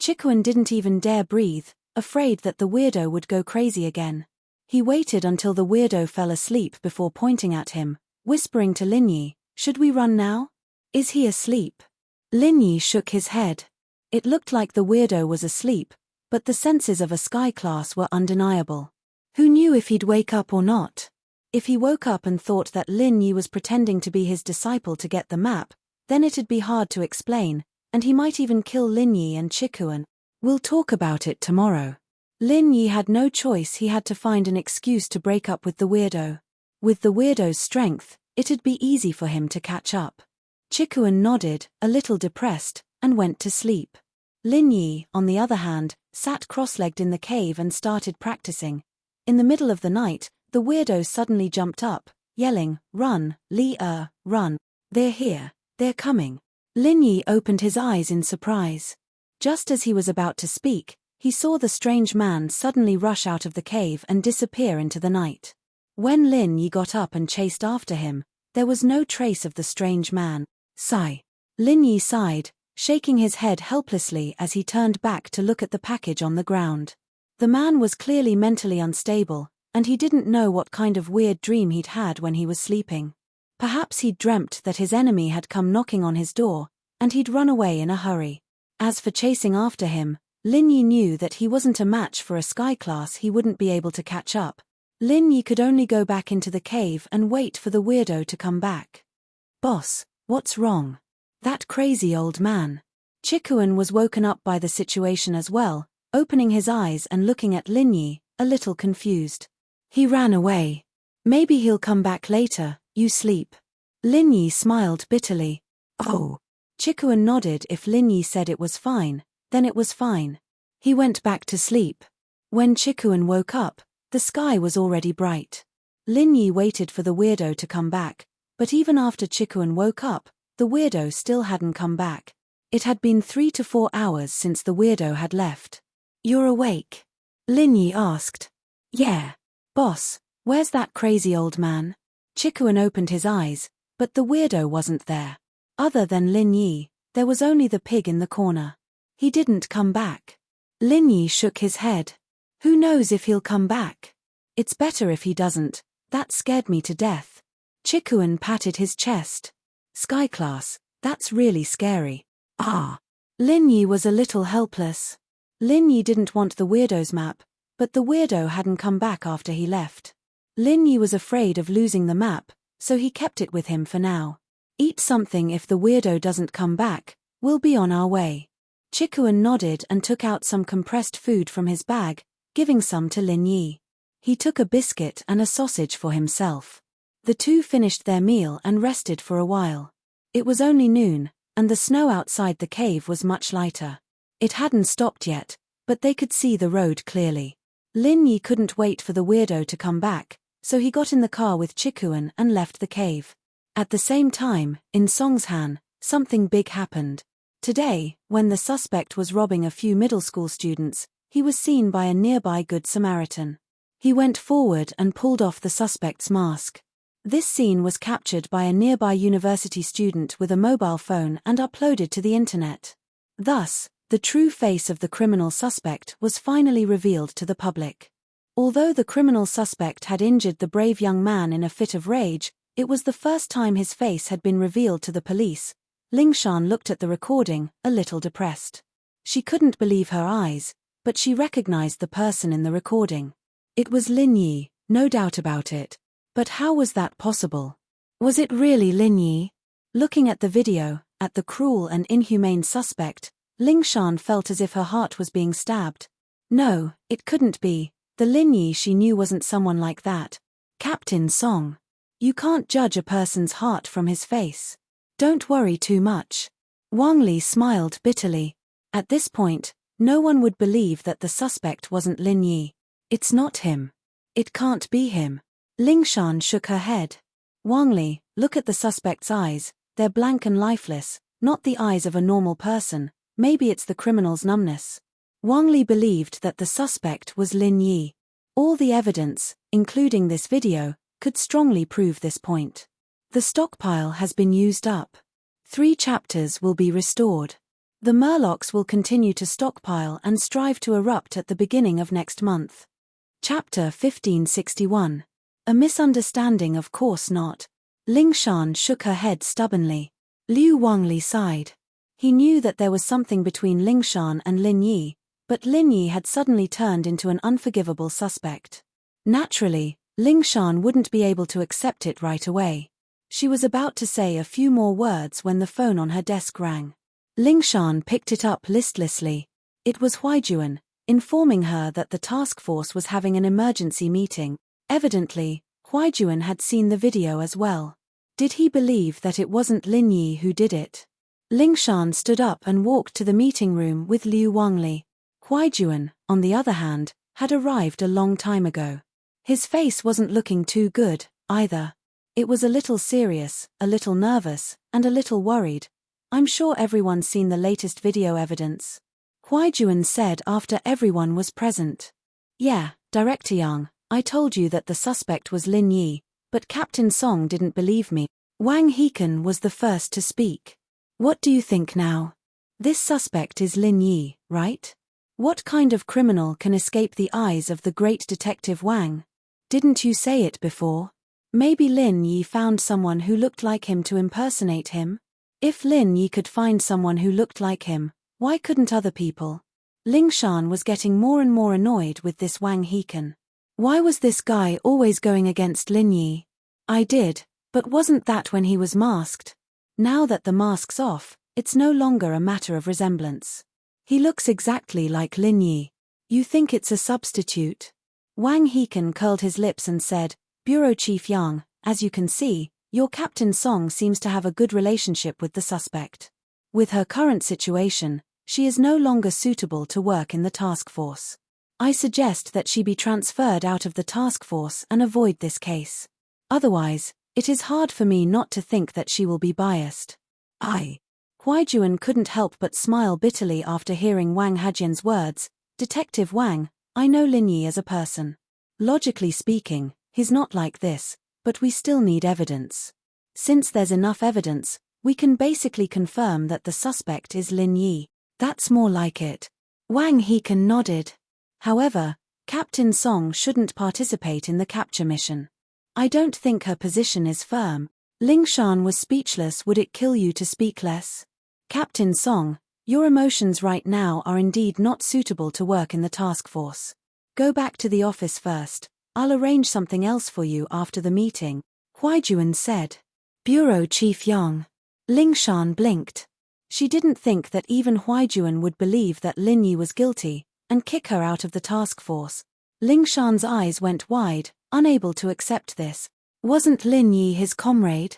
Chikuan didn't even dare breathe, afraid that the weirdo would go crazy again. He waited until the weirdo fell asleep before pointing at him, whispering to Lin Yi, should we run now? Is he asleep? Lin Yi shook his head. It looked like the weirdo was asleep, but the senses of a sky class were undeniable. Who knew if he'd wake up or not? If he woke up and thought that Lin Yi was pretending to be his disciple to get the map, then it'd be hard to explain, and he might even kill Lin Yi and Chikuan. We'll talk about it tomorrow. Lin Yi had no choice, he had to find an excuse to break up with the weirdo. With the weirdo's strength, it'd be easy for him to catch up. Chikuan nodded, a little depressed, and went to sleep. Lin Yi, on the other hand, sat cross-legged in the cave and started practicing. In the middle of the night, the weirdo suddenly jumped up, yelling, run, run. They're here, they're coming. Lin Yi opened his eyes in surprise. Just as he was about to speak, he saw the strange man suddenly rush out of the cave and disappear into the night. When Lin Yi got up and chased after him, there was no trace of the strange man. Sigh. Lin Yi sighed, shaking his head helplessly as he turned back to look at the package on the ground. The man was clearly mentally unstable, and he didn't know what kind of weird dream he'd had when he was sleeping. Perhaps he'd dreamt that his enemy had come knocking on his door, and he'd run away in a hurry. As for chasing after him, Lin Yi knew that he wasn't a match for a sky class, he wouldn't be able to catch up. Lin Yi could only go back into the cave and wait for the weirdo to come back. Boss, what's wrong? That crazy old man. Chikuan was woken up by the situation as well, opening his eyes and looking at Lin Yi, a little confused. He ran away. Maybe he'll come back later, you sleep. Lin Yi smiled bitterly. Oh. Chikuan nodded. If Lin Yi said it was fine, then it was fine. He went back to sleep. When Chikuan woke up, the sky was already bright. Lin Yi waited for the weirdo to come back, but even after Chikuan woke up, the weirdo still hadn't come back. It had been 3 to 4 hours since the weirdo had left. You're awake? Lin Yi asked. Yeah. Boss, where's that crazy old man? Chikuan opened his eyes, but the weirdo wasn't there. Other than Lin Yi, there was only the pig in the corner. He didn't come back. Lin Yi shook his head. Who knows if he'll come back? It's better if he doesn't, that scared me to death. Chikuan patted his chest. Sky class, that's really scary. Lin Yi was a little helpless. Lin Yi didn't want the weirdo's map, but the weirdo hadn't come back after he left. Lin Yi was afraid of losing the map, so he kept it with him for now. Eat something if the weirdo doesn't come back, we'll be on our way. Chikuan nodded and took out some compressed food from his bag, giving some to Lin Yi. He took a biscuit and a sausage for himself. The two finished their meal and rested for a while. It was only noon, and the snow outside the cave was much lighter. It hadn't stopped yet, but they could see the road clearly. Lin Yi couldn't wait for the weirdo to come back, so he got in the car with Chikuan and left the cave. At the same time, in Songshan, something big happened. Today, when the suspect was robbing a few middle school students, he was seen by a nearby Good Samaritan. He went forward and pulled off the suspect's mask. This scene was captured by a nearby university student with a mobile phone and uploaded to the internet. Thus, the true face of the criminal suspect was finally revealed to the public. Although the criminal suspect had injured the brave young man in a fit of rage, it was the first time his face had been revealed to the police. Lingshan looked at the recording, a little depressed. She couldn't believe her eyes, but she recognized the person in the recording. It was Lin Yi, no doubt about it. But how was that possible? Was it really Lin Yi? Looking at the video, at the cruel and inhumane suspect, Lingshan felt as if her heart was being stabbed. No, it couldn't be. The Lin Yi she knew wasn't someone like that. Captain Song. You can't judge a person's heart from his face. Don't worry too much. Wang Li smiled bitterly. At this point, no one would believe that the suspect wasn't Lin Yi. It's not him. It can't be him. Lingshan shook her head. Wang Li, look at the suspect's eyes, they're blank and lifeless, not the eyes of a normal person. Maybe it's the criminal's numbness. Wang Li believed that the suspect was Lin Yi. All the evidence, including this video, could strongly prove this point. The stockpile has been used up. 3 chapters will be restored. The Murlocs will continue to stockpile and strive to erupt at the beginning of next month. Chapter 1561. A misunderstanding, of course not. Lingshan shook her head stubbornly. Liu Wangli sighed. He knew that there was something between Lingshan and Lin Yi, but Lin Yi had suddenly turned into an unforgivable suspect. Naturally, Lingshan wouldn't be able to accept it right away. She was about to say a few more words when the phone on her desk rang. Lingshan picked it up listlessly. It was Huijuan, informing her that the task force was having an emergency meeting. Evidently, Huijuan had seen the video as well. Did he believe that it wasn't Lin Yi who did it? Lingshan stood up and walked to the meeting room with Liu Wangli. Huijuan, on the other hand, had arrived a long time ago. His face wasn't looking too good, either. It was a little serious, a little nervous, and a little worried. I'm sure everyone's seen the latest video evidence. Huijuan said after everyone was present. Yeah, Director Yang, I told you that the suspect was Lin Yi, but Captain Song didn't believe me. Wang Hekan was the first to speak. What do you think now? This suspect is Lin Yi, right? What kind of criminal can escape the eyes of the great detective Wang? Didn't you say it before? Maybe Lin Yi found someone who looked like him to impersonate him? If Lin Yi could find someone who looked like him, why couldn't other people? Lingshan was getting more and more annoyed with this Wang Hekan. Why was this guy always going against Lin Yi? I did, but wasn't that when he was masked? Now that the mask's off, it's no longer a matter of resemblance. He looks exactly like Lin Yi. You think it's a substitute? Wang Hekan curled his lips and said, Bureau Chief Yang, as you can see, your Captain Song seems to have a good relationship with the suspect. With her current situation, she is no longer suitable to work in the task force. I suggest that she be transferred out of the task force and avoid this case. Otherwise, it is hard for me not to think that she will be biased. Huijuan couldn't help but smile bitterly after hearing Wang Hajian's words. Detective Wang, I know Lin Yi as a person. Logically speaking, he's not like this, but we still need evidence. Since there's enough evidence, we can basically confirm that the suspect is Lin Yi. That's more like it. Wang Hekan nodded. However, Captain Song shouldn't participate in the capture mission. I don't think her position is firm. Lingshan was speechless. Would it kill you to speak less? Captain Song, your emotions right now are indeed not suitable to work in the task force. Go back to the office first. I'll arrange something else for you after the meeting, Huijuan said. Bureau Chief Yang. Lingshan blinked. She didn't think that even Huijuan would believe that Lin Yi was guilty, and kick her out of the task force. Lingshan's eyes went wide, unable to accept this. Wasn't Lin Yi his comrade?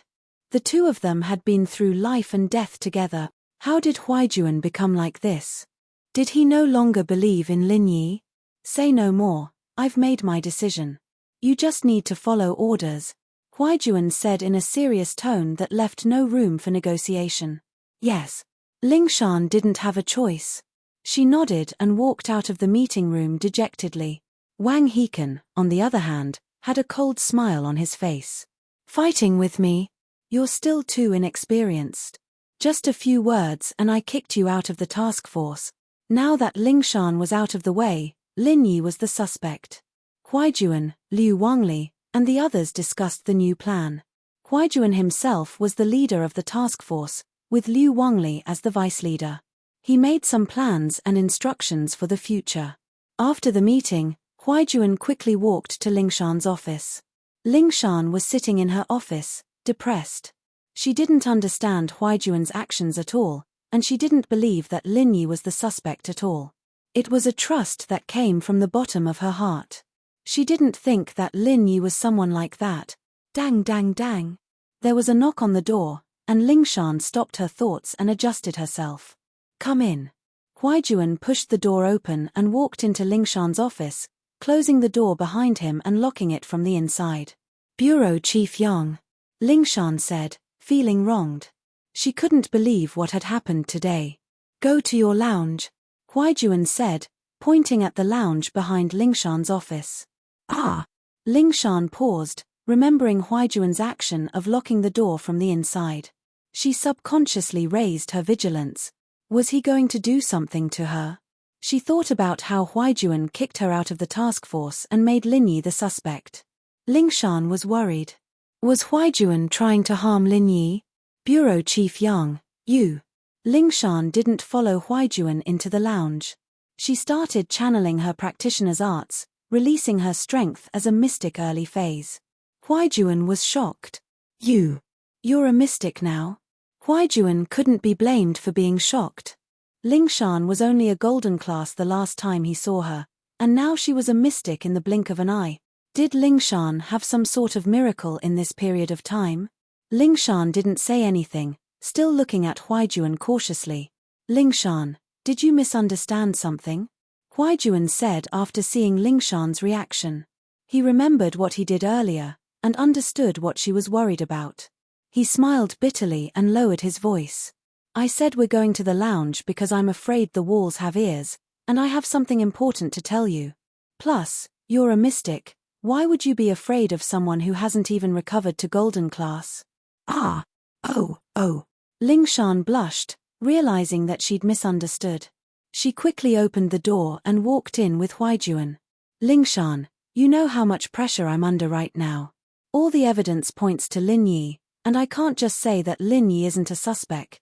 The two of them had been through life and death together. How did Huaijuan become like this? Did he no longer believe in Lin Yi? Say no more, I've made my decision. You just need to follow orders, Huaijuan said in a serious tone that left no room for negotiation. Yes. Lingshan didn't have a choice. She nodded and walked out of the meeting room dejectedly. Wang Hekan, on the other hand, had a cold smile on his face. Fighting with me? You're still too inexperienced. Just a few words and I kicked you out of the task force. Now that Lingshan was out of the way, Lin Yi was the suspect. Huaijuan, Liu Wangli, and the others discussed the new plan. Huaijuan himself was the leader of the task force, with Liu Wangli as the vice leader. He made some plans and instructions for the future. After the meeting, Huaijuan quickly walked to Lingshan's office. Lingshan was sitting in her office, depressed. She didn't understand Huaijuan's actions at all, and she didn't believe that Lin Yi was the suspect at all. It was a trust that came from the bottom of her heart. She didn't think that Lin Yi was someone like that. Dang dang dang. There was a knock on the door, and Lingshan stopped her thoughts and adjusted herself. Come in. Huaijuan pushed the door open and walked into Lingshan's office, closing the door behind him and locking it from the inside. Bureau Chief Yang. Lingshan said, feeling wronged. She couldn't believe what had happened today. Go to your lounge, Huaijuan said, pointing at the lounge behind Lingshan's office. Ah! Lingshan paused, remembering Huaijuan's action of locking the door from the inside. She subconsciously raised her vigilance. Was he going to do something to her? She thought about how Huaijuan kicked her out of the task force and made Lin Yi the suspect. Lingshan was worried. Was Huaijuan trying to harm Lin Yi? Bureau Chief Yang, you. Lingshan didn't follow Huaijuan into the lounge. She started channeling her practitioner's arts, releasing her strength as a mystic early phase. Huaijuan was shocked. You're a mystic now? Huaijuan couldn't be blamed for being shocked. Lingshan was only a golden class the last time he saw her, and now she was a mystic in the blink of an eye. Did Lingshan have some sort of miracle in this period of time? Lingshan didn't say anything, still looking at Huaijuan cautiously. Lingshan, did you misunderstand something? Huaijuan said after seeing Lingshan's reaction. He remembered what he did earlier, and understood what she was worried about. He smiled bitterly and lowered his voice. I said we're going to the lounge because I'm afraid the walls have ears, and I have something important to tell you. Plus, you're a mystic, why would you be afraid of someone who hasn't even recovered to golden class? Oh. Lingshan blushed, realizing that she'd misunderstood. She quickly opened the door and walked in with Huaijuan. Lingshan, you know how much pressure I'm under right now. All the evidence points to Lin Yi, and I can't just say that Lin Yi isn't a suspect.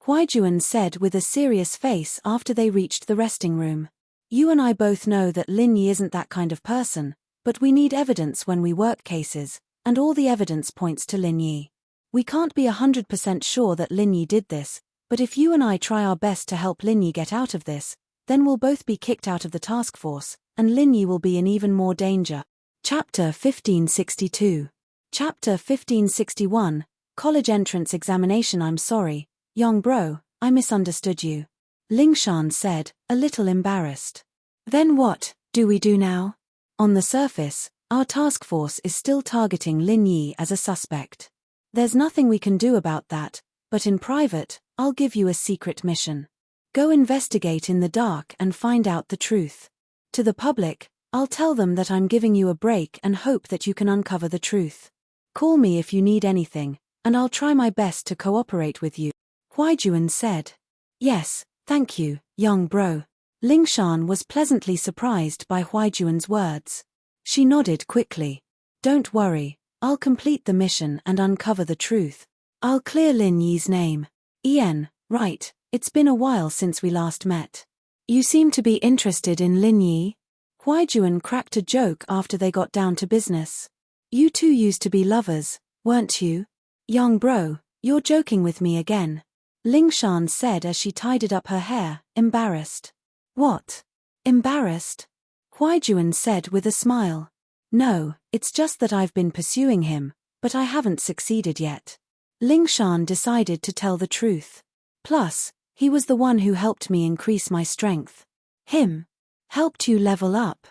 Huaijuan said with a serious face after they reached the resting room. You and I both know that Lin Yi isn't that kind of person, but we need evidence when we work cases, and all the evidence points to Lin Yi. We can't be 100% sure that Lin Yi did this, but if you and I try our best to help Lin Yi get out of this, then we'll both be kicked out of the task force, and Lin Yi will be in even more danger. Chapter 1562. Chapter 1561, College Entrance Examination. I'm sorry, young bro, I misunderstood you. Lingshan said, a little embarrassed. Then what do we do now? On the surface, our task force is still targeting Lin Yi as a suspect. There's nothing we can do about that, but in private, I'll give you a secret mission. Go investigate in the dark and find out the truth. To the public, I'll tell them that I'm giving you a break and hope that you can uncover the truth. Call me if you need anything, and I'll try my best to cooperate with you. Huaijuan said. Yes, thank you, young bro. Lingshan was pleasantly surprised by Huaijuan's words. She nodded quickly. Don't worry, I'll complete the mission and uncover the truth. I'll clear Lin Yi's name. Ian, right, it's been a while since we last met. You seem to be interested in Lin Yi? Huaijuan cracked a joke after they got down to business. You two used to be lovers, weren't you? Young bro, you're joking with me again. Lingshan said as she tidied up her hair, embarrassed. What? Embarrassed? Huaijuan said with a smile. No, it's just that I've been pursuing him, but I haven't succeeded yet. Lingshan decided to tell the truth. Plus, he was the one who helped me increase my strength. Him? Helped you level up?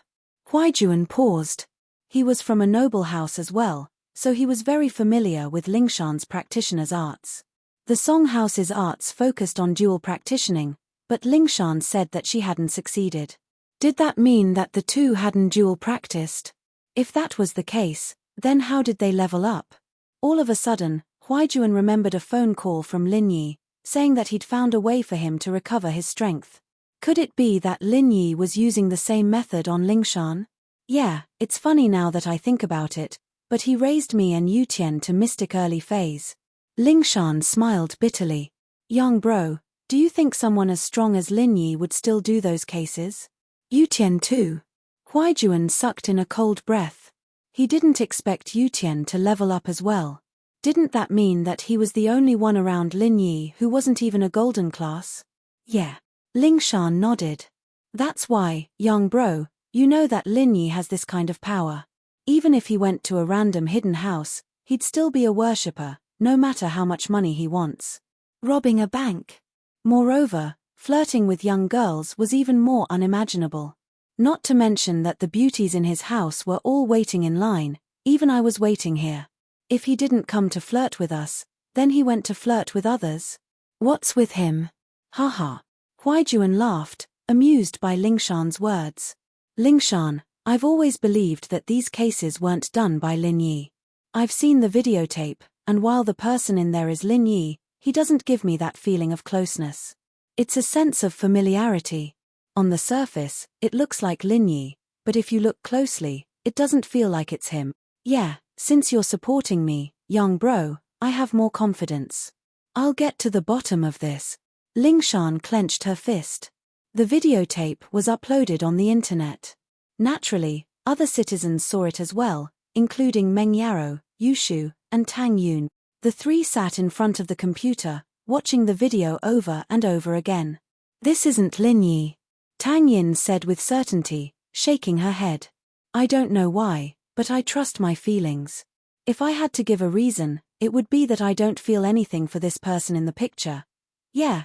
Huaijuan paused. He was from a noble house as well, so he was very familiar with Lingshan's practitioner's arts. The Songhouse's arts focused on dual practicing, but Lingshan said that she hadn't succeeded. Did that mean that the two hadn't dual practiced? If that was the case, then how did they level up? All of a sudden, Huaijuan remembered a phone call from Lin Yi, saying that he'd found a way for him to recover his strength. Could it be that Lin Yi was using the same method on Lingshan? Yeah, it's funny now that I think about it, but he raised me and Yutian to mystic early phase. Lingshan smiled bitterly. Young bro, do you think someone as strong as Lin Yi would still do those cases? Yutian too. Huaijuan sucked in a cold breath. He didn't expect Yutian to level up as well. Didn't that mean that he was the only one around Lin Yi who wasn't even a golden class? Yeah. Lingshan nodded. That's why, young bro, you know that Lin Yi has this kind of power. Even if he went to a random hidden house, he'd still be a worshipper, no matter how much money he wants. Robbing a bank. Moreover, flirting with young girls was even more unimaginable. Not to mention that the beauties in his house were all waiting in line, even I was waiting here. If he didn't come to flirt with us, then he went to flirt with others. What's with him? Haha. Huaijuan laughed, amused by Lingshan's words. Lingshan, I've always believed that these cases weren't done by Lin Yi. I've seen the videotape, and while the person in there is Lin Yi, he doesn't give me that feeling of closeness. It's a sense of familiarity. On the surface, it looks like Lin Yi, but if you look closely, it doesn't feel like it's him. Yeah, since you're supporting me, young bro, I have more confidence. I'll get to the bottom of this. Lingshan clenched her fist. The videotape was uploaded on the internet. Naturally, other citizens saw it as well, including Meng Yaro, Yushu, and Tang Yun. The three sat in front of the computer, watching the video over and over again. This isn't Lin Yi, Tang Yin said with certainty, shaking her head. I don't know why, but I trust my feelings. If I had to give a reason, it would be that I don't feel anything for this person in the picture. Yeah,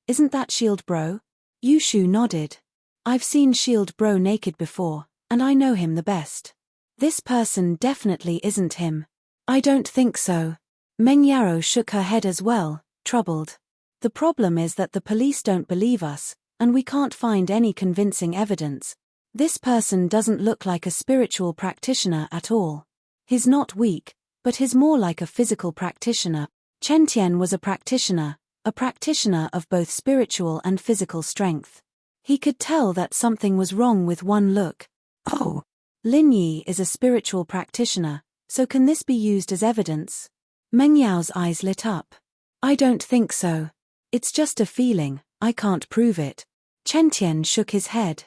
isn't that Shield Bro? Yushu nodded. I've seen Shield Bro naked before, and I know him the best. This person definitely isn't him. I don't think so. Meng Yaro shook her head as well, troubled. The problem is that the police don't believe us, and we can't find any convincing evidence. This person doesn't look like a spiritual practitioner at all. He's not weak, but he's more like a physical practitioner. Chen Tian was a practitioner of both spiritual and physical strength. He could tell that something was wrong with one look. Oh, Lin Yi is a spiritual practitioner, so can this be used as evidence? Meng Yao's eyes lit up. I don't think so. It's just a feeling, I can't prove it. Chen Tian shook his head.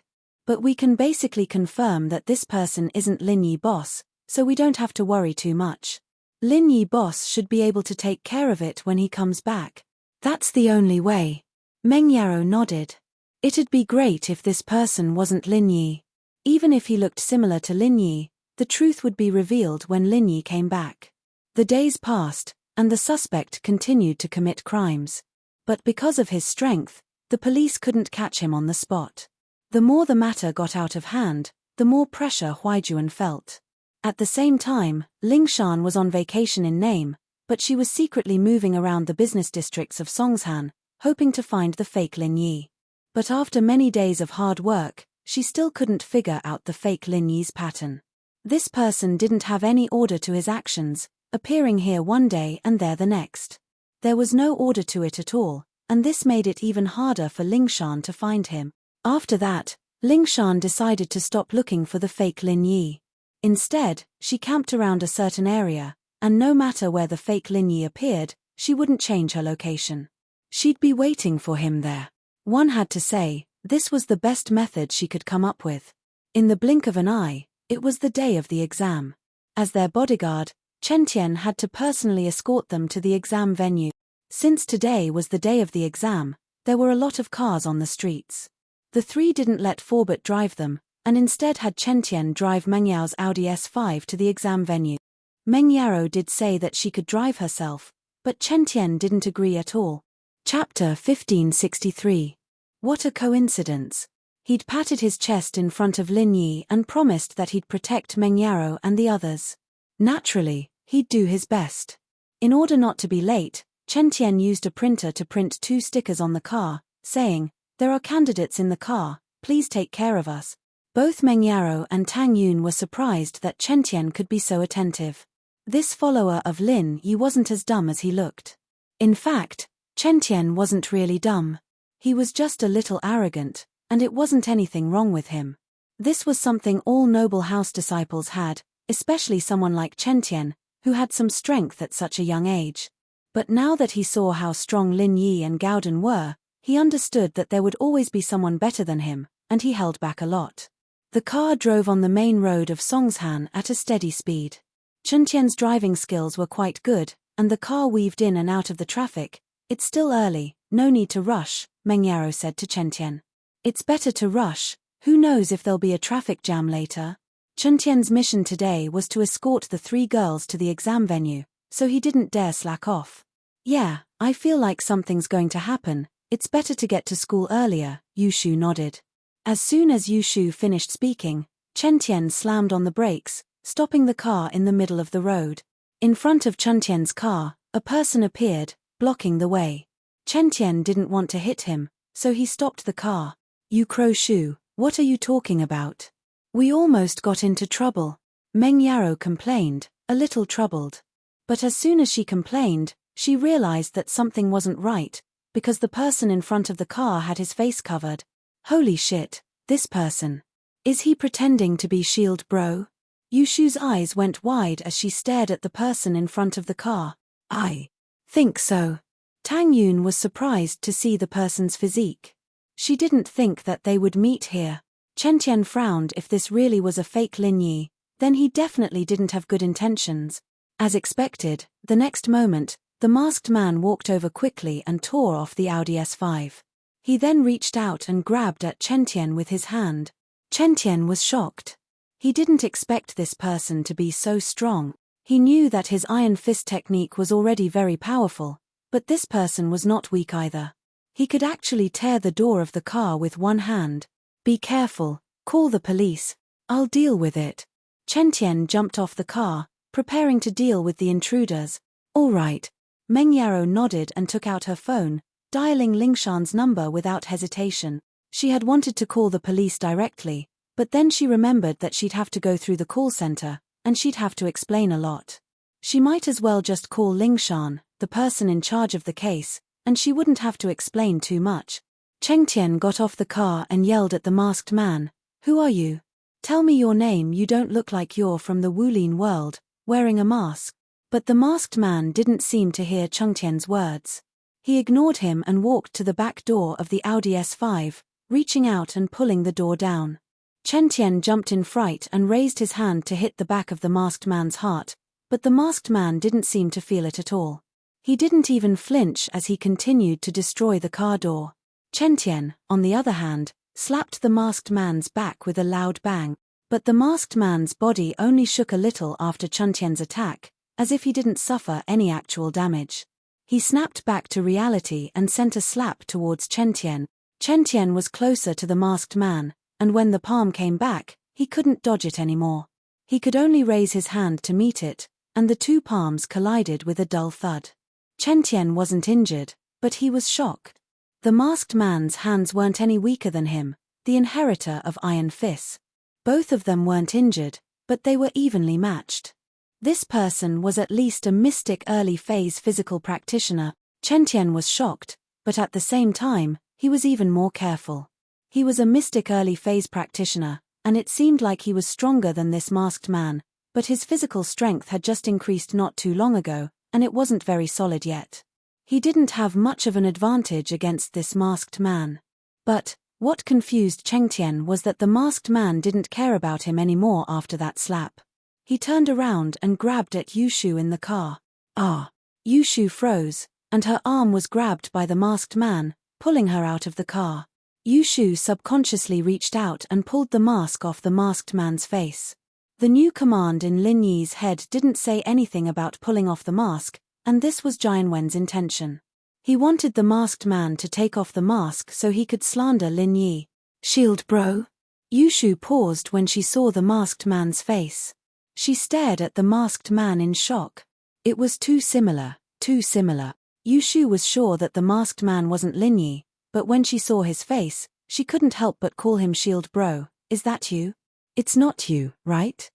But we can basically confirm that this person isn't Lin Yi boss, so we don't have to worry too much. Lin Yi boss should be able to take care of it when he comes back. That's the only way. Meng Yaro nodded. It'd be great if this person wasn't Lin Yi. Even if he looked similar to Lin Yi, the truth would be revealed when Lin Yi came back. The days passed, and the suspect continued to commit crimes. But because of his strength, the police couldn't catch him on the spot. The more the matter got out of hand, the more pressure Huaijuan felt. At the same time, Lingshan was on vacation in name, but she was secretly moving around the business districts of Songshan, hoping to find the fake Lin Yi. But after many days of hard work, she still couldn't figure out the fake Lin Yi's pattern. This person didn't have any order to his actions, appearing here one day and there the next. There was no order to it at all, and this made it even harder for Lingshan to find him. After that, Lingshan decided to stop looking for the fake Lin Yi. Instead, she camped around a certain area, and no matter where the fake Lin Yi appeared, she wouldn't change her location. She'd be waiting for him there. One had to say, this was the best method she could come up with. In the blink of an eye, it was the day of the exam. As their bodyguard, Chen Tian had to personally escort them to the exam venue. Since today was the day of the exam, there were a lot of cars on the streets. The three didn't let Forbert drive them, and instead had Chen Tian drive Meng Yao's Audi S5 to the exam venue. Meng Yaro did say that she could drive herself, but Chen Tian didn't agree at all. Chapter 1563. What a coincidence. He'd patted his chest in front of Lin Yi and promised that he'd protect Meng Yaro and the others. Naturally, he'd do his best. In order not to be late, Chen Tian used a printer to print 2 stickers on the car, saying, "There are candidates in the car, please take care of us." Both Meng Yaro and Tang Yun were surprised that Chen Tian could be so attentive. This follower of Lin Yi wasn't as dumb as he looked. In fact, Chen Tian wasn't really dumb. He was just a little arrogant, and it wasn't anything wrong with him. This was something all noble house disciples had, especially someone like Chen Tian, who had some strength at such a young age. But now that he saw how strong Lin Yi and Gaodan were, he understood that there would always be someone better than him, and he held back a lot. The car drove on the main road of Songshan at a steady speed. Chen Tian's driving skills were quite good, and the car weaved in and out of the traffic. "It's still early, no need to rush," Meng Yaro said to Chen Tian. "It's better to rush, who knows if there'll be a traffic jam later." Chen Tian's mission today was to escort the 3 girls to the exam venue, so he didn't dare slack off. "Yeah, I feel like something's going to happen, it's better to get to school earlier," Yushu nodded. As soon as Yushu finished speaking, Chen Tian slammed on the brakes, stopping the car in the middle of the road. In front of Chen Tian's car, a person appeared, blocking the way. Chen Tian didn't want to hit him, so he stopped the car. "You Crow Shu, what are you talking about? We almost got into trouble," Meng Yaro complained, a little troubled. But as soon as she complained, she realized that something wasn't right, because the person in front of the car had his face covered. "Holy shit, this person. Is he pretending to be Shield Bro?" Yushu's eyes went wide as she stared at the person in front of the car. "I think so." Tang Yun was surprised to see the person's physique. She didn't think that they would meet here. Chen Tian frowned. If this really was a fake Lin Yi, then he definitely didn't have good intentions. As expected, the next moment, the masked man walked over quickly and tore off the Audi S5. He then reached out and grabbed at Chen Tian with his hand. Chen Tian was shocked. He didn't expect this person to be so strong. He knew that his iron fist technique was already very powerful, but this person was not weak either. He could actually tear the door of the car with one hand. "Be careful, call the police, I'll deal with it." Chen Tian jumped off the car, preparing to deal with the intruders. "All right." Meng Yaro nodded and took out her phone, dialing Lingshan's number without hesitation. She had wanted to call the police directly, but then she remembered that she'd have to go through the call center, and she'd have to explain a lot. She might as well just call Lingshan, the person in charge of the case, and she wouldn't have to explain too much. Chen Tian got off the car and yelled at the masked man, "Who are you? Tell me your name. You don't look like you're from the Wulin world, wearing a mask." But the masked man didn't seem to hear Chen Tian's words. He ignored him and walked to the back door of the Audi S5, reaching out and pulling the door down. Chen Tian jumped in fright and raised his hand to hit the back of the masked man's heart, but the masked man didn't seem to feel it at all. He didn't even flinch as he continued to destroy the car door. Chen Tian, on the other hand, slapped the masked man's back with a loud bang, but the masked man's body only shook a little after Chen Tian's attack, as if he didn't suffer any actual damage. He snapped back to reality and sent a slap towards Chen Tian. Chen Tian was closer to the masked man, and when the palm came back, he couldn't dodge it anymore. He could only raise his hand to meet it, and the 2 palms collided with a dull thud. Chen Tian wasn't injured, but he was shocked. The masked man's hands weren't any weaker than him, the inheritor of iron fists. Both of them weren't injured, but they were evenly matched. This person was at least a mystic early phase physical practitioner. Chen Tian was shocked, but at the same time, he was even more careful. He was a mystic early phase practitioner, and it seemed like he was stronger than this masked man, but his physical strength had just increased not too long ago, and it wasn't very solid yet. He didn't have much of an advantage against this masked man. But what confused Chen Tian was that the masked man didn't care about him anymore after that slap. He turned around and grabbed at Yushu in the car. "Ah!" Yushu froze, and her arm was grabbed by the masked man, pulling her out of the car. Yushu subconsciously reached out and pulled the mask off the masked man's face. The new command in Lin Yi's head didn't say anything about pulling off the mask, and this was Jian Wen's intention. He wanted the masked man to take off the mask so he could slander Lin Yi. Shield bro? Yushu paused when she saw the masked man's face. She stared at the masked man in shock. It was too similar, too similar. Yushu was sure that the masked man wasn't Lin Yi, but when she saw his face, she couldn't help but call him Shield bro. Is that you? It's not you, right?